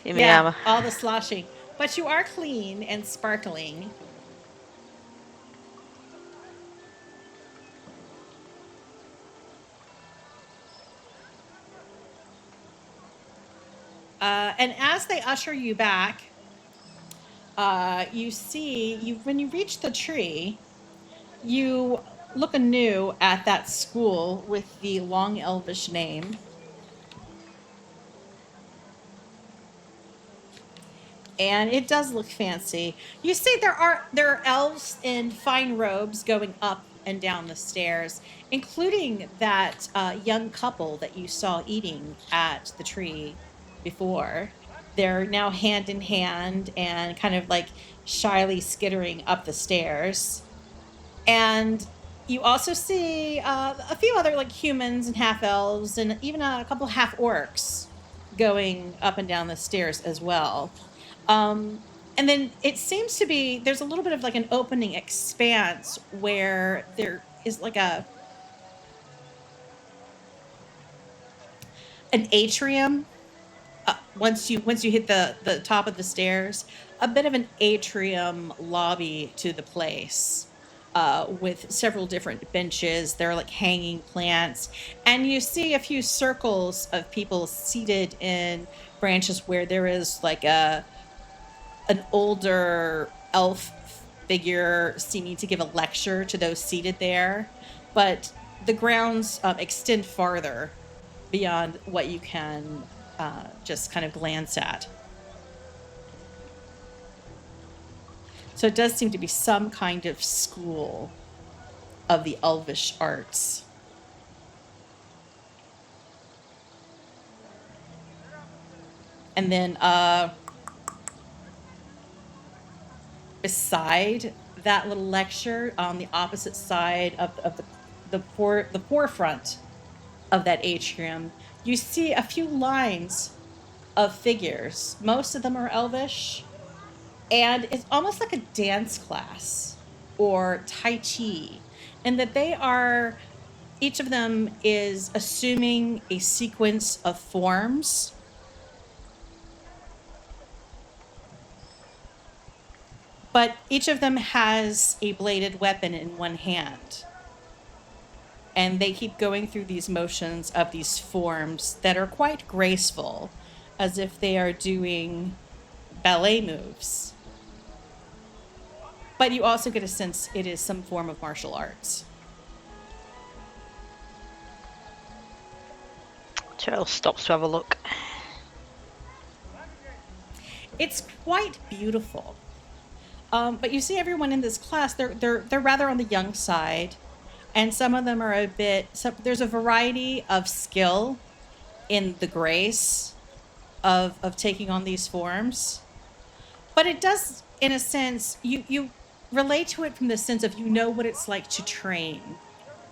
[SPEAKER 2] in my armor.
[SPEAKER 1] All the sloshing. But you are clean and sparkling. And as they usher you back, you see, when you reach the tree, you look anew at that school with the long elvish name. And it does look fancy. You see there are elves in fine robes going up and down the stairs, including that young couple that you saw eating at the tree before. They're now hand in hand and kind of shyly skittering up the stairs. And you also see a few other humans and half elves and even a couple half orcs going up and down the stairs as well. And then it seems to be there's a little bit of an opening expanse where there is an atrium. Once you hit the top of the stairs, a bit of an atrium lobby to the place. With several different benches. There are hanging plants, and you see a few circles of people seated in branches where there is an older elf figure seeming to give a lecture to those seated there. But the grounds extend farther beyond what you can just kind of glance at. So it does seem to be some kind of school of the elvish arts. And then beside that little lecture, on the opposite side of the forefront of that atrium, you see a few lines of figures. Most of them are elvish. And it's almost like a dance class or Tai Chi, and that they are Each of them is assuming a sequence of forms. But each of them has a bladed weapon in one hand. And they keep going through these motions of these forms that are quite graceful, as if they are doing ballet moves. But you also get a sense it is some form of martial arts.
[SPEAKER 2] Terel stops to have a look.
[SPEAKER 1] It's quite beautiful. But you see everyone in this class, they're rather on the young side. And some of them are a bit, there's a variety of skill in the grace of taking on these forms. But it does, in a sense, you relate to it from the sense of you know what it's like to train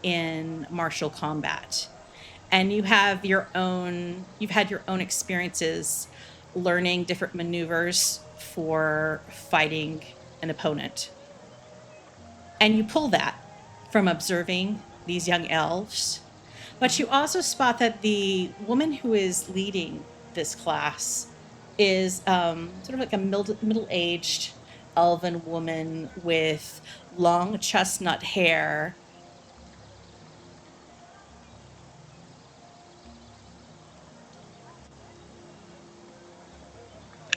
[SPEAKER 1] in martial combat. And you've had your own experiences learning different maneuvers for fighting an opponent. And you pull that from observing these young elves. But you also spot that the woman who is leading this class is sort of like a middle-aged elven woman with long chestnut hair.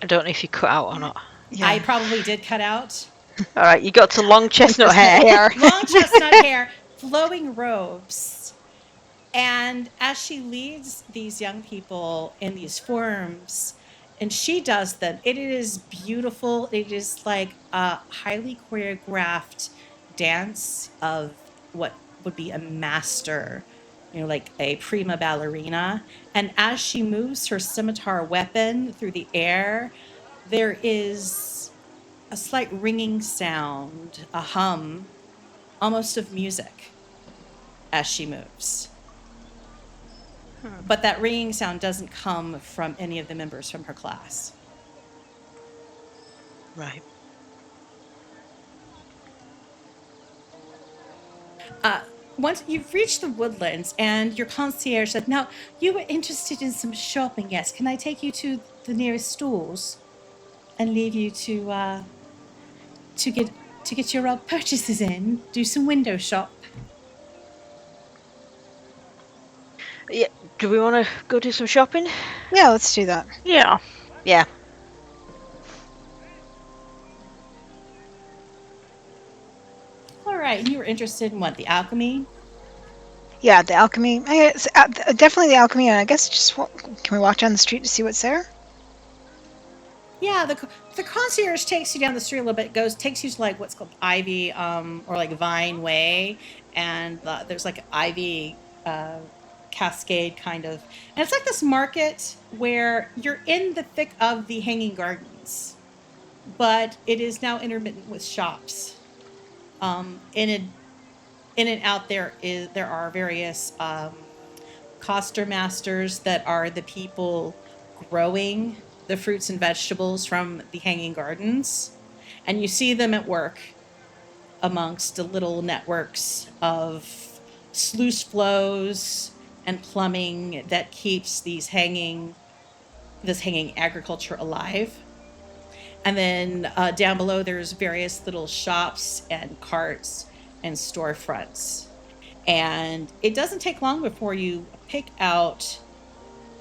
[SPEAKER 2] I don't know if you cut out or not.
[SPEAKER 3] Yeah.
[SPEAKER 1] I probably did cut out.
[SPEAKER 2] All right, you got to long chestnut hair.
[SPEAKER 1] Long chestnut hair, flowing robes. And as she leads these young people in these forms, and she does them, it is beautiful. It is like a highly choreographed dance of what would be a master, like a prima ballerina. And as she moves her scimitar weapon through the air, there is a slight ringing sound, a hum, almost of music as she moves. But that ringing sound doesn't come from any of the members from her class.
[SPEAKER 2] Right.
[SPEAKER 1] Once you've reached the woodlands and your concierge said, now, you were interested in some shopping, yes. Can I take you to the nearest stores and leave you to get your purchases in, do some window shop?
[SPEAKER 2] Yeah. Do we want to go do some shopping?
[SPEAKER 3] Yeah, let's do that.
[SPEAKER 5] Yeah.
[SPEAKER 2] Yeah.
[SPEAKER 1] All right, and you were interested in what, the alchemy?
[SPEAKER 3] Yeah, the alchemy. I guess, definitely the alchemy, and I guess just can we walk down the street to see what's there?
[SPEAKER 1] Yeah, the concierge takes you down the street a little bit, takes you to like what's called Ivy, or like Vine Way, and there's like Ivy cascade kind of, and it's like this market where you're in the thick of the hanging gardens, but it is now intermittent with shops. In and out there are various coster masters that are the people growing the fruits and vegetables from the hanging gardens, and you see them at work amongst the little networks of sluice flows and plumbing that keeps this hanging agriculture alive. And then down below, there's various little shops and carts and storefronts. And it doesn't take long before you pick out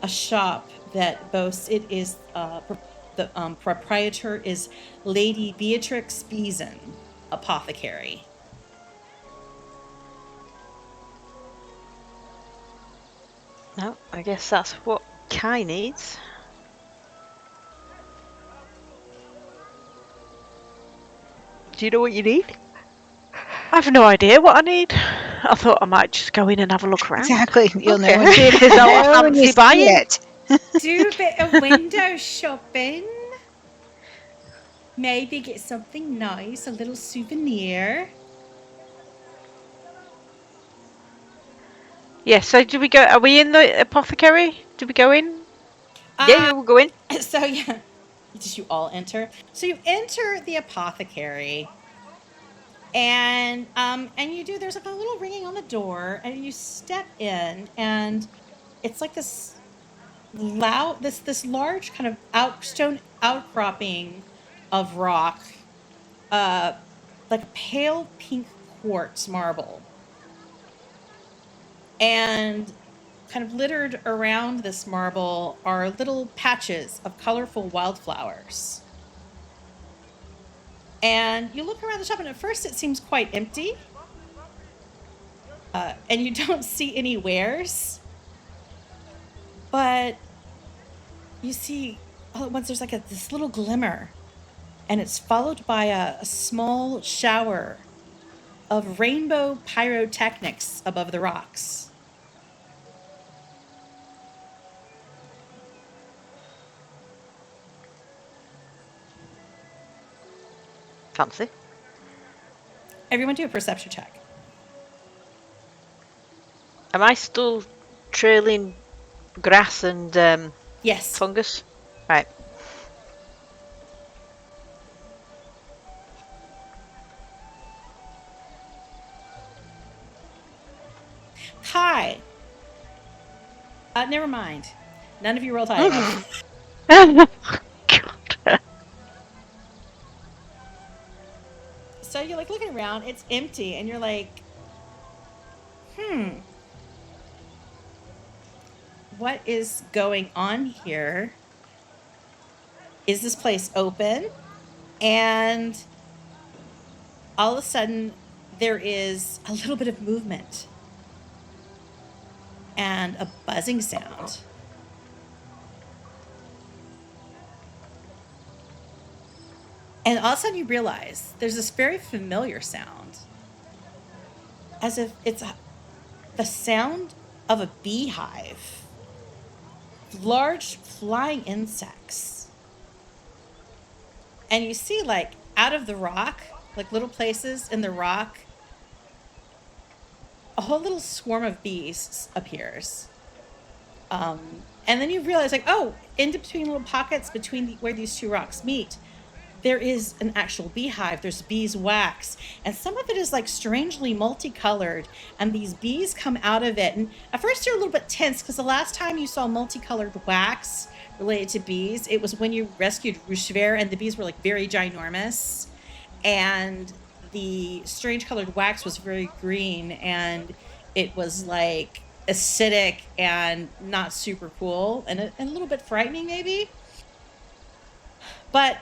[SPEAKER 1] a shop that boasts, it is the proprietor is Lady Beatrix Beezen Apothecary.
[SPEAKER 2] No, I guess that's what Kai needs. Do you know what you need?
[SPEAKER 5] I have no idea what I need. I thought I might just go in and have a look around.
[SPEAKER 3] Exactly. You'll know.
[SPEAKER 5] See if there's no
[SPEAKER 3] when you
[SPEAKER 5] fancy
[SPEAKER 3] see
[SPEAKER 5] buying.
[SPEAKER 3] it.
[SPEAKER 1] Do a bit of window shopping. Maybe get something nice, a little souvenir.
[SPEAKER 5] Yeah, so do we go? Are we in the apothecary? Do we go in?
[SPEAKER 2] Yeah, we'll go in.
[SPEAKER 1] So yeah, did you all enter? So you enter the apothecary, And you do. There's like a little ringing on the door, and you step in, and it's like this large kind of stone outcropping of rock, like a pale pink quartz marble, and kind of littered around this marble are little patches of colorful wildflowers. And you look around the shop, and at first it seems quite empty, and you don't see any wares. But you see, all at once, there's like this little glimmer, and it's followed by a small shower of rainbow pyrotechnics above the rocks.
[SPEAKER 5] Fancy.
[SPEAKER 1] Everyone do a perception check.
[SPEAKER 5] Am I still trailing grass and
[SPEAKER 1] Yes.
[SPEAKER 5] fungus? Right.
[SPEAKER 1] Hi. Never mind. None of you rolled high enough.
[SPEAKER 5] God.
[SPEAKER 1] So you're like looking around, it's empty, and you're like, what is going on here? Is this place open? And all of a sudden, there is a little bit of movement and a buzzing sound. And all of a sudden you realize there's this very familiar sound, as if it's the sound of a beehive, large flying insects. And you see, like, out of the rock, like little places in the rock, a whole little swarm of bees appears. And then you realize, like, oh, in between little pockets between where these two rocks meet, there is an actual beehive. There's beeswax, and some of it is like strangely multicolored, and these bees come out of it. And at first you're a little bit tense, because the last time you saw multicolored wax related to bees, it was when you rescued Rushver, and the bees were like very ginormous, and the strange colored wax was very green, and it was like acidic and not super cool, and a little bit frightening maybe. But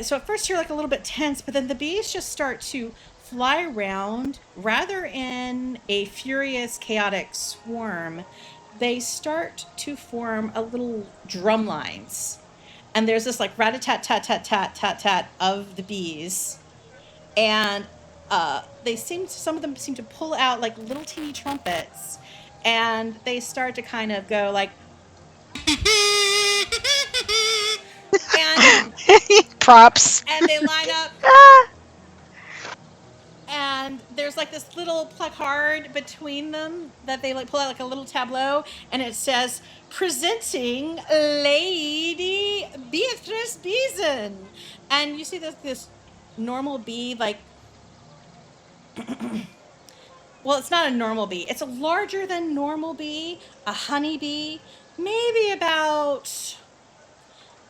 [SPEAKER 1] so at first you're like a little bit tense, but then the bees just start to fly around rather in a furious, chaotic swarm. They start to form a little drum lines, and there's this like rat-a-tat-tat-tat-tat-tat-tat of the bees, and some of them seem to pull out like little teeny trumpets, and they start to kind of go like and
[SPEAKER 3] Props.
[SPEAKER 1] and they line up, and there's like this little placard between them that they like pull out, like a little tableau, and it says, "Presenting Lady Beatrice Beezen." And you see this normal bee, like well, it's not a normal bee, it's a larger than normal bee, a honeybee, maybe about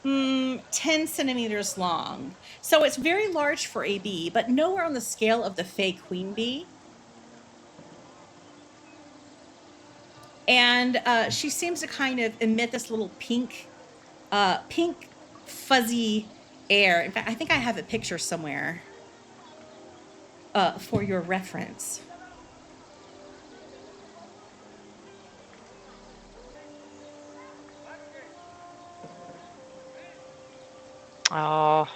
[SPEAKER 1] 10 centimeters long. So it's very large for a bee, but nowhere on the scale of the Fey queen bee. And she seems to kind of emit this little pink fuzzy air. In fact, I think I have a picture somewhere for your reference.
[SPEAKER 5] Oh.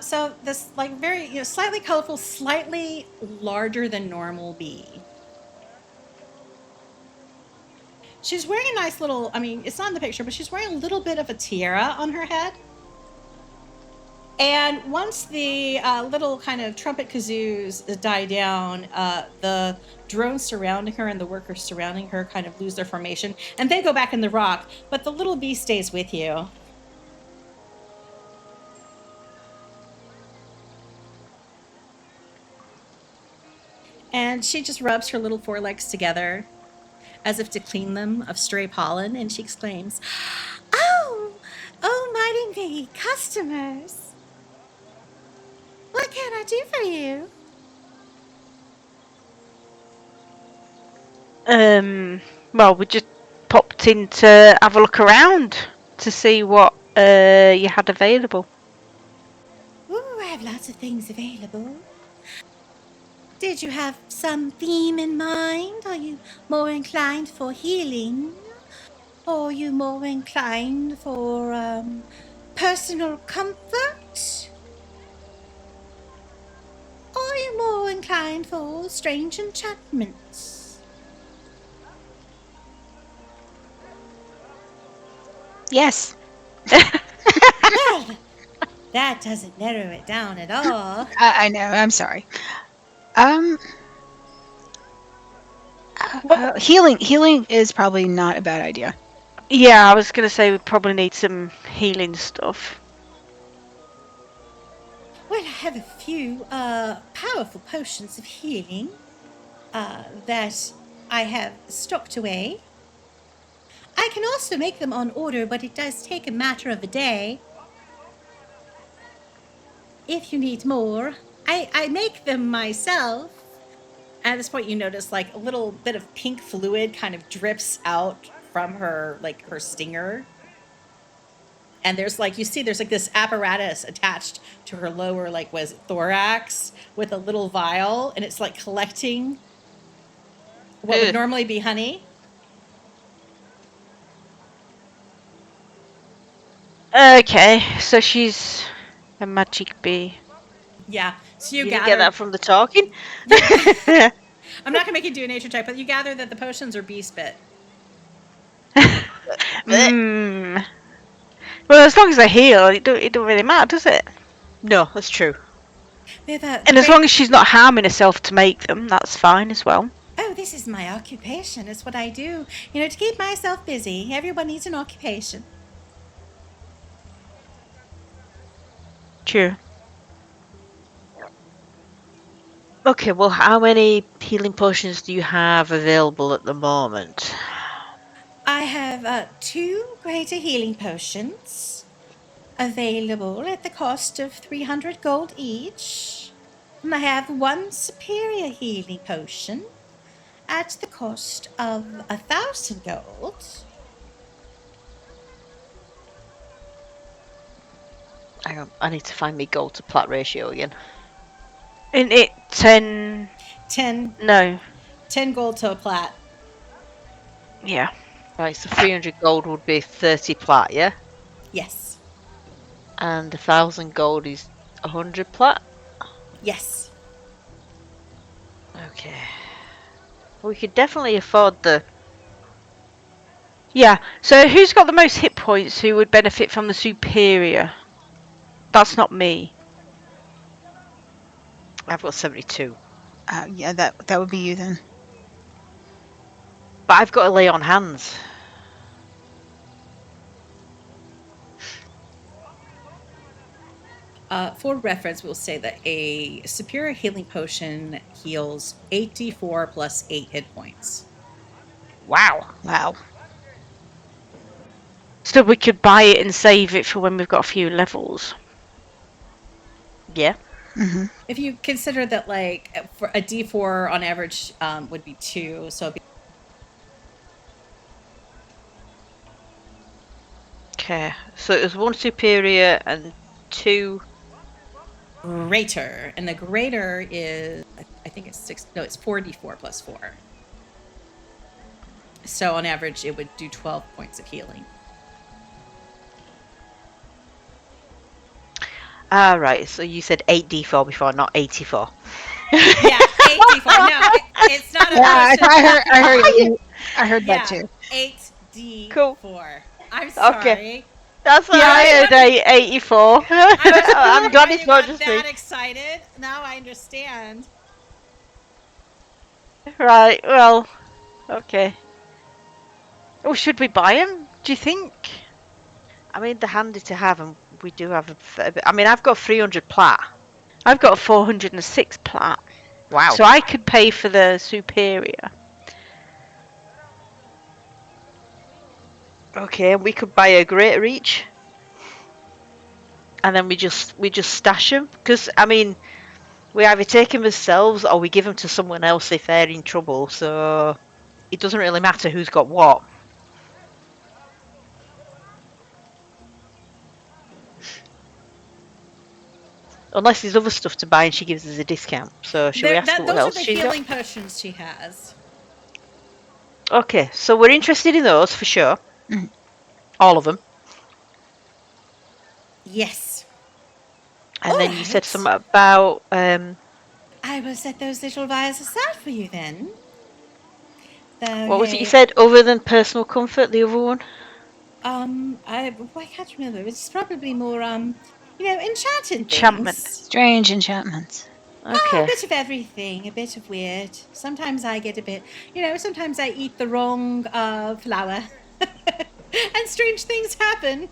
[SPEAKER 1] So this like very slightly colorful, slightly larger than normal bee. She's wearing a nice little, I mean, it's not in the picture, but she's wearing a little bit of a tiara on her head. And once the little kind of trumpet kazoos die down, the drones surrounding her and the workers surrounding her kind of lose their formation, and they go back in the rock, but the little bee stays with you. And she just rubs her little forelegs together as if to clean them of stray pollen, and she exclaims, "Oh, oh, mighty me, customers! What can I do for you?"
[SPEAKER 5] Well, we just popped in to have a look around to see what you had available.
[SPEAKER 1] Ooh, I have lots of things available. Did you have some theme in mind? Are you more inclined for healing? Or are you more inclined for personal comfort? Or are you more inclined for strange enchantments?
[SPEAKER 3] Yes.
[SPEAKER 1] Well, that doesn't narrow it down at all.
[SPEAKER 3] I know. I'm sorry. Healing is probably not a bad idea.
[SPEAKER 5] Yeah, I was going to say we probably need some healing stuff.
[SPEAKER 1] Well, I have a few powerful potions of healing that I have stocked away. I can also make them on order, but it does take a matter of a day. If you need more, I make them myself. At this point, you notice like a little bit of pink fluid kind of drips out from her, like her stinger. And there's like, you see, there's like this apparatus attached to her lower, like, was it thorax with a little vial, and it's like collecting what would normally be honey.
[SPEAKER 5] Okay, so she's a magic bee.
[SPEAKER 1] Yeah. So you
[SPEAKER 2] You
[SPEAKER 1] gather.
[SPEAKER 2] didn't get that from the talking?
[SPEAKER 1] I'm not gonna make you do a nature check, but you gather that the potions are bee spit.
[SPEAKER 5] Mm. Well, as long as they heal, it don't really matter, does it?
[SPEAKER 2] No, that's true.
[SPEAKER 5] And as long as she's not harming herself to make them, that's fine as well.
[SPEAKER 1] Oh, this is my occupation. It's what I do. You know, to keep myself busy. Everyone needs an occupation.
[SPEAKER 5] True.
[SPEAKER 2] Okay, well, how many healing potions do you have available at the moment?
[SPEAKER 1] I have 2 greater healing potions available at the cost of 300 gold each. And I have 1 superior healing potion at the cost of 1,000 gold.
[SPEAKER 2] Hang on, I need to find me gold to plat ratio again.
[SPEAKER 5] Isn't it 10?
[SPEAKER 1] 10
[SPEAKER 5] No.
[SPEAKER 1] 10 gold to a plat.
[SPEAKER 5] Yeah.
[SPEAKER 2] Right, so 300 gold would be 30 plat, yeah?
[SPEAKER 1] Yes.
[SPEAKER 2] And 1,000 gold is 100 plat?
[SPEAKER 1] Yes.
[SPEAKER 2] Okay. We could definitely afford the...
[SPEAKER 5] Yeah. So who's got the most hit points who would benefit from the superior? That's not me.
[SPEAKER 2] I've got 72.
[SPEAKER 3] Yeah, that would be you then.
[SPEAKER 2] But I've got to lay on hands.
[SPEAKER 1] For reference, we'll say that a superior healing potion heals 8d4 plus 8 hit points.
[SPEAKER 5] Wow.
[SPEAKER 3] Wow.
[SPEAKER 5] So we could buy it and save it for when we've got a few levels.
[SPEAKER 2] Yeah.
[SPEAKER 3] Mm-hmm.
[SPEAKER 1] If you consider that, like, for a d4 on average would be 2, so it'd be
[SPEAKER 2] Okay, so it was 1 superior and 2...
[SPEAKER 1] greater, and the greater is, I think it's 6. No, it's 4d4 plus 4. So on average, it would do 12 points of healing.
[SPEAKER 2] Ah, right, so you said 8d4 before, not 84.
[SPEAKER 1] Yeah, 8d4. No, it's not a
[SPEAKER 3] Yeah,
[SPEAKER 1] potion.
[SPEAKER 3] I heard
[SPEAKER 1] Yeah,
[SPEAKER 3] that too.
[SPEAKER 1] 8d4.
[SPEAKER 2] Cool.
[SPEAKER 1] I'm sorry.
[SPEAKER 2] Okay. That's what
[SPEAKER 5] Yeah, I
[SPEAKER 2] I
[SPEAKER 5] heard 84.
[SPEAKER 2] I'm glad it's not just
[SPEAKER 1] that
[SPEAKER 2] me.
[SPEAKER 1] excited. Now I understand.
[SPEAKER 5] Right, well, okay. Or should we buy them, do you think?
[SPEAKER 2] I mean, they're handy to have, and we do have a fair bit. I mean, I've got 300 plat.
[SPEAKER 5] I've got 406 plat.
[SPEAKER 4] Wow.
[SPEAKER 5] So I could pay for the superior.
[SPEAKER 4] Okay, we could buy a greater each. And then we just stash them. Because, I mean, we either take them ourselves or we give them to someone else if they're in trouble. So it doesn't really matter who's got what. Unless there's other stuff to buy and she gives us a discount. So should we ask her what
[SPEAKER 1] Those are
[SPEAKER 4] else
[SPEAKER 1] the
[SPEAKER 4] she's got?
[SPEAKER 1] healing potions she has.
[SPEAKER 4] Okay, so we're interested in those for sure.
[SPEAKER 3] Mhm.
[SPEAKER 4] All of them.
[SPEAKER 1] Yes.
[SPEAKER 4] And then you said
[SPEAKER 1] Alright.
[SPEAKER 4] something about
[SPEAKER 1] I will set those little vials aside for you then.
[SPEAKER 4] what was it you said? Other than personal comfort, the other one?
[SPEAKER 1] I can't remember. It's probably more, enchanted
[SPEAKER 5] Enchantment.
[SPEAKER 1] things.
[SPEAKER 3] Strange enchantments.
[SPEAKER 1] A
[SPEAKER 4] Okay.
[SPEAKER 1] bit of everything, a bit of weird. Sometimes I get a bit, sometimes I eat the wrong flower. And strange things happen.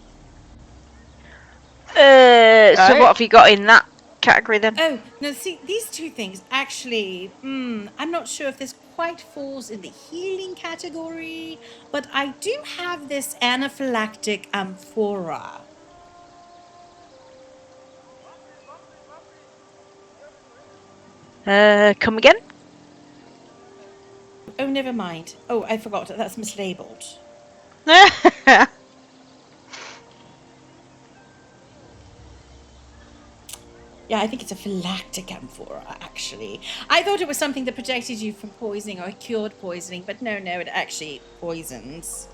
[SPEAKER 5] So
[SPEAKER 3] Alright.
[SPEAKER 5] what have you got in that category then?
[SPEAKER 1] Oh, no, see, these two things actually, I'm not sure if this quite falls in the healing category, but I do have this anaphylactic amphora.
[SPEAKER 5] Come again?
[SPEAKER 1] Oh, never mind. Oh, I forgot. That's mislabeled. Yeah, I think it's a phylactic amphora, actually. I thought it was something that protected you from poisoning or cured poisoning, but no, it actually poisons.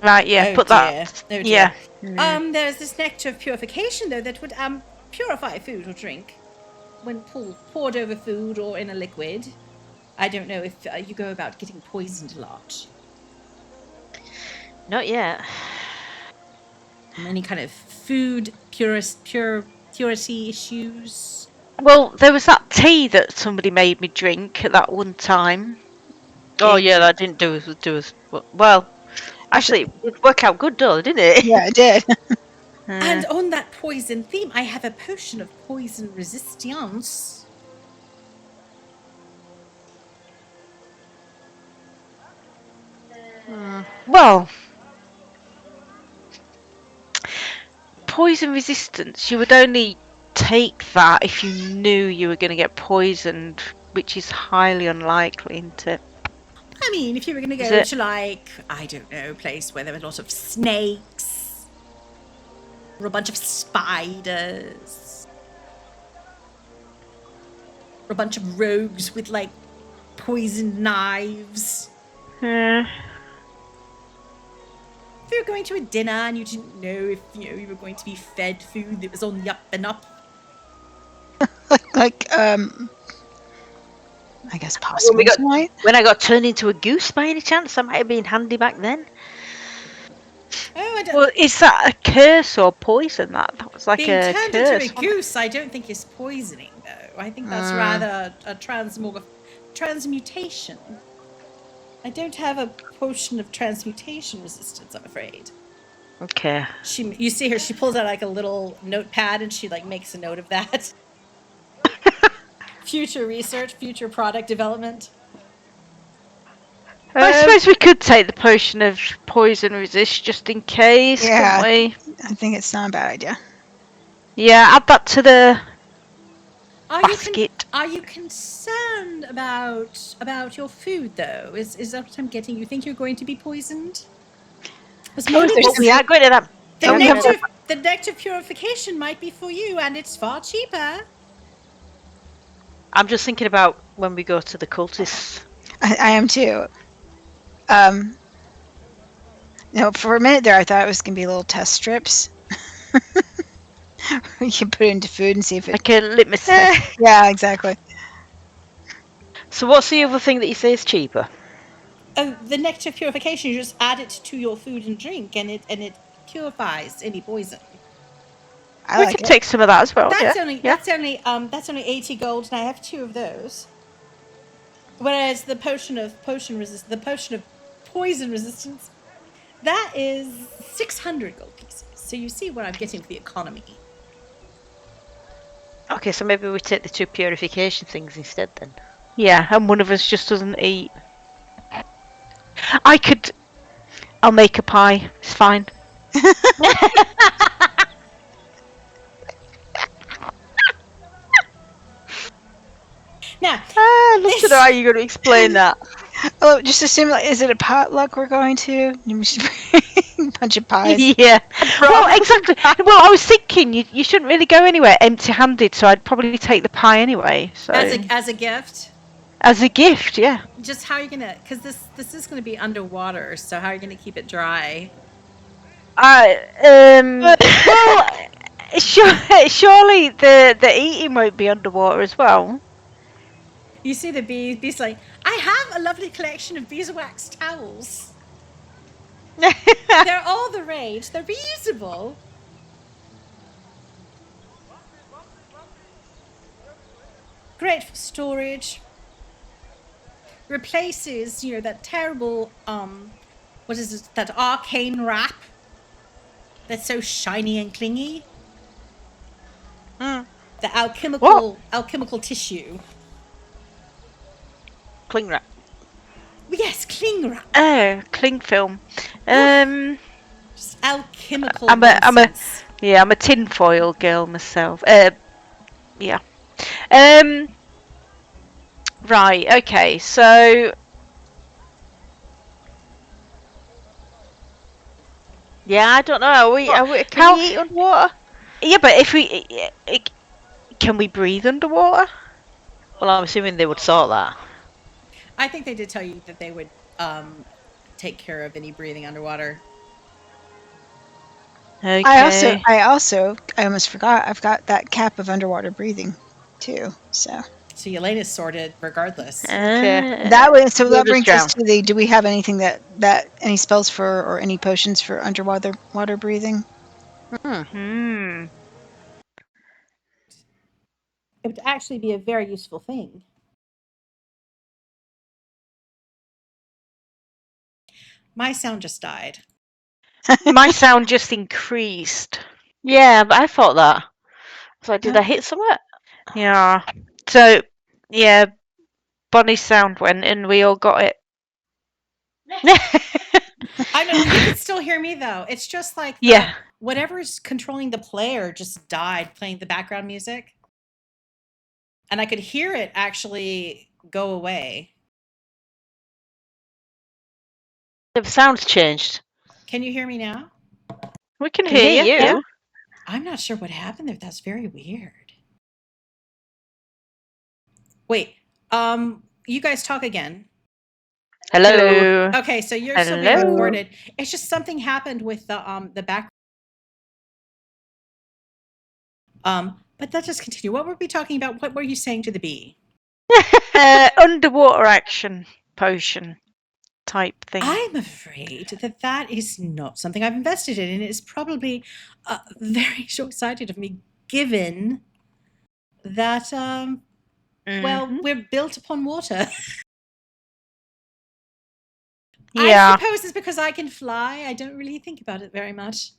[SPEAKER 5] Right, yeah,
[SPEAKER 1] Oh,
[SPEAKER 5] put
[SPEAKER 1] dear.
[SPEAKER 5] that.
[SPEAKER 1] Oh, dear.
[SPEAKER 5] Yeah.
[SPEAKER 1] There's this nectar of purification, though, that would purify food or drink when poured over food or in a liquid. I don't know if you go about getting poisoned a lot.
[SPEAKER 4] Not yet.
[SPEAKER 1] Any kind of food purity issues.
[SPEAKER 5] Well, there was that tea that somebody made me drink at that one time.
[SPEAKER 4] Oh yeah, that didn't do us well. Actually, it would work out good, though, didn't it?
[SPEAKER 3] Yeah, it did.
[SPEAKER 1] And on that poison theme, I have a potion of poison resistance.
[SPEAKER 5] Well, poison resistance, you would only take that if you knew you were going to get poisoned, which is highly unlikely, isn't it?
[SPEAKER 1] I mean, if you were going to
[SPEAKER 5] Is
[SPEAKER 1] go
[SPEAKER 5] it-
[SPEAKER 1] to, like, I don't know, a place where there were a lot of snakes or a bunch of spiders or a bunch of rogues with, like, poisoned knives.
[SPEAKER 5] Yeah.
[SPEAKER 1] If you were going to a dinner and you didn't know if, you were going to be fed food that was on the up and up.
[SPEAKER 3] like, I guess possibly tonight.
[SPEAKER 4] When I got turned into a goose by any chance, that might have been handy back then.
[SPEAKER 1] Oh, I don't...
[SPEAKER 5] Well, is that a curse or poison? That was like
[SPEAKER 1] Being
[SPEAKER 5] a
[SPEAKER 1] turned
[SPEAKER 5] curse.
[SPEAKER 1] into a goose, I don't think is poisoning, though. I think that's rather a transmutation. I don't have a potion of transmutation resistance, I'm afraid.
[SPEAKER 4] Okay.
[SPEAKER 1] You see her, she pulls out like a little notepad and she like makes a note of that. Future research, future product development.
[SPEAKER 5] I suppose we could take the potion of poison resist just in case,
[SPEAKER 3] Yeah.
[SPEAKER 5] couldn't we?
[SPEAKER 3] I think it's not a bad idea.
[SPEAKER 5] Yeah, add that to the
[SPEAKER 1] Are
[SPEAKER 5] basket.
[SPEAKER 1] Are you concerned about your food though? Is that what I'm getting? You think you're going to be poisoned?
[SPEAKER 4] We are going to that.
[SPEAKER 1] The nectar purification might be for you, and it's far cheaper.
[SPEAKER 4] I'm just thinking about when we go to the cultists.
[SPEAKER 3] I am too. No, for a minute there, I thought it was gonna be little test strips. You can put it into food and see if it.
[SPEAKER 5] Like a litmus test.
[SPEAKER 3] Yeah, exactly.
[SPEAKER 4] So what's the other thing that you say is cheaper?
[SPEAKER 1] Oh, the nectar purification. You just add it to your food and drink, and it purifies any poison.
[SPEAKER 3] I
[SPEAKER 5] We
[SPEAKER 3] like
[SPEAKER 5] could
[SPEAKER 3] it.
[SPEAKER 5] take some of that as well.
[SPEAKER 1] That's
[SPEAKER 5] yeah.
[SPEAKER 1] that's only 80 gold, and I have 2 of those. Whereas the potion of poison resistance, that is 600 gold pieces. So you see what I'm getting for the economy.
[SPEAKER 2] Okay, so maybe we take the 2 purification things instead then.
[SPEAKER 5] Yeah, and one of us just doesn't eat. I'll make a pie. It's fine.
[SPEAKER 1] Now,
[SPEAKER 2] Look to know how you're going to explain that.
[SPEAKER 3] Oh, just assume, like, is it a potluck we're going to? We should bring a bunch of pies.
[SPEAKER 5] Yeah. Well, exactly. Well, I was thinking you shouldn't really go anywhere empty-handed, so I'd probably take the pie anyway. So
[SPEAKER 1] as a gift,
[SPEAKER 5] as a gift, yeah.
[SPEAKER 1] just how are you gonna? Because this is gonna be underwater, so how are you gonna keep it dry?
[SPEAKER 5] Well, surely the eating won't be underwater as well.
[SPEAKER 1] You see the bees like, I have a lovely collection of beeswax towels. They're all the rage. They're reusable. Great for storage. Replaces, that terrible, what is it, that arcane wrap that's so shiny and clingy.
[SPEAKER 3] Mm.
[SPEAKER 1] The alchemical tissue.
[SPEAKER 2] Cling wrap.
[SPEAKER 1] Yes, cling wrap.
[SPEAKER 5] Oh, cling film.
[SPEAKER 1] Just alchemical
[SPEAKER 5] I'm a
[SPEAKER 1] nonsense.
[SPEAKER 5] I'm a tinfoil girl myself. Yeah. Right. Okay. So
[SPEAKER 2] Yeah, I don't know. Can
[SPEAKER 5] how-
[SPEAKER 2] we eat underwater?
[SPEAKER 5] yeah, but if we can we breathe underwater?
[SPEAKER 2] Well, I'm assuming they would sort that.
[SPEAKER 1] I think they did tell you that they would take care of any breathing underwater.
[SPEAKER 5] Okay.
[SPEAKER 3] I almost forgot. I've got that cap of underwater breathing, too. So
[SPEAKER 1] So Yelena's sorted regardless.
[SPEAKER 2] Okay.
[SPEAKER 3] that way. So that
[SPEAKER 2] We'll just
[SPEAKER 3] brings us to the. Do we have anything that any spells for or any potions for underwater water breathing?
[SPEAKER 5] Hmm.
[SPEAKER 1] It would actually be a very useful thing. My sound just died.
[SPEAKER 5] My sound just increased.
[SPEAKER 2] Yeah, but I thought that. I was like, did I hit somewhere?
[SPEAKER 5] Yeah. So yeah, Bonnie's sound went, and we all got it.
[SPEAKER 1] I know you can still hear me though. It's just like
[SPEAKER 5] Yeah.
[SPEAKER 1] whatever's controlling the player just died playing the background music. And I could hear it actually go away.
[SPEAKER 2] The sound's changed.
[SPEAKER 1] Can you hear me now?
[SPEAKER 5] We can
[SPEAKER 2] Can
[SPEAKER 5] hear
[SPEAKER 2] hear
[SPEAKER 5] you.
[SPEAKER 2] you.
[SPEAKER 1] I'm not sure what happened there. That's very weird. Wait, you guys talk again.
[SPEAKER 5] Hello.
[SPEAKER 1] Okay, so you're still being
[SPEAKER 5] Hello.
[SPEAKER 1] recorded. It's just something happened with the back. But let's just continue. What were we talking about? What were you saying to the bee?
[SPEAKER 5] Underwater action potion type thing.
[SPEAKER 1] I'm afraid that is not something I've invested in, and it's probably very short-sighted of me, given that well, we're built upon water.
[SPEAKER 5] Yeah.
[SPEAKER 1] I suppose it's because I can fly. I don't really think about it very much.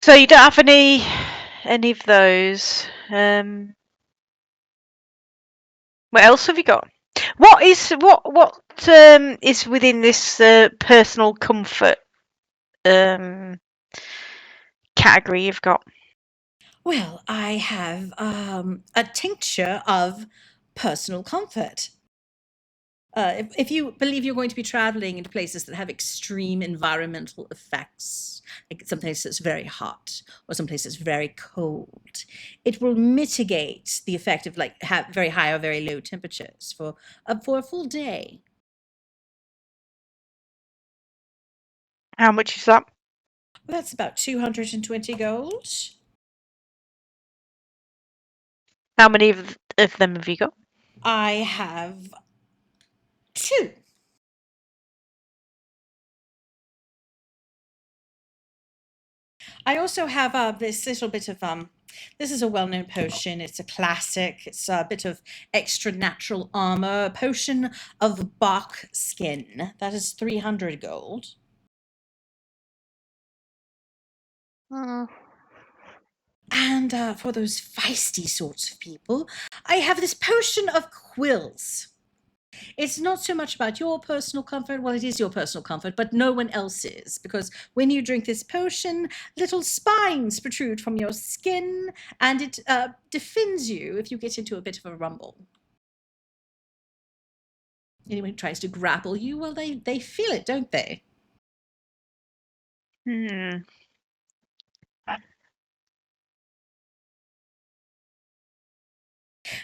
[SPEAKER 5] So you don't have any of those. What else have you got? What is within this personal comfort category you've got?
[SPEAKER 1] Well, I have a tincture of personal comfort. If you believe you're going to be traveling into places that have extreme environmental effects, like some place that's very hot or some place that's very cold, it will mitigate the effect of like very high or very low temperatures for a full day.
[SPEAKER 5] How much is that?
[SPEAKER 1] Well, that's about 220 gold.
[SPEAKER 5] How many of them have you got?
[SPEAKER 1] I have 2. I also have this little bit of this is a well-known potion. It's a classic. It's a bit of extra natural armor, a potion of bark skin. That is 300 gold. And for those feisty sorts of people, I have this potion of quills. It's not so much about your personal comfort. Well, it is your personal comfort, but no one else's. Because when you drink this potion, little spines protrude from your skin, and it defends you if you get into a bit of a rumble. Anyone who tries to grapple you, well, they feel it, don't they?
[SPEAKER 5] Hmm.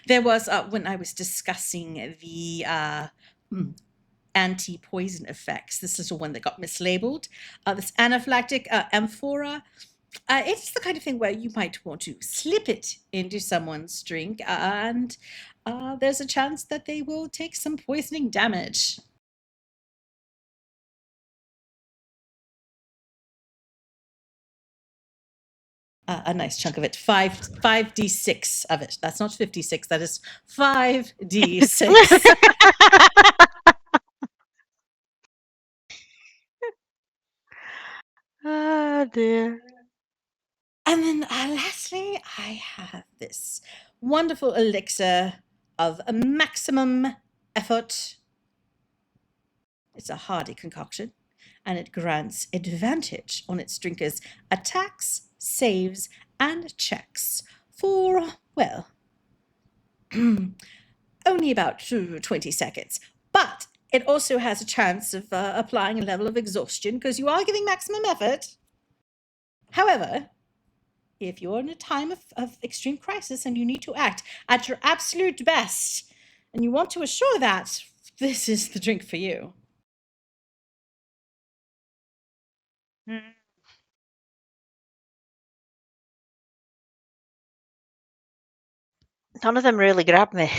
[SPEAKER 1] There was, when I was discussing the anti-poison effects, this little one that got mislabeled, this anaphylactic amphora, it's the kind of thing where you might want to slip it into someone's drink, and there's a chance that they will take some poisoning damage. A nice chunk of it, 5d6 of it. That's not 56, that is 5d6.
[SPEAKER 5] Oh dear.
[SPEAKER 1] And then lastly, I have this wonderful elixir of a maximum effort. It's a hardy concoction, and it grants advantage on its drinkers' attacks, saves, and checks for, well, only about 20 seconds. But it also has a chance of applying a level of exhaustion because you are giving maximum effort. However, if you're in a time of extreme crisis and you need to act at your absolute best, and you want to assure that, this is the drink for you.
[SPEAKER 2] None of them really grabbed me.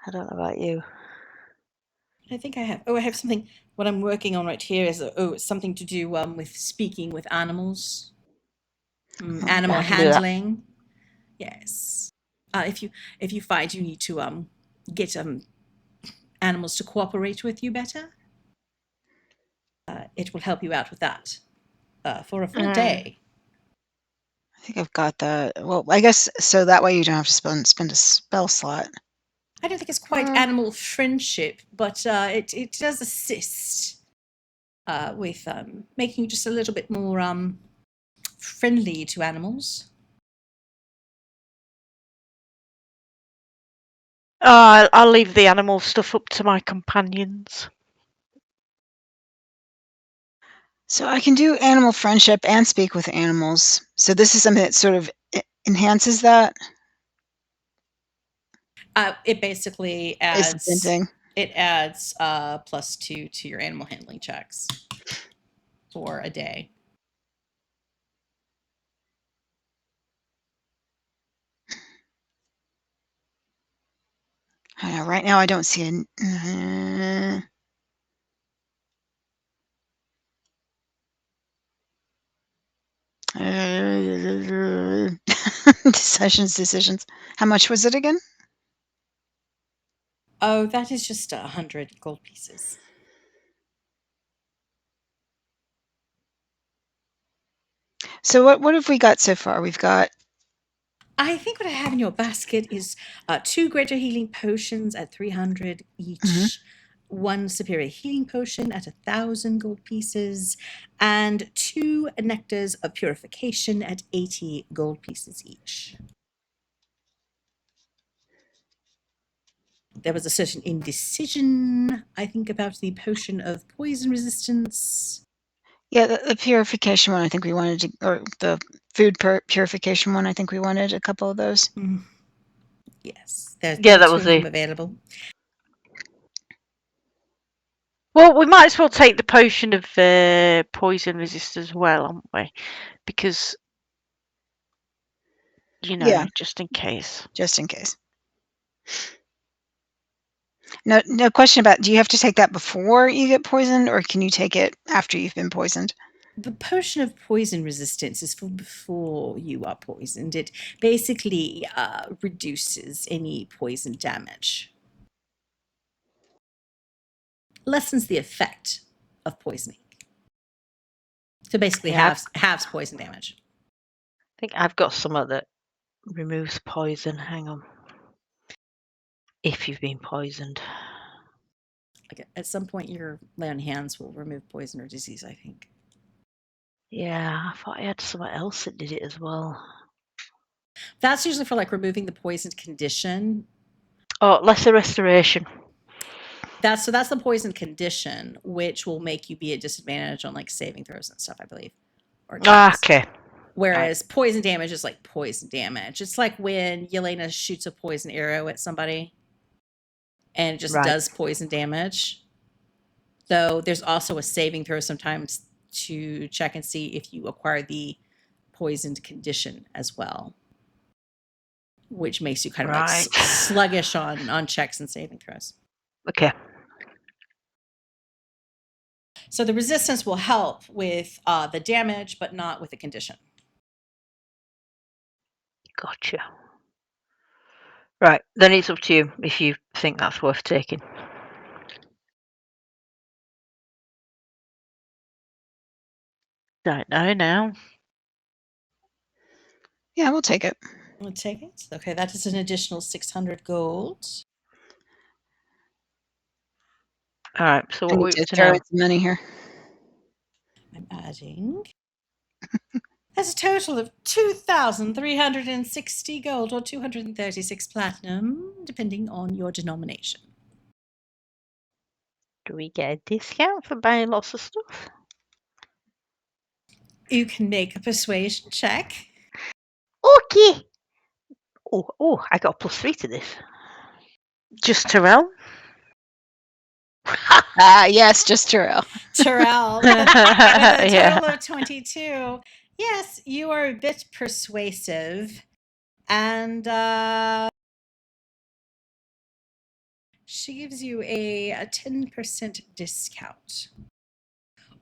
[SPEAKER 2] I don't know about you.
[SPEAKER 1] I think I have. Oh, I have something. What I'm working on right here is it's something to do with speaking with animals, animal
[SPEAKER 2] I can do that.
[SPEAKER 1] handling. Yes. If you find you need to get animals to cooperate with you better, it will help you out with that for a full day.
[SPEAKER 3] I think I've got that. Well, I guess so that way you don't have to spend a spell slot.
[SPEAKER 1] I don't think it's quite animal friendship, but it does assist with making you just a little bit more friendly to animals.
[SPEAKER 5] I'll leave the animal stuff up to my companions.
[SPEAKER 3] So I can do animal friendship and speak with animals. So this is something that sort of enhances that.
[SPEAKER 1] It basically
[SPEAKER 3] Is the same
[SPEAKER 1] adds
[SPEAKER 3] thing.
[SPEAKER 1] it adds +2 to your animal handling checks for a day.
[SPEAKER 3] I know, right now I don't see a decisions. How much was it again?
[SPEAKER 1] Oh, that is just 100 gold pieces.
[SPEAKER 3] So what have we got so far? We've got
[SPEAKER 1] I think what I have in your basket is 2 greater healing potions at 300 each,
[SPEAKER 3] Mhm.
[SPEAKER 1] 1 superior healing potion at 1,000 gold pieces, and 2 nectars of purification at 80 gold pieces each. There was a certain indecision, I think, about the potion of poison resistance.
[SPEAKER 3] yeah, the purification one. I think we wanted to, or the food purification one. I think we wanted a couple of those.
[SPEAKER 1] Yes, there
[SPEAKER 2] Yeah,
[SPEAKER 1] were
[SPEAKER 2] that
[SPEAKER 1] 2
[SPEAKER 2] was
[SPEAKER 1] of them
[SPEAKER 2] the.
[SPEAKER 1] available.
[SPEAKER 5] Well, we might as well take the potion of poison resist as well, aren't we? Because,
[SPEAKER 3] Yeah,
[SPEAKER 5] just in case.
[SPEAKER 3] just in case. No question about. Do you have to take that before you get poisoned, or can you take it after you've been poisoned?
[SPEAKER 1] The potion of poison resistance is for before you are poisoned. It basically reduces any poison damage, lessens the effect of poisoning. So basically,
[SPEAKER 2] Yeah.
[SPEAKER 1] halves poison damage.
[SPEAKER 4] think I've got some that removes poison. Hang on. If you've been poisoned.
[SPEAKER 1] Like at some point, your lay on hands will remove poison or disease, I think.
[SPEAKER 4] Yeah, I thought I had something else that did it as well.
[SPEAKER 1] That's usually for like removing the poisoned condition.
[SPEAKER 4] Oh, lesser restoration.
[SPEAKER 1] That's the poison condition, which will make you be at disadvantage on like saving throws and stuff, I believe. Or checks.
[SPEAKER 4] Okay.
[SPEAKER 1] Whereas poison damage is like poison damage. It's like when Yelena shoots a poison arrow at somebody and it just does poison damage. Though there's also a saving throw sometimes to check and see if you acquire the poisoned condition as well, which makes you kind of like sluggish on checks and saving throws.
[SPEAKER 4] Okay.
[SPEAKER 1] So the resistance will help with the damage, but not with the condition.
[SPEAKER 4] Gotcha. Right, then it's up to you if you think that's worth taking. Don't know now.
[SPEAKER 3] Yeah, we'll take it.
[SPEAKER 1] We'll take it. Okay, that is an additional 600 gold.
[SPEAKER 4] All right, so
[SPEAKER 3] I
[SPEAKER 4] what are we
[SPEAKER 3] need
[SPEAKER 4] up
[SPEAKER 3] to
[SPEAKER 4] to
[SPEAKER 3] throw
[SPEAKER 4] now?
[SPEAKER 3] in some money here.
[SPEAKER 1] I'm adding. That's a total of 2,360 gold or 236 platinum, depending on your denomination.
[SPEAKER 4] Do we get a discount for buying lots of stuff?
[SPEAKER 1] You can make a persuasion check.
[SPEAKER 4] Okay. Oh, I got a +3 to this.
[SPEAKER 5] Just Terel?
[SPEAKER 3] Yes, just Terel.
[SPEAKER 1] Terel, with a total
[SPEAKER 4] Yeah.
[SPEAKER 1] of 22. Yes, you are a bit persuasive. And she gives you a 10% discount.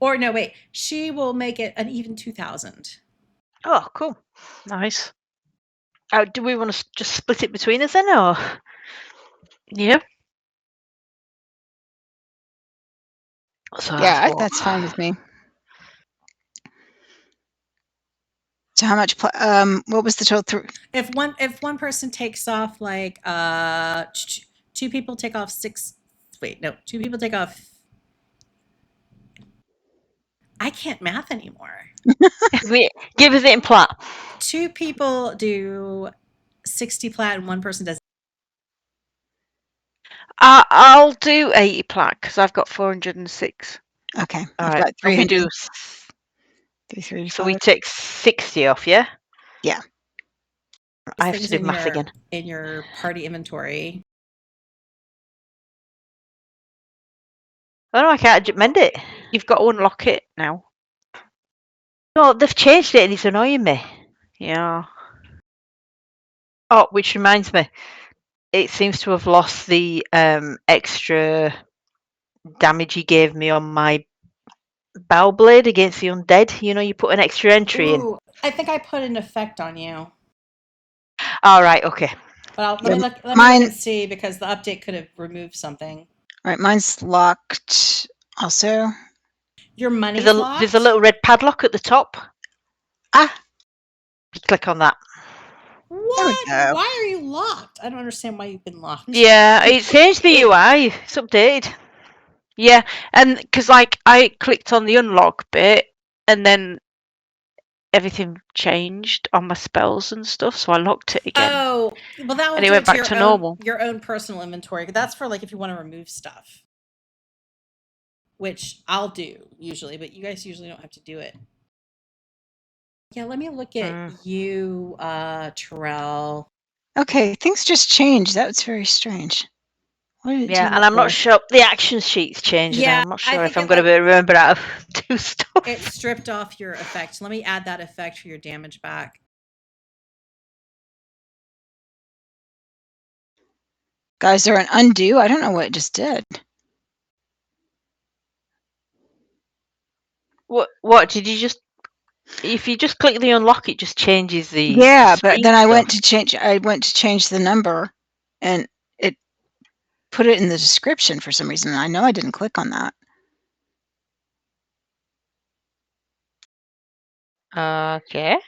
[SPEAKER 1] Or no, wait. She will make it an even 2,000.
[SPEAKER 4] Oh, cool. Nice. Do we want to just split it between us then, or?
[SPEAKER 5] Yeah.
[SPEAKER 4] So
[SPEAKER 3] Yeah, that's fine with me. So how much? What was the total?
[SPEAKER 1] If one person takes off like two people take off 6. Wait, no, 2 people take off. I can't math anymore.
[SPEAKER 4] Give us it in plat.
[SPEAKER 1] 2 people do 60 plat and one person does.
[SPEAKER 5] I'll do 80 plat because I've got 406.
[SPEAKER 3] Okay,
[SPEAKER 4] All
[SPEAKER 3] I've
[SPEAKER 4] right.
[SPEAKER 3] got
[SPEAKER 4] And we do.
[SPEAKER 3] 335.
[SPEAKER 4] So we take 60 off, yeah.
[SPEAKER 3] Yeah.
[SPEAKER 4] I have to do math again.
[SPEAKER 1] In your party inventory.
[SPEAKER 4] Oh no, I can't amend it.
[SPEAKER 5] You've got to unlock it now.
[SPEAKER 4] No, they've changed it and it's annoying me.
[SPEAKER 5] Yeah.
[SPEAKER 4] Oh, which reminds me, it seems to have lost the extra damage he gave me on my bow blade against the undead. You know, you put an extra entry in.
[SPEAKER 1] Ooh, I think I put an effect on you.
[SPEAKER 4] All right, okay.
[SPEAKER 1] But let me look and see because the update could have removed something.
[SPEAKER 3] All right, mine's locked also.
[SPEAKER 1] Your money's locked?
[SPEAKER 4] There's a little red padlock at the top.
[SPEAKER 3] Ah.
[SPEAKER 4] You click on that.
[SPEAKER 1] What? Why are you locked? I don't understand why you've been locked.
[SPEAKER 5] Yeah,
[SPEAKER 4] It's changed the UI. It's updated.
[SPEAKER 5] Yeah, and because like I clicked on the unlock bit and then everything changed on my spells and stuff, so I locked it again.
[SPEAKER 1] Oh, well, that
[SPEAKER 5] and it went back to normal.
[SPEAKER 1] Your own personal inventory. That's for like if you want to remove stuff, which I'll do usually, but you guys usually don't have to do it. Yeah, let me look at you, Terel.
[SPEAKER 3] Okay, things just changed. That was very strange.
[SPEAKER 4] Yeah, and I'm not sure the action sheet's changed.
[SPEAKER 1] Yeah,
[SPEAKER 4] I'm not sure if I'm going to remember how to do stuff.
[SPEAKER 1] It stripped off your effect. Let me add that effect for your damage back.
[SPEAKER 3] Guys, they're an undo. I don't know what it just did.
[SPEAKER 4] What did you just? If you just click the unlock, it just changes the.
[SPEAKER 3] Yeah, but then I went to change. I went to change the number, and it put it in the description for some reason. I know I didn't click on that.
[SPEAKER 4] Okay.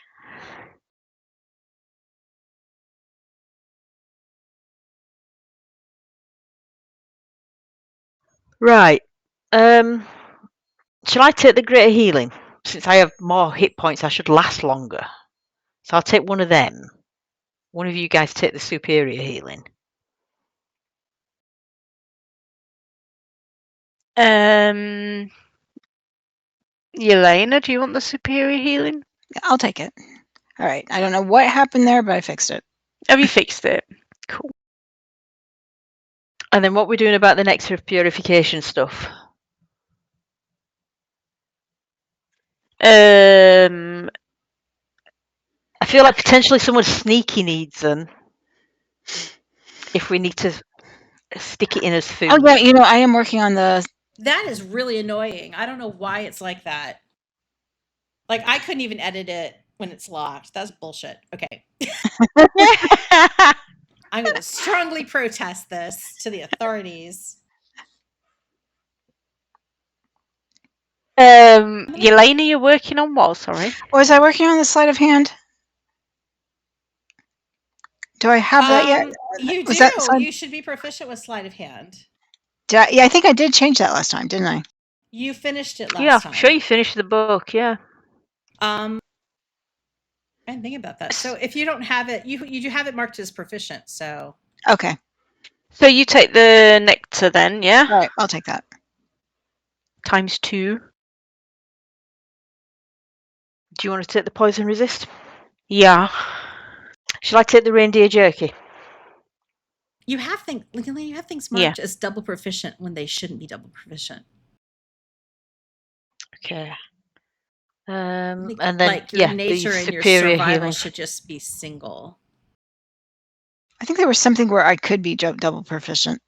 [SPEAKER 4] Right. Shall I take the greater healing? Since I have more hit points, I should last longer. So I'll take one of them. One of you guys take the superior healing.
[SPEAKER 5] Yelena, do you want the superior healing?
[SPEAKER 3] I'll take it. All right. I don't know what happened there, but I fixed it.
[SPEAKER 5] Have you fixed it? Cool.
[SPEAKER 4] And then what we're doing about the nectar of purification stuff? I feel like potentially someone sneaky needs them. If we need to stick it in as food.
[SPEAKER 3] Oh yeah, you know, I am working on the.
[SPEAKER 1] That is really annoying. I don't know why it's like that. Like, I couldn't even edit it when it's locked. That's bullshit. Okay. I'm going to strongly protest this to the authorities.
[SPEAKER 5] Yelena, you're working on what? Sorry.
[SPEAKER 3] Was I working on the sleight of hand? Do I have that yet?
[SPEAKER 1] You
[SPEAKER 3] Was
[SPEAKER 1] do.
[SPEAKER 3] that slide-
[SPEAKER 1] You should be proficient with sleight of hand.
[SPEAKER 3] Yeah, I think I did change that last time, didn't I?
[SPEAKER 1] You finished it last
[SPEAKER 4] Yeah,
[SPEAKER 1] time.
[SPEAKER 4] sure you finished the book, yeah.
[SPEAKER 1] I didn't think about that. So if you don't have it, you do have it marked as proficient. So
[SPEAKER 3] Okay.
[SPEAKER 5] So you take the nectar then, yeah?
[SPEAKER 3] All right, I'll take that.
[SPEAKER 5] Times 2.
[SPEAKER 4] Do you want to take the poison resist?
[SPEAKER 5] Yeah.
[SPEAKER 4] Shall I take the reindeer jerky?
[SPEAKER 1] you have things. You have things
[SPEAKER 5] Yeah.
[SPEAKER 1] marked as double proficient when they shouldn't be double proficient.
[SPEAKER 4] Okay.
[SPEAKER 1] And
[SPEAKER 4] And then
[SPEAKER 1] like your
[SPEAKER 4] yeah,
[SPEAKER 1] nature
[SPEAKER 4] the
[SPEAKER 1] and your
[SPEAKER 4] superior
[SPEAKER 1] survival
[SPEAKER 4] healing.
[SPEAKER 1] should just be single.
[SPEAKER 3] I think there was something where I could be double proficient.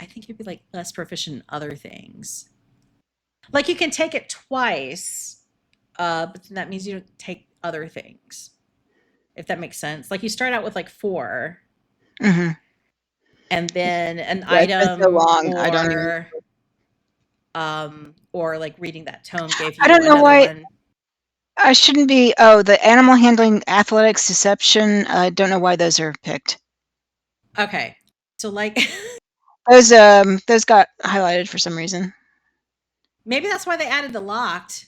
[SPEAKER 1] I think you'd be like less proficient in other things. Like you can take it twice, but then that means you don't take other things. If that makes sense. Like you start out with like 4,
[SPEAKER 3] Mm-hmm.
[SPEAKER 1] and then an
[SPEAKER 3] Yeah, it's been
[SPEAKER 1] item
[SPEAKER 3] so long, I don't even-
[SPEAKER 1] or like reading that tome gave you
[SPEAKER 3] I don't know
[SPEAKER 1] another
[SPEAKER 3] why-
[SPEAKER 1] one.
[SPEAKER 3] I shouldn't be. Oh, the animal handling, athletics, deception. I don't know why those are picked.
[SPEAKER 1] Okay. So like
[SPEAKER 3] Those got highlighted for some reason.
[SPEAKER 1] maybe that's why they added the locked.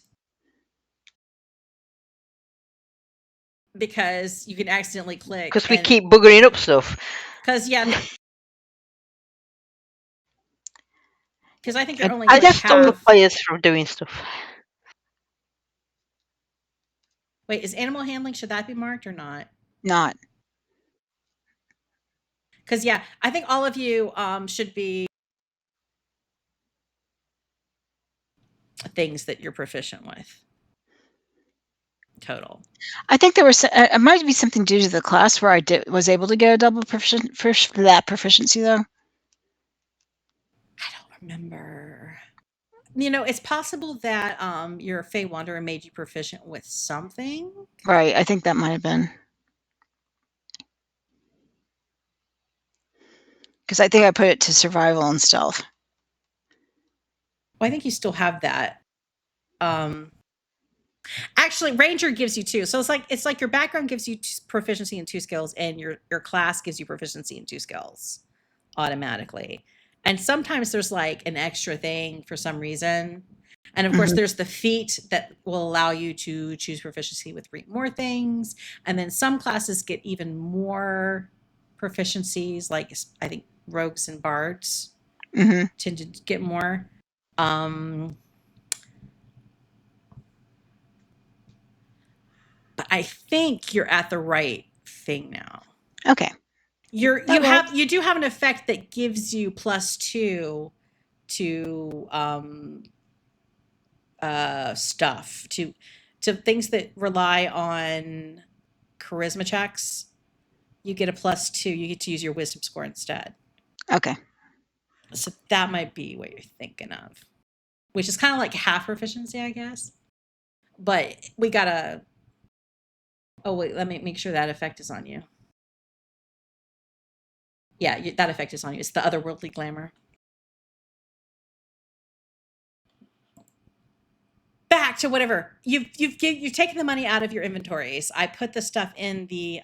[SPEAKER 1] Because you can accidentally click.
[SPEAKER 4] Because we keep buggering up stuff.
[SPEAKER 1] Because because I think you're only
[SPEAKER 4] I
[SPEAKER 1] like
[SPEAKER 4] just stop the
[SPEAKER 1] half.
[SPEAKER 4] players from doing stuff.
[SPEAKER 1] Wait, is animal handling, should that be marked or not?
[SPEAKER 3] Not.
[SPEAKER 1] Because yeah, I think all of you should be things that you're proficient with. Total.
[SPEAKER 3] I think there was. It might be something due to the class where I was able to get a double proficiency though.
[SPEAKER 1] I don't remember. You know, it's possible that your Fey Wanderer made you proficient with something.
[SPEAKER 3] Right. I think that might have been. Because I think I put it to survival and stealth.
[SPEAKER 1] Well, I think you still have that. Actually, Ranger gives you 2. So it's like your background gives you proficiency in 2 skills, and your class gives you proficiency in 2 skills automatically. And sometimes there's like an extra thing for some reason. And of course, there's the feat that will allow you to choose proficiency with 3 more things. And then some classes get even more proficiencies, like I think rogues and bards tend to get more. But I think you're at the right thing now.
[SPEAKER 3] Okay.
[SPEAKER 1] You do have an effect that gives you +2 to stuff, to things that rely on charisma checks. You get a +2. You get to use your wisdom score instead.
[SPEAKER 3] Okay.
[SPEAKER 1] So that might be what you're thinking of, which is kind of like half proficiency, I guess. But we gotta. Oh wait, let me make sure that effect is on you. Yeah, that effect is on you. It's the otherworldly glamour. Back to whatever you've taken the money out of your inventories. I put the stuff in the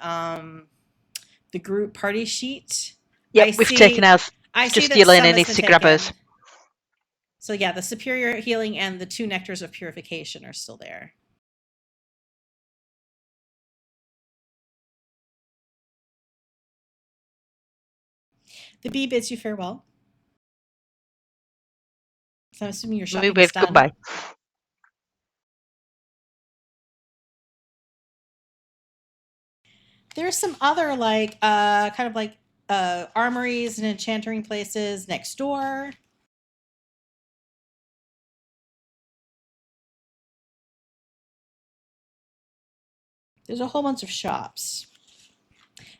[SPEAKER 1] group party sheet.
[SPEAKER 4] Yep, we've taken ours.
[SPEAKER 1] I
[SPEAKER 4] Just
[SPEAKER 1] see that
[SPEAKER 4] Yelena
[SPEAKER 1] some has
[SPEAKER 4] needs
[SPEAKER 1] been
[SPEAKER 4] to grab
[SPEAKER 1] taken.
[SPEAKER 4] hers.
[SPEAKER 1] So yeah, the superior healing and the 2 nectars of purification are still there. The bee bids you farewell. So I'm assuming your shopping is done.
[SPEAKER 4] Goodbye.
[SPEAKER 1] There's some other like kind of like armories and enchanting places next door. There's a whole bunch of shops.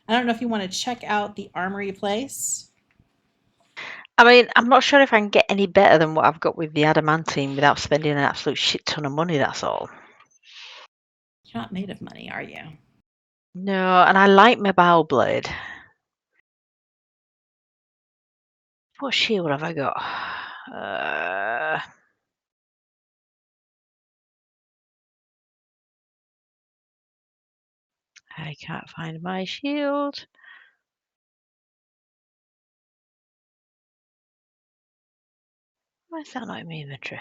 [SPEAKER 1] I don't know if you want to check out the armory place.
[SPEAKER 4] I mean, I'm not sure if I can get any better than what I've got with the adamantine without spending an absolute shit ton of money, that's all.
[SPEAKER 1] You're not made of money, are you?
[SPEAKER 4] No, and I like my bow blade. What shield have I got? I can't find my shield. Why is that not in my inventory?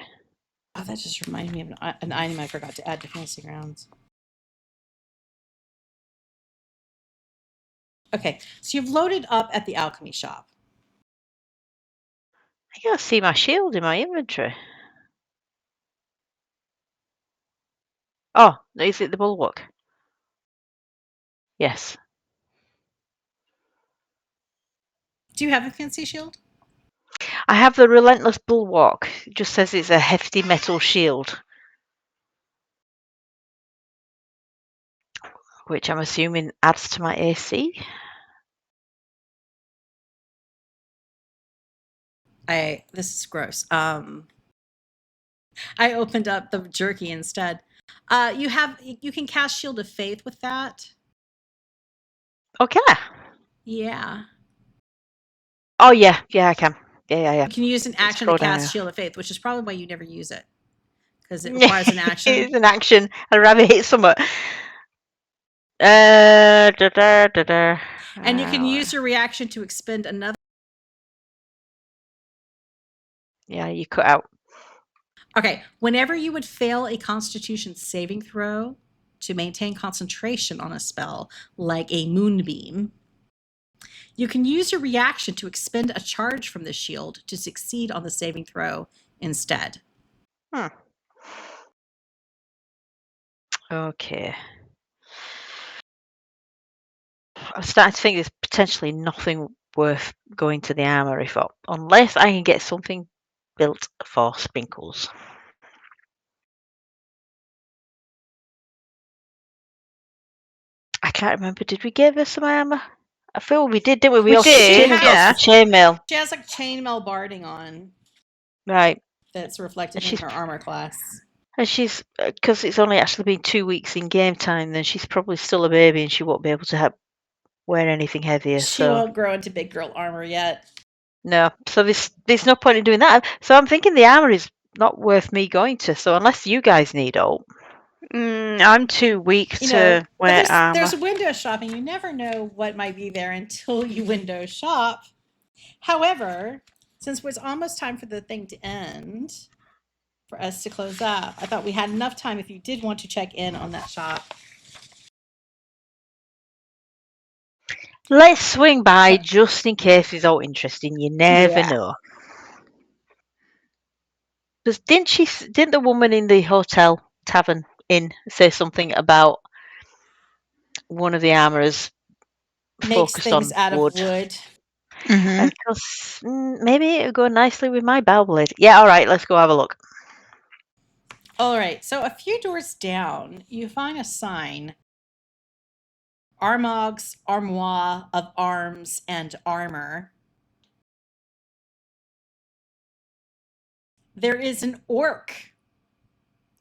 [SPEAKER 1] Oh, that just reminded me of an item I forgot to add to Fantasy Grounds. Okay, so you've loaded up at the alchemy shop.
[SPEAKER 4] I can't see my shield in my inventory. Oh, is it the bulwark? Yes.
[SPEAKER 1] Do you have a fancy shield?
[SPEAKER 4] I have the relentless bulwark. It just says it's a hefty metal shield. Which I'm assuming adds to my AC.
[SPEAKER 1] This is gross. I opened up the jerky instead. You can cast Shield of Faith with that.
[SPEAKER 4] Oh, can I?
[SPEAKER 1] Yeah.
[SPEAKER 4] Oh, yeah, I can. Yeah.
[SPEAKER 1] You can use an action to
[SPEAKER 4] scroll down
[SPEAKER 1] cast
[SPEAKER 4] now.
[SPEAKER 1] Shield of Faith, which is probably why you never use it. Because it requires an action.
[SPEAKER 4] It's an action. I'd rather hit someone.
[SPEAKER 1] And you can use your reaction to expend another.
[SPEAKER 4] Yeah, you cut out.
[SPEAKER 1] Okay. Whenever you would fail a Constitution saving throw to maintain concentration on a spell, like a moonbeam, you can use your reaction to expend a charge from the shield to succeed on the saving throw instead.
[SPEAKER 4] Okay. I'm starting to think there's potentially nothing worth going to the armory for, unless I can get something built for Sprinkles. I can't remember. Did we give her some armor? I feel we did, didn't we?
[SPEAKER 5] We
[SPEAKER 4] also
[SPEAKER 5] did,
[SPEAKER 4] got
[SPEAKER 5] yeah.
[SPEAKER 4] some chainmail.
[SPEAKER 1] She has like chainmail barding on
[SPEAKER 4] Right.
[SPEAKER 1] that's reflected in
[SPEAKER 4] She's-
[SPEAKER 1] her armor class.
[SPEAKER 4] And she's, because it's only actually been 2 weeks in game time, then she's probably still a baby and she won't be able to wear anything heavier.
[SPEAKER 1] She won't grow into big girl armor yet.
[SPEAKER 4] No. So there's no point in doing that. So I'm thinking the armor is not worth me going to. So unless you guys need help.
[SPEAKER 5] I'm too weak to wear armor.
[SPEAKER 1] There's window shopping. You never know what might be there until you window shop. However, since it's almost time for the thing to end, for us to close up, I thought we had enough time if you did want to check in on that shop.
[SPEAKER 4] Let's swing by just in case it's all interesting. You never know. Because didn't the woman in the hotel tavern inn say something about one of the armorers
[SPEAKER 1] Makes
[SPEAKER 4] focused
[SPEAKER 1] things
[SPEAKER 4] on
[SPEAKER 1] out
[SPEAKER 4] wood?
[SPEAKER 1] of wood.
[SPEAKER 3] Mm-hmm.
[SPEAKER 4] And maybe it would go nicely with my bow blade. Yeah, all right, let's go have a look.
[SPEAKER 1] All right, so a few doors down, you find a sign. Armag's Armoire of Arms and Armor. There is an orc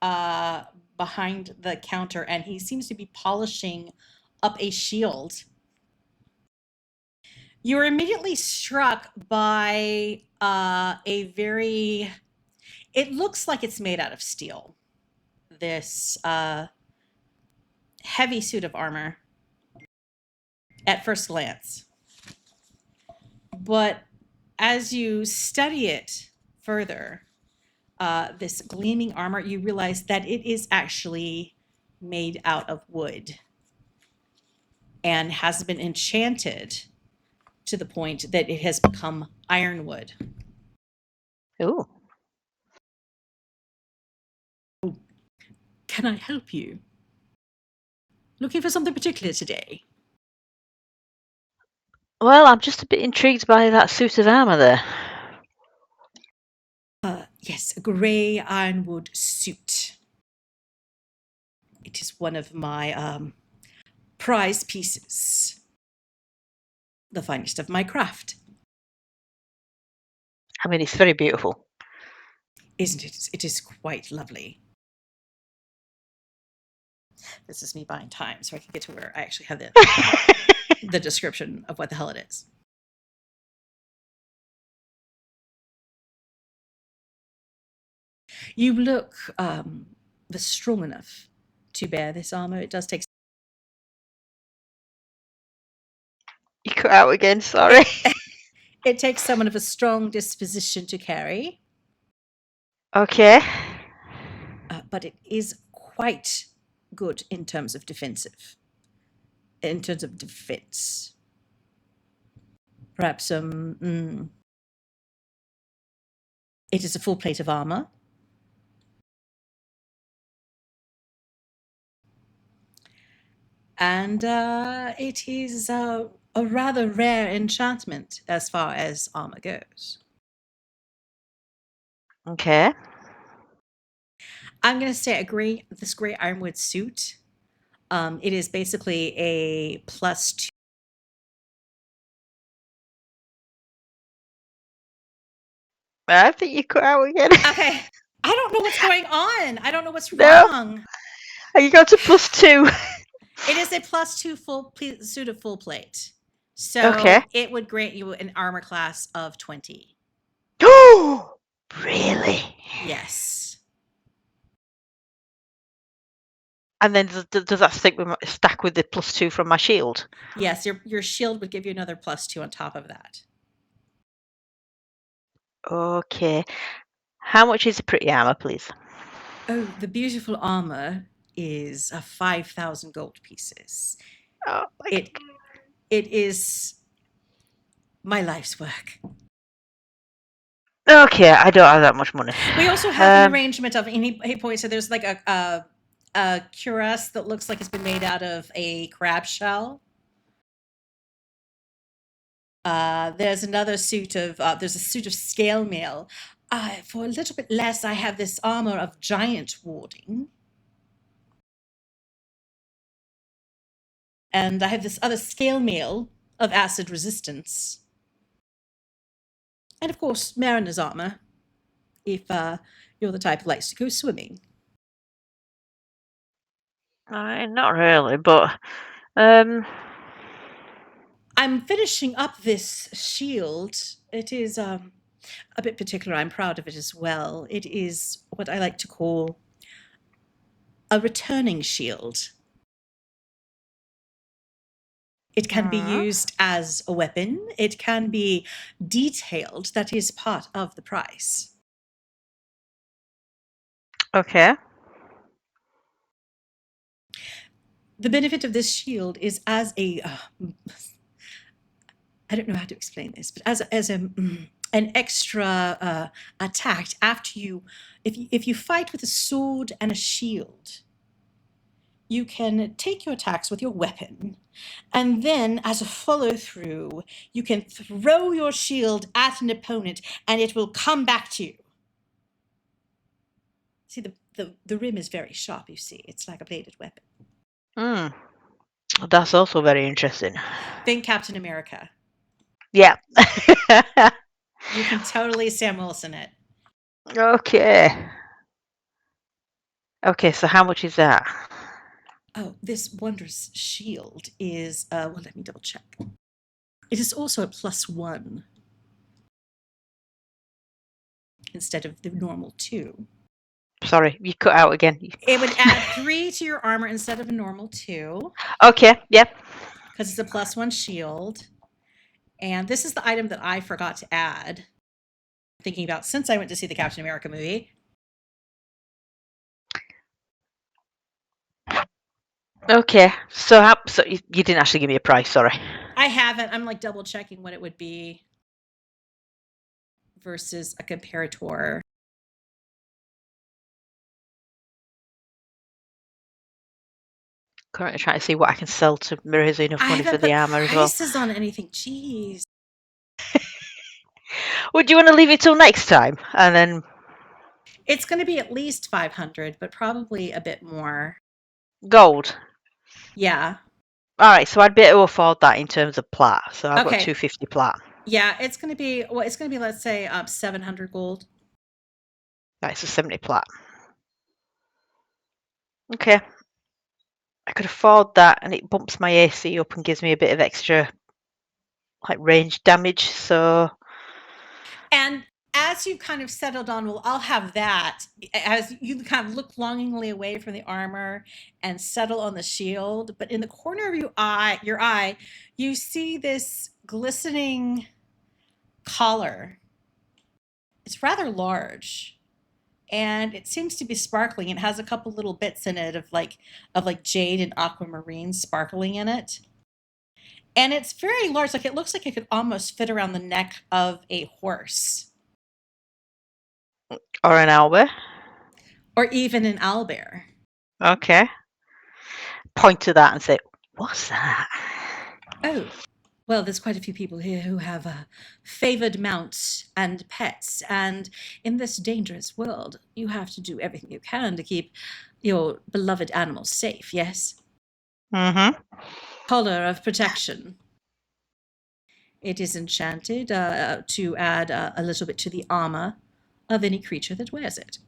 [SPEAKER 1] behind the counter, and he seems to be polishing up a shield. You're immediately struck by it looks like it's made out of steel. This heavy suit of armor at first glance. But as you study it further, this gleaming armor, you realize that it is actually made out of wood and has been enchanted to the point that it has become ironwood.
[SPEAKER 2] Ooh.
[SPEAKER 1] Can I help you? Looking for something particular today?
[SPEAKER 2] Well, I'm just a bit intrigued by that suit of armour there.
[SPEAKER 1] Yes, a grey ironwood suit. It is one of my prize pieces. The finest of my craft.
[SPEAKER 2] I mean, it's very beautiful.
[SPEAKER 1] Isn't it? It is quite lovely. This is me buying time so I can get to where I actually have the description of what the hell it is. You look strong enough to bear this armor. It does take.
[SPEAKER 4] You cut out again, sorry.
[SPEAKER 1] It takes someone of a strong disposition to carry,
[SPEAKER 4] Okay.
[SPEAKER 1] but it is quite good in terms of defense. Perhaps it is a full plate of armor. And it is a rather rare enchantment as far as armor goes.
[SPEAKER 4] Okay.
[SPEAKER 1] I'm going to say this grey ironwood suit. It is basically a +2.
[SPEAKER 4] I think you cut out again.
[SPEAKER 1] Okay. I don't know what's going on. I don't know what's
[SPEAKER 4] No.
[SPEAKER 1] wrong.
[SPEAKER 4] You got to +2.
[SPEAKER 1] It is a +2 suit of full plate. So
[SPEAKER 4] Okay.
[SPEAKER 1] it would grant you an armor class of 20.
[SPEAKER 4] Oh, really?
[SPEAKER 1] Yes.
[SPEAKER 4] And then does that stack with the +2 from my shield?
[SPEAKER 1] Yes, your shield would give you another +2 on top of that.
[SPEAKER 4] Okay. How much is a pretty armor, please?
[SPEAKER 1] Oh, the beautiful armor is 5,000 gold pieces.
[SPEAKER 4] Oh,
[SPEAKER 1] It is my life's work.
[SPEAKER 4] Okay, I don't have that much money.
[SPEAKER 1] We also have an arrangement of, and he points, so there's like a cuirass that looks like it's been made out of a crab shell. There's another suit of, there's a suit of scale mail. For a little bit less, I have this armor of giant warding. And I have this other scale mail of acid resistance. And of course, mariner's armor, if you're the type who likes to go swimming.
[SPEAKER 4] Not really, but
[SPEAKER 1] I'm finishing up this shield. It is a bit particular. I'm proud of it as well. It is what I like to call a returning shield. It can be used as a weapon. It can be detailed. That is part of the price.
[SPEAKER 4] okay.
[SPEAKER 1] The benefit of this shield is as a I don't know how to explain this, but as an extra attack after you, if you fight with a sword and a shield, you can take your attacks with your weapon, and then as a follow through, you can throw your shield at an opponent, and it will come back to you. See, the rim is very sharp. You see, it's like a bladed weapon.
[SPEAKER 4] That's also very interesting.
[SPEAKER 1] Think Captain America.
[SPEAKER 4] Yeah.
[SPEAKER 1] You can totally Sam Wilson it.
[SPEAKER 4] Okay. Okay, so how much is that?
[SPEAKER 1] Oh, this wondrous shield is, well, let me double check. It is also a +1 instead of the normal 2.
[SPEAKER 4] Sorry, you cut out again.
[SPEAKER 1] It would add 3 to your armor instead of a normal 2.
[SPEAKER 4] Okay, yep.
[SPEAKER 1] Because it's a +1 shield. And this is the item that I forgot to add. Thinking about since I went to see the Captain America movie.
[SPEAKER 4] Okay, so you didn't actually give me a price, sorry.
[SPEAKER 1] I haven't. I'm like double checking what it would be versus a comparator.
[SPEAKER 4] Currently trying to see what I can sell to raise enough
[SPEAKER 1] I
[SPEAKER 4] money for
[SPEAKER 1] haven't
[SPEAKER 4] the
[SPEAKER 1] put
[SPEAKER 4] armor as well.
[SPEAKER 1] prices on anything. Jeez.
[SPEAKER 4] Would you want to leave it till next time? And then
[SPEAKER 1] It's going to be at least 500, but probably a bit more.
[SPEAKER 4] gold.
[SPEAKER 1] Yeah.
[SPEAKER 4] Alright, so I'd be able to afford that in terms of plat. So I've got
[SPEAKER 1] Okay.
[SPEAKER 4] 250 plat.
[SPEAKER 1] Yeah, it's going to be, let's say 700 gold.
[SPEAKER 4] Right, so 70 plat. Okay. I could afford that, and it bumps my AC up and gives me a bit of extra like range damage. So
[SPEAKER 1] And as you kind of settled on, well, I'll have that. As you kind of look longingly away from the armor and settle on the shield, but in the corner of your eye, you see this glistening collar. It's rather large, and it seems to be sparkling. It has a couple little bits in it of like jade and aquamarine sparkling in it. And it's very large, like it looks like it could almost fit around the neck of a horse.
[SPEAKER 4] or an hour.
[SPEAKER 1] Or even an owlbear.
[SPEAKER 4] Okay. Point to that and say, "What's that?"
[SPEAKER 1] Oh, well, there's quite a few people here who have favored mounts and pets, and in this dangerous world, you have to do everything you can to keep your beloved animals safe, yes?
[SPEAKER 4] Mm-hmm.
[SPEAKER 1] Collar of protection. It is enchanted to add a little bit to the armor of any creature that wears it.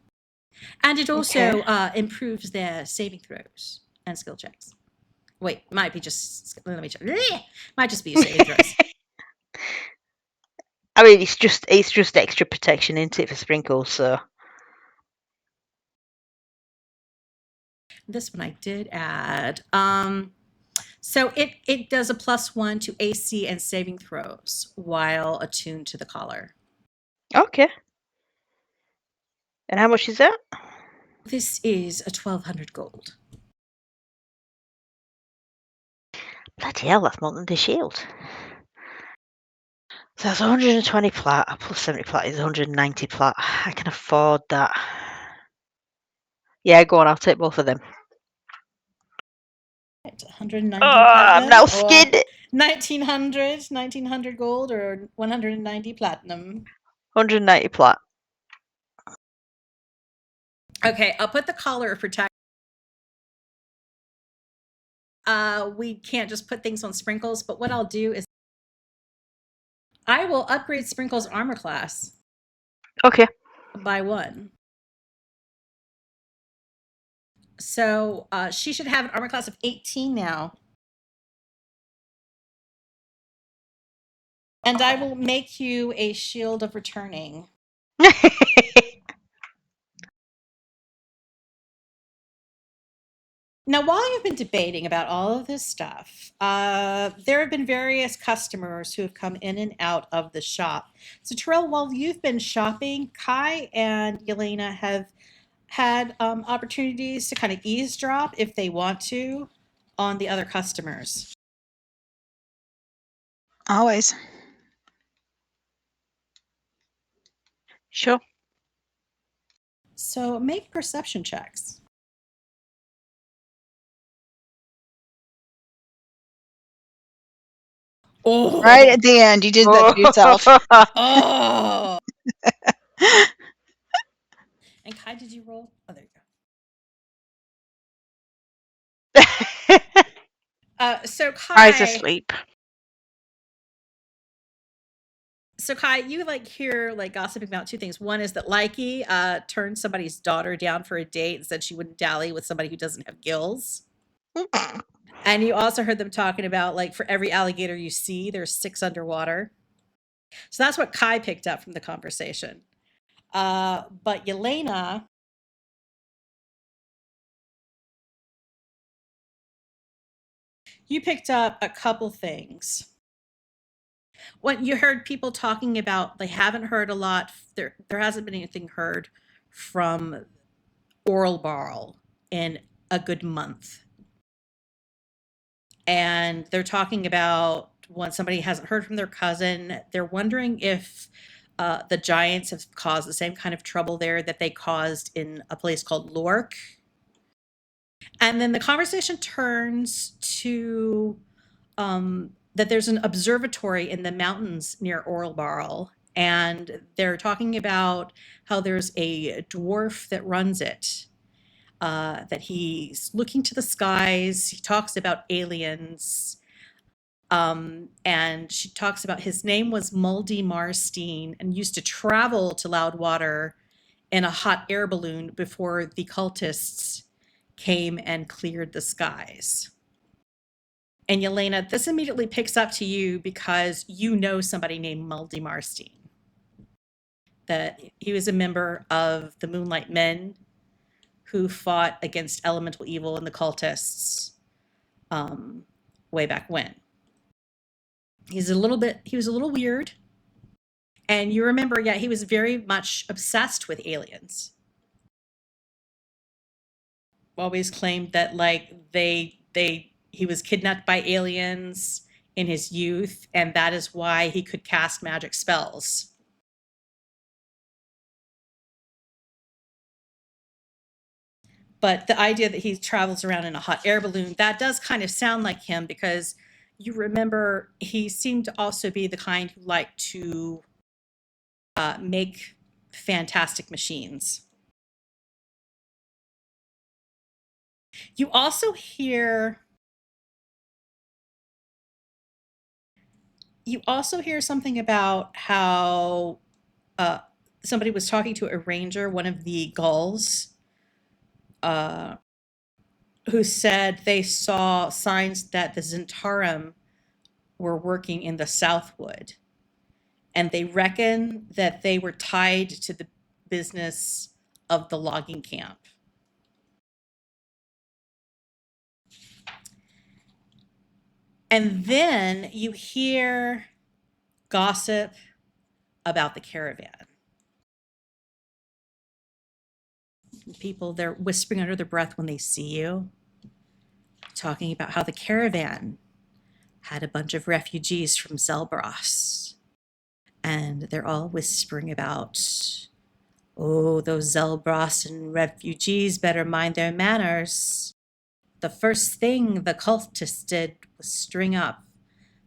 [SPEAKER 1] And it also improves their saving throws and skill checks. Wait, might be just, let me check. Might just be your saving throws.
[SPEAKER 4] I mean, it's just extra protection, isn't it, for sprinkles? So
[SPEAKER 1] This one I did add. So it does a +1 to AC and saving throws while attuned to the collar.
[SPEAKER 4] okay. And how much is that?
[SPEAKER 1] This is a 1,200 gold.
[SPEAKER 4] Bloody hell, that's more than the shield. So that's 120 plat plus 70 plat is 190 plat. I can afford that. Yeah, go on. I'll take both of them.
[SPEAKER 1] Right, 190
[SPEAKER 4] I'm
[SPEAKER 1] platinum.
[SPEAKER 4] now
[SPEAKER 1] Or
[SPEAKER 4] skinned.
[SPEAKER 1] 1900 gold or 190 platinum.
[SPEAKER 4] 190 plat.
[SPEAKER 1] Okay, I'll put the collar of protection. We can't just put things on Sprinkles, but what I'll do is I will upgrade Sprinkles' armor class
[SPEAKER 4] Okay.
[SPEAKER 1] by 1. So she should have an armor class of 18 now. And I will make you a shield of returning. Now, while you've been debating about all of this stuff, there have been various customers who have come in and out of the shop. So, Terel, while you've been shopping, Kai and Yelena have had opportunities to kind of eavesdrop if they want to on the other customers.
[SPEAKER 3] Always.
[SPEAKER 4] Sure.
[SPEAKER 1] So, make perception checks. Oh,
[SPEAKER 3] Right at the end, you did that to yourself.
[SPEAKER 1] Oh. And Kai, did you roll? Oh, there you go. So Kai,
[SPEAKER 4] Eyes asleep.
[SPEAKER 1] So Kai, you like hear like gossiping about 2 things. One is that Likey turned somebody's daughter down for a date and said she wouldn't dally with somebody who doesn't have gills. And you also heard them talking about like for every alligator you see, there's 6 underwater. So that's what Kai picked up from the conversation. But Yelena, you picked up a couple things. What you heard people talking about, they haven't heard a lot. There hasn't been anything heard from Oral Barl in a good month. and they're talking about when somebody hasn't heard from their cousin, they're wondering if the giants have caused the same kind of trouble there that they caused in a place called Lork. And then the conversation turns to that there's an observatory in the mountains near Oralbarl, and they're talking about how there's a dwarf that runs it. That he's looking to the skies. He talks about aliens. And she talks about his name was Muldy Marstein and used to travel to Loudwater in a hot air balloon before the cultists came and cleared the skies. And Yelena, this immediately picks up to you because you know somebody named Muldy Marstein. That he was a member of the Moonlight Men who fought against elemental evil and the cultists way back when. He was a little weird. And you remember, yeah, he was very much obsessed with aliens. Always claimed that like he was kidnapped by aliens in his youth, and that is why he could cast magic spells. But the idea that he travels around in a hot air balloon, that does kind of sound like him, because you remember he seemed to also be the kind who liked to make fantastic machines. You also hear something about how somebody was talking to a ranger, one of the gulls, who said they saw signs that the Zentarum were working in the Southwood. And they reckon that they were tied to the business of the logging camp. And then you hear gossip about the caravan. People, they're whispering under their breath when they see you, talking about how the caravan had a bunch of refugees from Zelbros. And they're all whispering about, oh, those Zelbrosan refugees better mind their manners. The first thing the cultists did was string up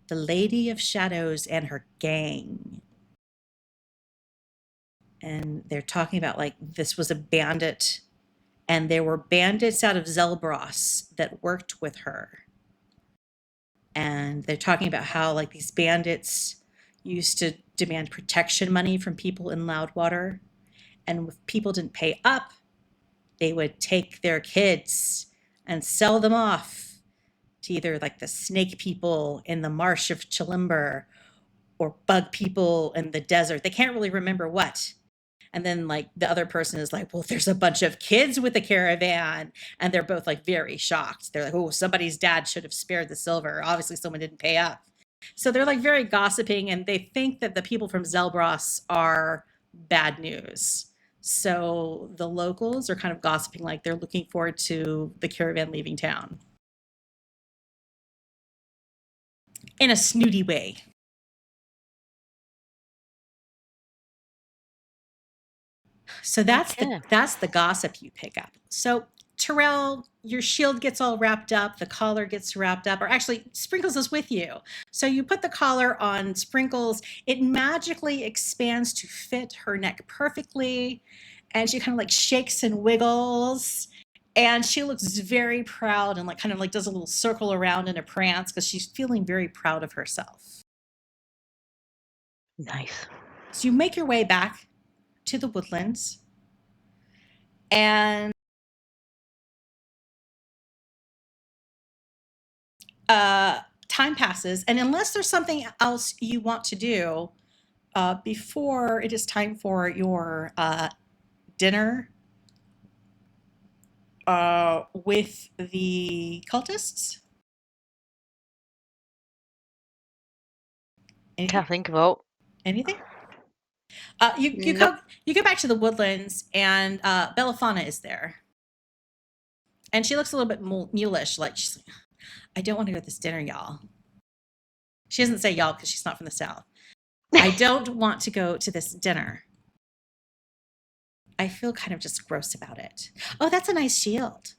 [SPEAKER 1] the Lady of Shadows and her gang. And they're talking about like this was a bandit, and there were bandits out of Zelbros that worked with her. And they're talking about how like these bandits used to demand protection money from people in Loudwater. And if people didn't pay up, they would take their kids and sell them off to either like the snake people in the marsh of Chilimber or bug people in the desert. They can't really remember what. And then like the other person is like, well, there's a bunch of kids with the caravan. And they're both like very shocked. They're like, oh, somebody's dad should have spared the silver. Obviously someone didn't pay up. So they're like very gossiping, and they think that the people from Zelbros are bad news. So the locals are kind of gossiping like they're looking forward to the caravan leaving town. In a snooty way. So that's the gossip you pick up. So Terel, your shield gets all wrapped up, the collar gets wrapped up, or actually Sprinkles is with you. So you put the collar on Sprinkles, it magically expands to fit her neck perfectly, and she kind of like shakes and wiggles, and she looks very proud and like kind of like does a little circle around in a prance because she's feeling very proud of herself.
[SPEAKER 2] Nice.
[SPEAKER 1] So you make your way back to the woodlands, and time passes, and unless there's something else you want to do before it is time for your dinner with the cultists.
[SPEAKER 2] Can't think about
[SPEAKER 1] anything. You go back to the woodlands, and Belliphauna is there, and she looks a little bit mulish, like I don't want to go to this dinner, y'all. She doesn't say y'all because she's not from the South. I don't want to go to this dinner. I feel kind of just gross about it. Oh, that's a nice shield.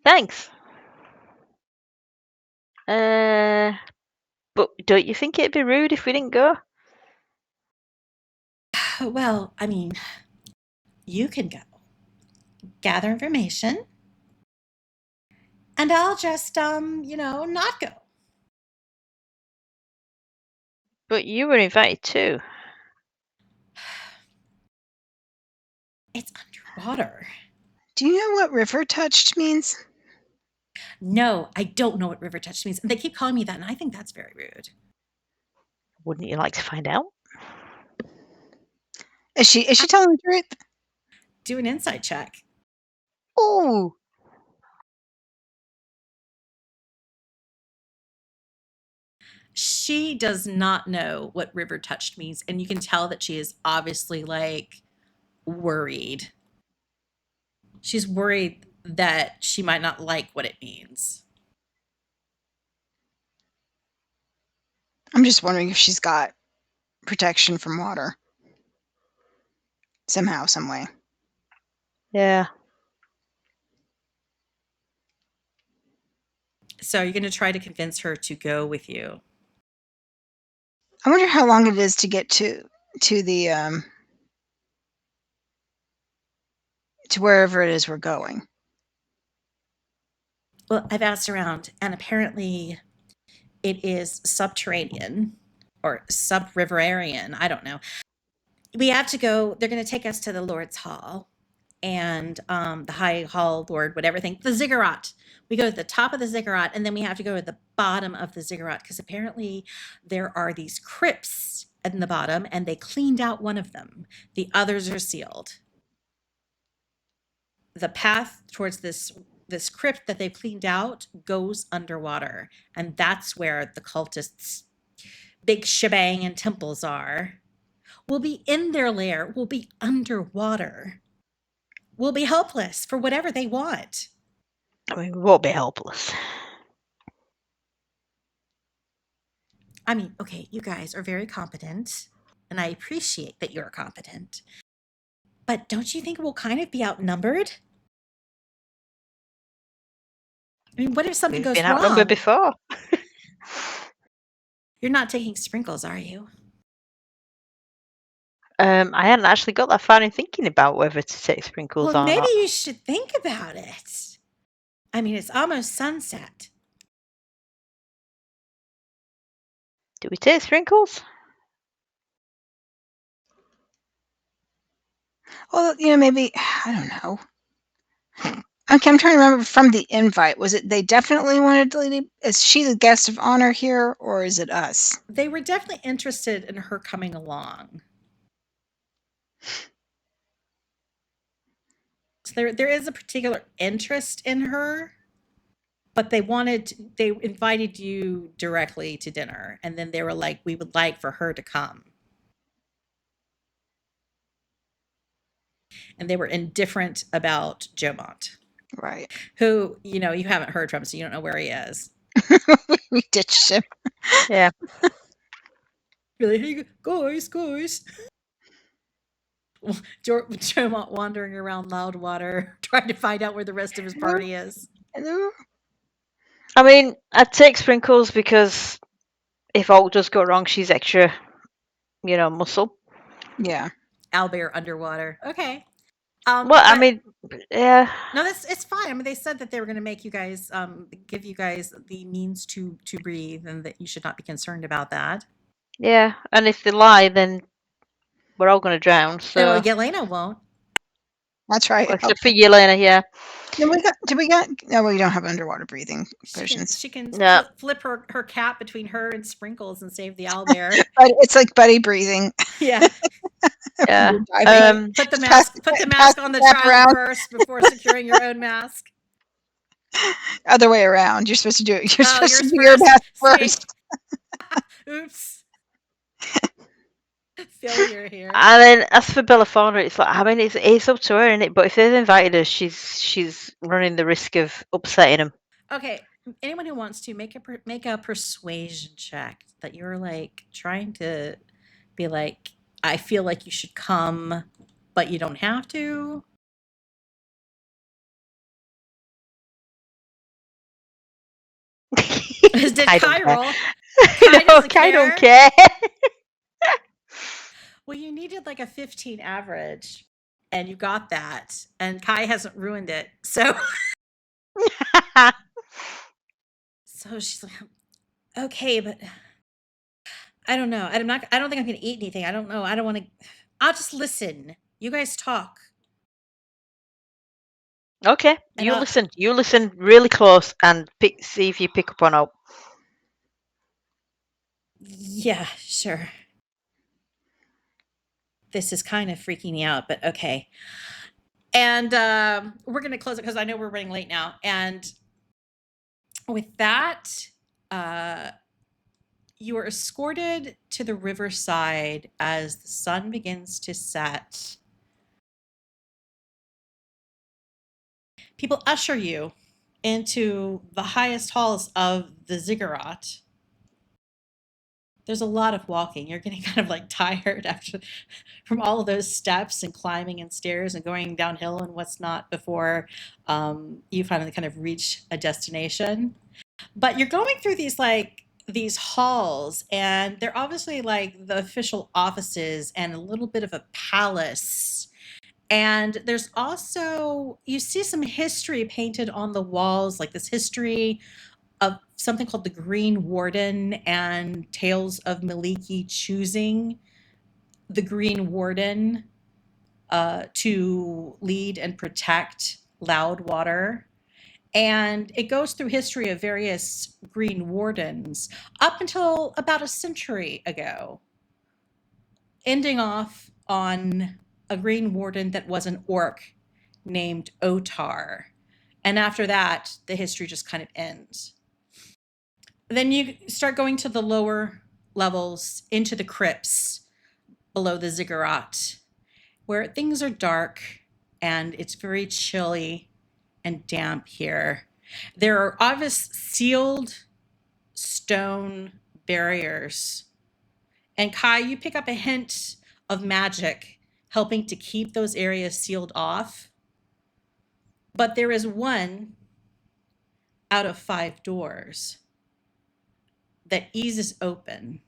[SPEAKER 4] Thanks. But don't you think it'd be rude if we didn't go?
[SPEAKER 1] Well, I mean, you can go. Gather information. And I'll just, not go.
[SPEAKER 4] But you were invited too.
[SPEAKER 1] It's underwater.
[SPEAKER 3] Do you know what river touched means?
[SPEAKER 1] No, I don't know what river touch means. And they keep calling me that, and I think that's very rude.
[SPEAKER 4] Wouldn't you like to find out?
[SPEAKER 3] Is she telling the truth?
[SPEAKER 1] Do an insight check.
[SPEAKER 4] Oh,
[SPEAKER 1] She does not know what river touched means, and you can tell that she is obviously like worried. She's worried that she might not like what it means.
[SPEAKER 3] I'm just wondering if she's got protection from water. Somehow, some way.
[SPEAKER 4] yeah.
[SPEAKER 1] So you're going to try to convince her to go with you.
[SPEAKER 3] I wonder how long it is to get to the to wherever it is we're going.
[SPEAKER 1] Well, I've asked around, and apparently it is subterranean or sub-riverarian. I don't know. We have to go. They're going to take us to the Lord's Hall and the High Hall Lord, whatever thing, the ziggurat. We go to the top of the ziggurat, and then we have to go to the bottom of the ziggurat because apparently there are these crypts in the bottom, and they cleaned out one of them. The others are sealed. The path towards this crypt that they've cleaned out goes underwater, and that's where the cultists' big shebang and temples are. We'll be in their lair. We'll be underwater. We'll be helpless for whatever they want.
[SPEAKER 4] I mean, we won't be helpless.
[SPEAKER 1] I mean, okay, you guys are very competent, and I appreciate that you're competent. But don't you think we'll kind of be outnumbered? I mean, what if something
[SPEAKER 4] We've
[SPEAKER 1] goes
[SPEAKER 4] been
[SPEAKER 1] wrong?
[SPEAKER 4] outnumbered before.
[SPEAKER 1] You're not taking sprinkles, are you?
[SPEAKER 4] I hadn't actually got that far in thinking about whether to take sprinkles
[SPEAKER 1] Well,
[SPEAKER 4] or
[SPEAKER 1] maybe
[SPEAKER 4] not.
[SPEAKER 1] you should think about it. I mean, it's almost sunset.
[SPEAKER 4] Do we take sprinkles?
[SPEAKER 3] Well, maybe, I don't know. Okay, I'm trying to remember from the invite. Was it they definitely wanted Lady? Is she the guest of honor here, or is it us?
[SPEAKER 1] They were definitely interested in her coming along. So there is a particular interest in her, but they invited you directly to dinner, and then they were like, we would like for her to come. And they were indifferent about Jomont,
[SPEAKER 3] Right.
[SPEAKER 1] who, you haven't heard from, so you don't know where he is.
[SPEAKER 3] We ditched him.
[SPEAKER 4] Yeah.
[SPEAKER 1] Really, hey, guys. Jomont wandering around Loudwater, trying to find out where the rest of his party is.
[SPEAKER 3] Hello.
[SPEAKER 4] I mean, I'd take sprinkles because if all does go wrong, she's extra, muscle.
[SPEAKER 3] Yeah.
[SPEAKER 1] Owlbear underwater. Okay.
[SPEAKER 4] Well, I mean, yeah.
[SPEAKER 1] No, it's fine. I mean, they said that they were going to make you guys, give you guys the means to breathe, and that you should not be concerned about that.
[SPEAKER 4] Yeah, and if they lie, then we're all going to drown. So,
[SPEAKER 1] Well, Yelena won't.
[SPEAKER 3] That's right.
[SPEAKER 4] except for Yelena, yeah.
[SPEAKER 3] No, we don't have underwater breathing potions.
[SPEAKER 1] She can
[SPEAKER 4] No.
[SPEAKER 1] flip her cap between her and Sprinkles and save the owlbear.
[SPEAKER 3] But it's like buddy breathing.
[SPEAKER 1] Yeah.
[SPEAKER 4] Yeah.
[SPEAKER 1] Put the mask on the child first before securing your own mask.
[SPEAKER 3] Other way around. You're supposed to do it. You're supposed to do
[SPEAKER 1] yours
[SPEAKER 3] your mask
[SPEAKER 1] first.
[SPEAKER 3] first.
[SPEAKER 1] Oops. failure here.
[SPEAKER 4] And then as for Belliphauna, it's like, I mean, it's up to her, isn't it? But if they've invited her, she's running the risk of upsetting them.
[SPEAKER 1] Okay, anyone who wants to make a persuasion check that you're like trying to be like, I feel like you should come, but you don't have to. Did
[SPEAKER 4] I don't
[SPEAKER 1] Kai
[SPEAKER 4] care.
[SPEAKER 1] roll? Kai
[SPEAKER 4] No,
[SPEAKER 1] doesn't
[SPEAKER 4] I don't
[SPEAKER 1] care.
[SPEAKER 4] care.
[SPEAKER 1] Well, you needed like a 15 average, and you got that. And Kai hasn't ruined it, so she's like, okay, but I don't know. I'm not. I don't think I'm gonna eat anything. I don't know. I don't want to. I'll just listen. You guys talk.
[SPEAKER 4] Okay,
[SPEAKER 1] And
[SPEAKER 4] you listen. You listen really close and see if you pick up on out.
[SPEAKER 1] Yeah, sure. This is kind of freaking me out, but okay. And we're going to close it because I know we're running late now. And with that, you are escorted to the riverside as the sun begins to set. People usher you into the highest halls of the ziggurat. There's a lot of walking. You're getting kind of like tired after from all of those steps and climbing and stairs and going downhill and what's not before you finally kind of reach a destination. But you're going through these halls, and they're obviously like the official offices and a little bit of a palace. And there's also, you see some history painted on the walls, like this history of something called the Green Warden and tales of Maliki choosing the Green Warden to lead and protect Loudwater. And it goes through history of various Green Wardens up until about a century ago, ending off on a Green Warden that was an orc named Otar. And after that, the history just kind of ends. Then you start going to the lower levels into the crypts below the ziggurat, where things are dark and it's very chilly and damp here. There are obvious sealed stone barriers. And Kai, you pick up a hint of magic helping to keep those areas sealed off. But there is one out of 5 doors that eases open.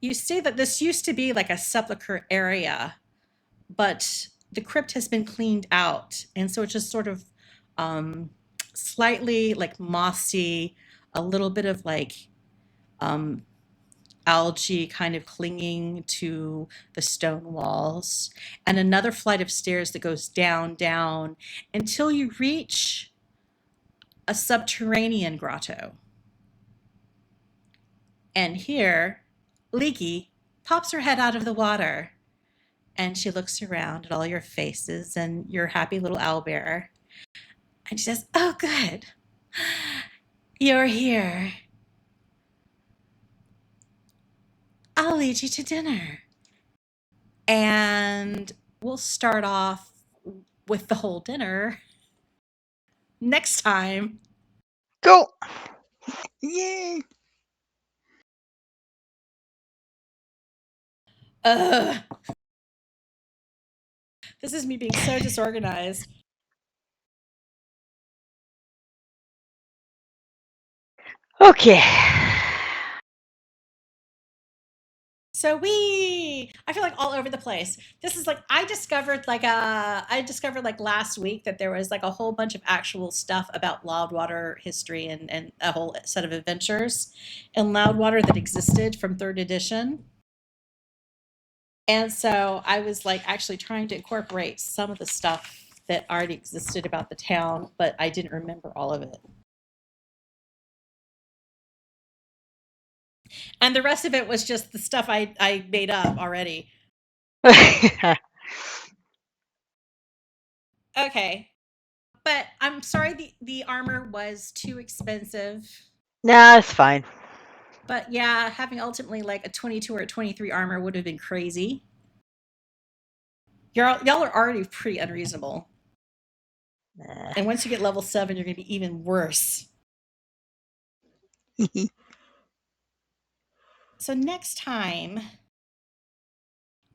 [SPEAKER 1] You see that this used to be like a sepulcher area, but the crypt has been cleaned out. And so it's just sort of slightly like mossy, a little bit of like algae kind of clinging to the stone walls, and another flight of stairs that goes down, down until you reach a subterranean grotto. And here, Leaky pops her head out of the water and she looks around at all your faces and your happy little owlbear. And she says, "Oh, good. You're here. I'll lead you to dinner." And we'll start off with the whole dinner next time.
[SPEAKER 3] Cool. Yay.
[SPEAKER 1] Ugh. This is me being so disorganized.
[SPEAKER 4] Okay.
[SPEAKER 1] So I feel like all over the place. This is like I discovered like last week that there was like a whole bunch of actual stuff about Loudwater history and a whole set of adventures in Loudwater that existed from 3rd edition. And so I was like actually trying to incorporate some of the stuff that already existed about the town, but I didn't remember all of it. And the rest of it was just the stuff I made up already. Okay. But I'm sorry the armor was too expensive.
[SPEAKER 4] Nah, it's fine.
[SPEAKER 1] But yeah, having ultimately like a 22 or a 23 armor would have been crazy. Y'all are already pretty unreasonable.
[SPEAKER 2] Nah.
[SPEAKER 1] And once you get level 7, you're going to be even worse. So next time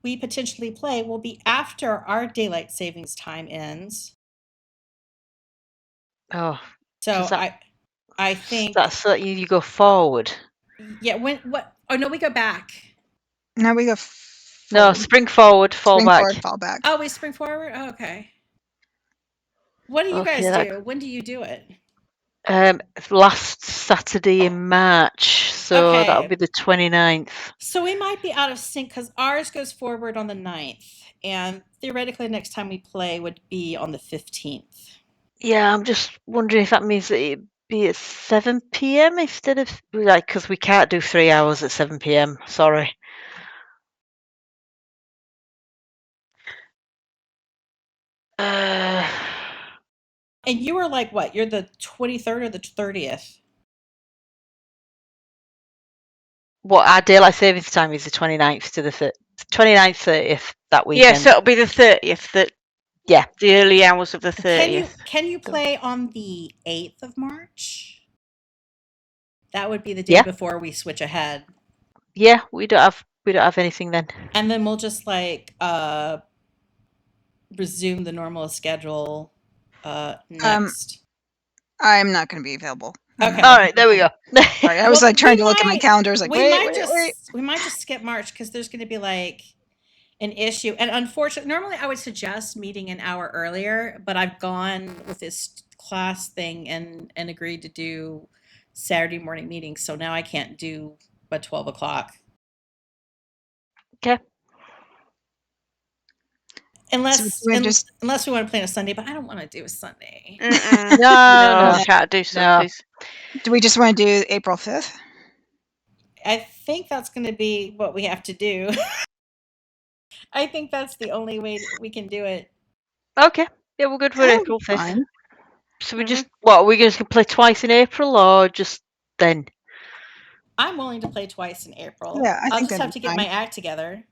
[SPEAKER 1] we potentially play will be after our daylight savings time ends.
[SPEAKER 2] Oh,
[SPEAKER 1] So
[SPEAKER 2] does that
[SPEAKER 1] I think
[SPEAKER 2] that's that you go forward?
[SPEAKER 1] yeah, what oh no, we go back.
[SPEAKER 3] Now we go
[SPEAKER 2] No,
[SPEAKER 3] forward.
[SPEAKER 2] spring forward, fall
[SPEAKER 3] Spring
[SPEAKER 2] back.
[SPEAKER 3] forward, fall back.
[SPEAKER 1] Oh, we spring forward? Oh, okay. What do you
[SPEAKER 2] Okay,
[SPEAKER 1] guys
[SPEAKER 2] that-
[SPEAKER 1] do? When do you do it?
[SPEAKER 2] Last Saturday in March, so that'll
[SPEAKER 1] Okay.
[SPEAKER 2] be the 29th.
[SPEAKER 1] So we might be out of sync because ours goes forward on the 9th. And theoretically, the next time we play would be on the 15th.
[SPEAKER 2] Yeah, I'm just wondering if that means that it'd be at 7 p.m. instead of like, because we can't do 3 hours at 7 p.m. Sorry. Uh,
[SPEAKER 1] And you are like what? You're the 23rd or the 30th?
[SPEAKER 2] what our daylight savings time is the 29th to the 29th, 30th that weekend.
[SPEAKER 5] Yeah, so it'll be the 30th.
[SPEAKER 2] Yeah.
[SPEAKER 5] The early hours of the 30th.
[SPEAKER 1] Can you
[SPEAKER 5] So-
[SPEAKER 1] play on the 8th of March? That would be the day
[SPEAKER 2] Yeah.
[SPEAKER 1] before we switch ahead.
[SPEAKER 2] Yeah, we don't have anything then.
[SPEAKER 1] And then we'll just like resume the normal schedule next.
[SPEAKER 3] I'm not going to be available. I'm
[SPEAKER 1] Okay.
[SPEAKER 3] not-
[SPEAKER 2] All right, there we go.
[SPEAKER 3] Sorry, I was
[SPEAKER 1] Well,
[SPEAKER 3] like trying
[SPEAKER 1] we
[SPEAKER 3] to look at my
[SPEAKER 1] might-
[SPEAKER 3] calendar. I was like,
[SPEAKER 1] we
[SPEAKER 3] wait,
[SPEAKER 1] might
[SPEAKER 3] wait,
[SPEAKER 1] just
[SPEAKER 3] wait.
[SPEAKER 1] we might just skip March because there's going to be like an issue. And unfortunately, normally I would suggest meeting an hour earlier, but I've gone with this class thing and agreed to do Saturday morning meetings. So now I can't do a 12 o'clock.
[SPEAKER 2] Okay.
[SPEAKER 1] Unless
[SPEAKER 3] we just-
[SPEAKER 1] unless we want to play on a Sunday, but I don't want to do a Sunday.
[SPEAKER 5] Mm-mm.
[SPEAKER 2] No,
[SPEAKER 5] no, can't do Sundays.
[SPEAKER 3] Do we just want to do April 5th?
[SPEAKER 1] I think that's going to be what we have to do. I think that's the only way we can do it.
[SPEAKER 2] Okay. Yeah, we're good for
[SPEAKER 3] Oh,
[SPEAKER 2] April 5th.
[SPEAKER 3] fine.
[SPEAKER 2] So we just what are we going to play twice in April or just then?
[SPEAKER 1] I'm willing to play twice in April.
[SPEAKER 3] Yeah, I
[SPEAKER 1] I'll
[SPEAKER 3] think
[SPEAKER 1] just
[SPEAKER 3] that'd
[SPEAKER 1] have
[SPEAKER 3] be
[SPEAKER 1] to get
[SPEAKER 3] fine.
[SPEAKER 1] my act together.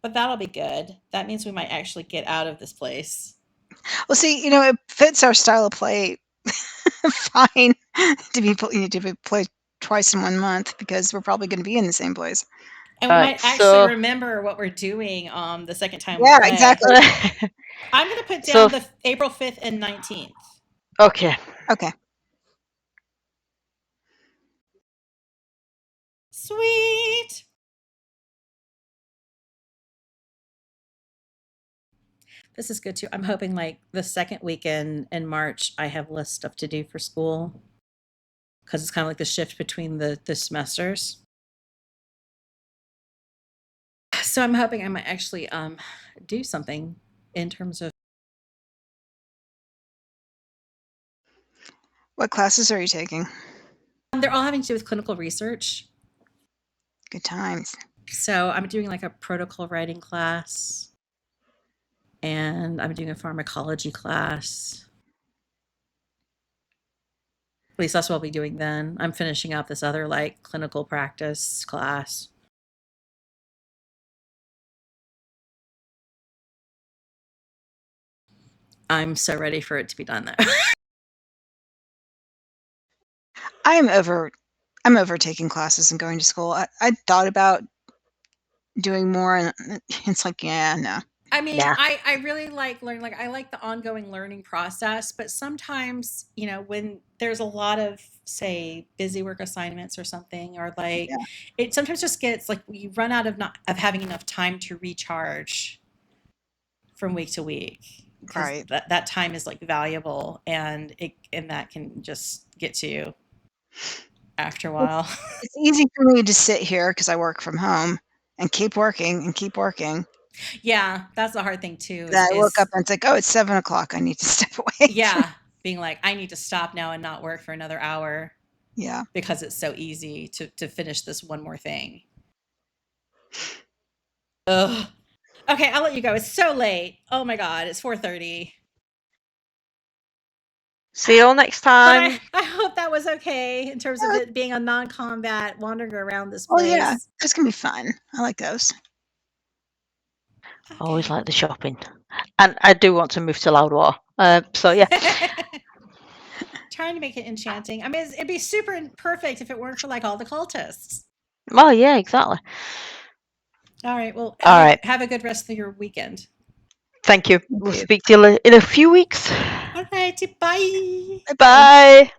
[SPEAKER 1] But that'll be good. That means we might actually get out of this place.
[SPEAKER 3] Well, see, it fits our style of play fine to be played twice in 1 month because we're probably going to be in the same place.
[SPEAKER 1] And we
[SPEAKER 2] Alright,
[SPEAKER 1] might actually
[SPEAKER 2] so-
[SPEAKER 1] remember what we're doing the second time
[SPEAKER 3] Yeah,
[SPEAKER 1] we play.
[SPEAKER 3] exactly.
[SPEAKER 1] I'm going to put
[SPEAKER 2] So-
[SPEAKER 1] down the April 5th and 19th.
[SPEAKER 2] Okay.
[SPEAKER 3] Okay.
[SPEAKER 1] Sweet. This is good too. I'm hoping like the second weekend in March, I have less stuff to do for school because it's kind of like the shift between the semesters. So I'm hoping I might actually do something in terms of.
[SPEAKER 3] What classes are you taking?
[SPEAKER 1] They're all having to do with clinical research.
[SPEAKER 3] Good times.
[SPEAKER 1] So I'm doing like a protocol writing class, and I'm doing a pharmacology class. At least that's what I'll be doing then. I'm finishing up this other like clinical practice class. I'm so ready for it to be done though.
[SPEAKER 3] I'm over taking classes and going to school. I thought about doing more, and it's like, yeah, no.
[SPEAKER 1] I mean,
[SPEAKER 2] Yeah.
[SPEAKER 1] I really like learning. Like I like the ongoing learning process, but sometimes, when there's a lot of, say, busy work assignments or something, or like
[SPEAKER 3] Yeah.
[SPEAKER 1] it sometimes just gets like you run out of having enough time to recharge from week to week. Because
[SPEAKER 3] Right.
[SPEAKER 1] that time is like valuable, and that can just get to you after a while.
[SPEAKER 3] It's easy for me to sit here because I work from home and keep working and keep working.
[SPEAKER 1] Yeah, that's the hard thing too.
[SPEAKER 3] Then I woke up and it's like, oh, it's 7 o'clock. I need to step away.
[SPEAKER 1] Yeah, being like, I need to stop now and not work for another hour
[SPEAKER 3] Yeah.
[SPEAKER 1] because it's so easy to finish this one more thing. Ugh. Okay, I'll let you go. It's so late. Oh my god, it's 4:30.
[SPEAKER 5] See you all next
[SPEAKER 1] But
[SPEAKER 5] time.
[SPEAKER 1] I hope that was okay in terms of it being a non-combat wandering around this
[SPEAKER 3] Oh
[SPEAKER 1] place.
[SPEAKER 3] yeah, that's gonna be fun. I like those.
[SPEAKER 2] Always
[SPEAKER 1] Okay.
[SPEAKER 2] like the shopping. And I do want to move to Loudwater. So yeah.
[SPEAKER 1] Trying to make it enchanting. I mean, it'd be super perfect if it weren't for like all the cultists.
[SPEAKER 2] Well, yeah, exactly.
[SPEAKER 1] All right. Well,
[SPEAKER 2] All right.
[SPEAKER 1] have a good rest of your weekend.
[SPEAKER 2] Thank you.
[SPEAKER 3] Thank
[SPEAKER 2] We'll
[SPEAKER 3] you.
[SPEAKER 2] speak to you in a few weeks.
[SPEAKER 1] All right. Bye.
[SPEAKER 3] Bye-bye.
[SPEAKER 2] Bye.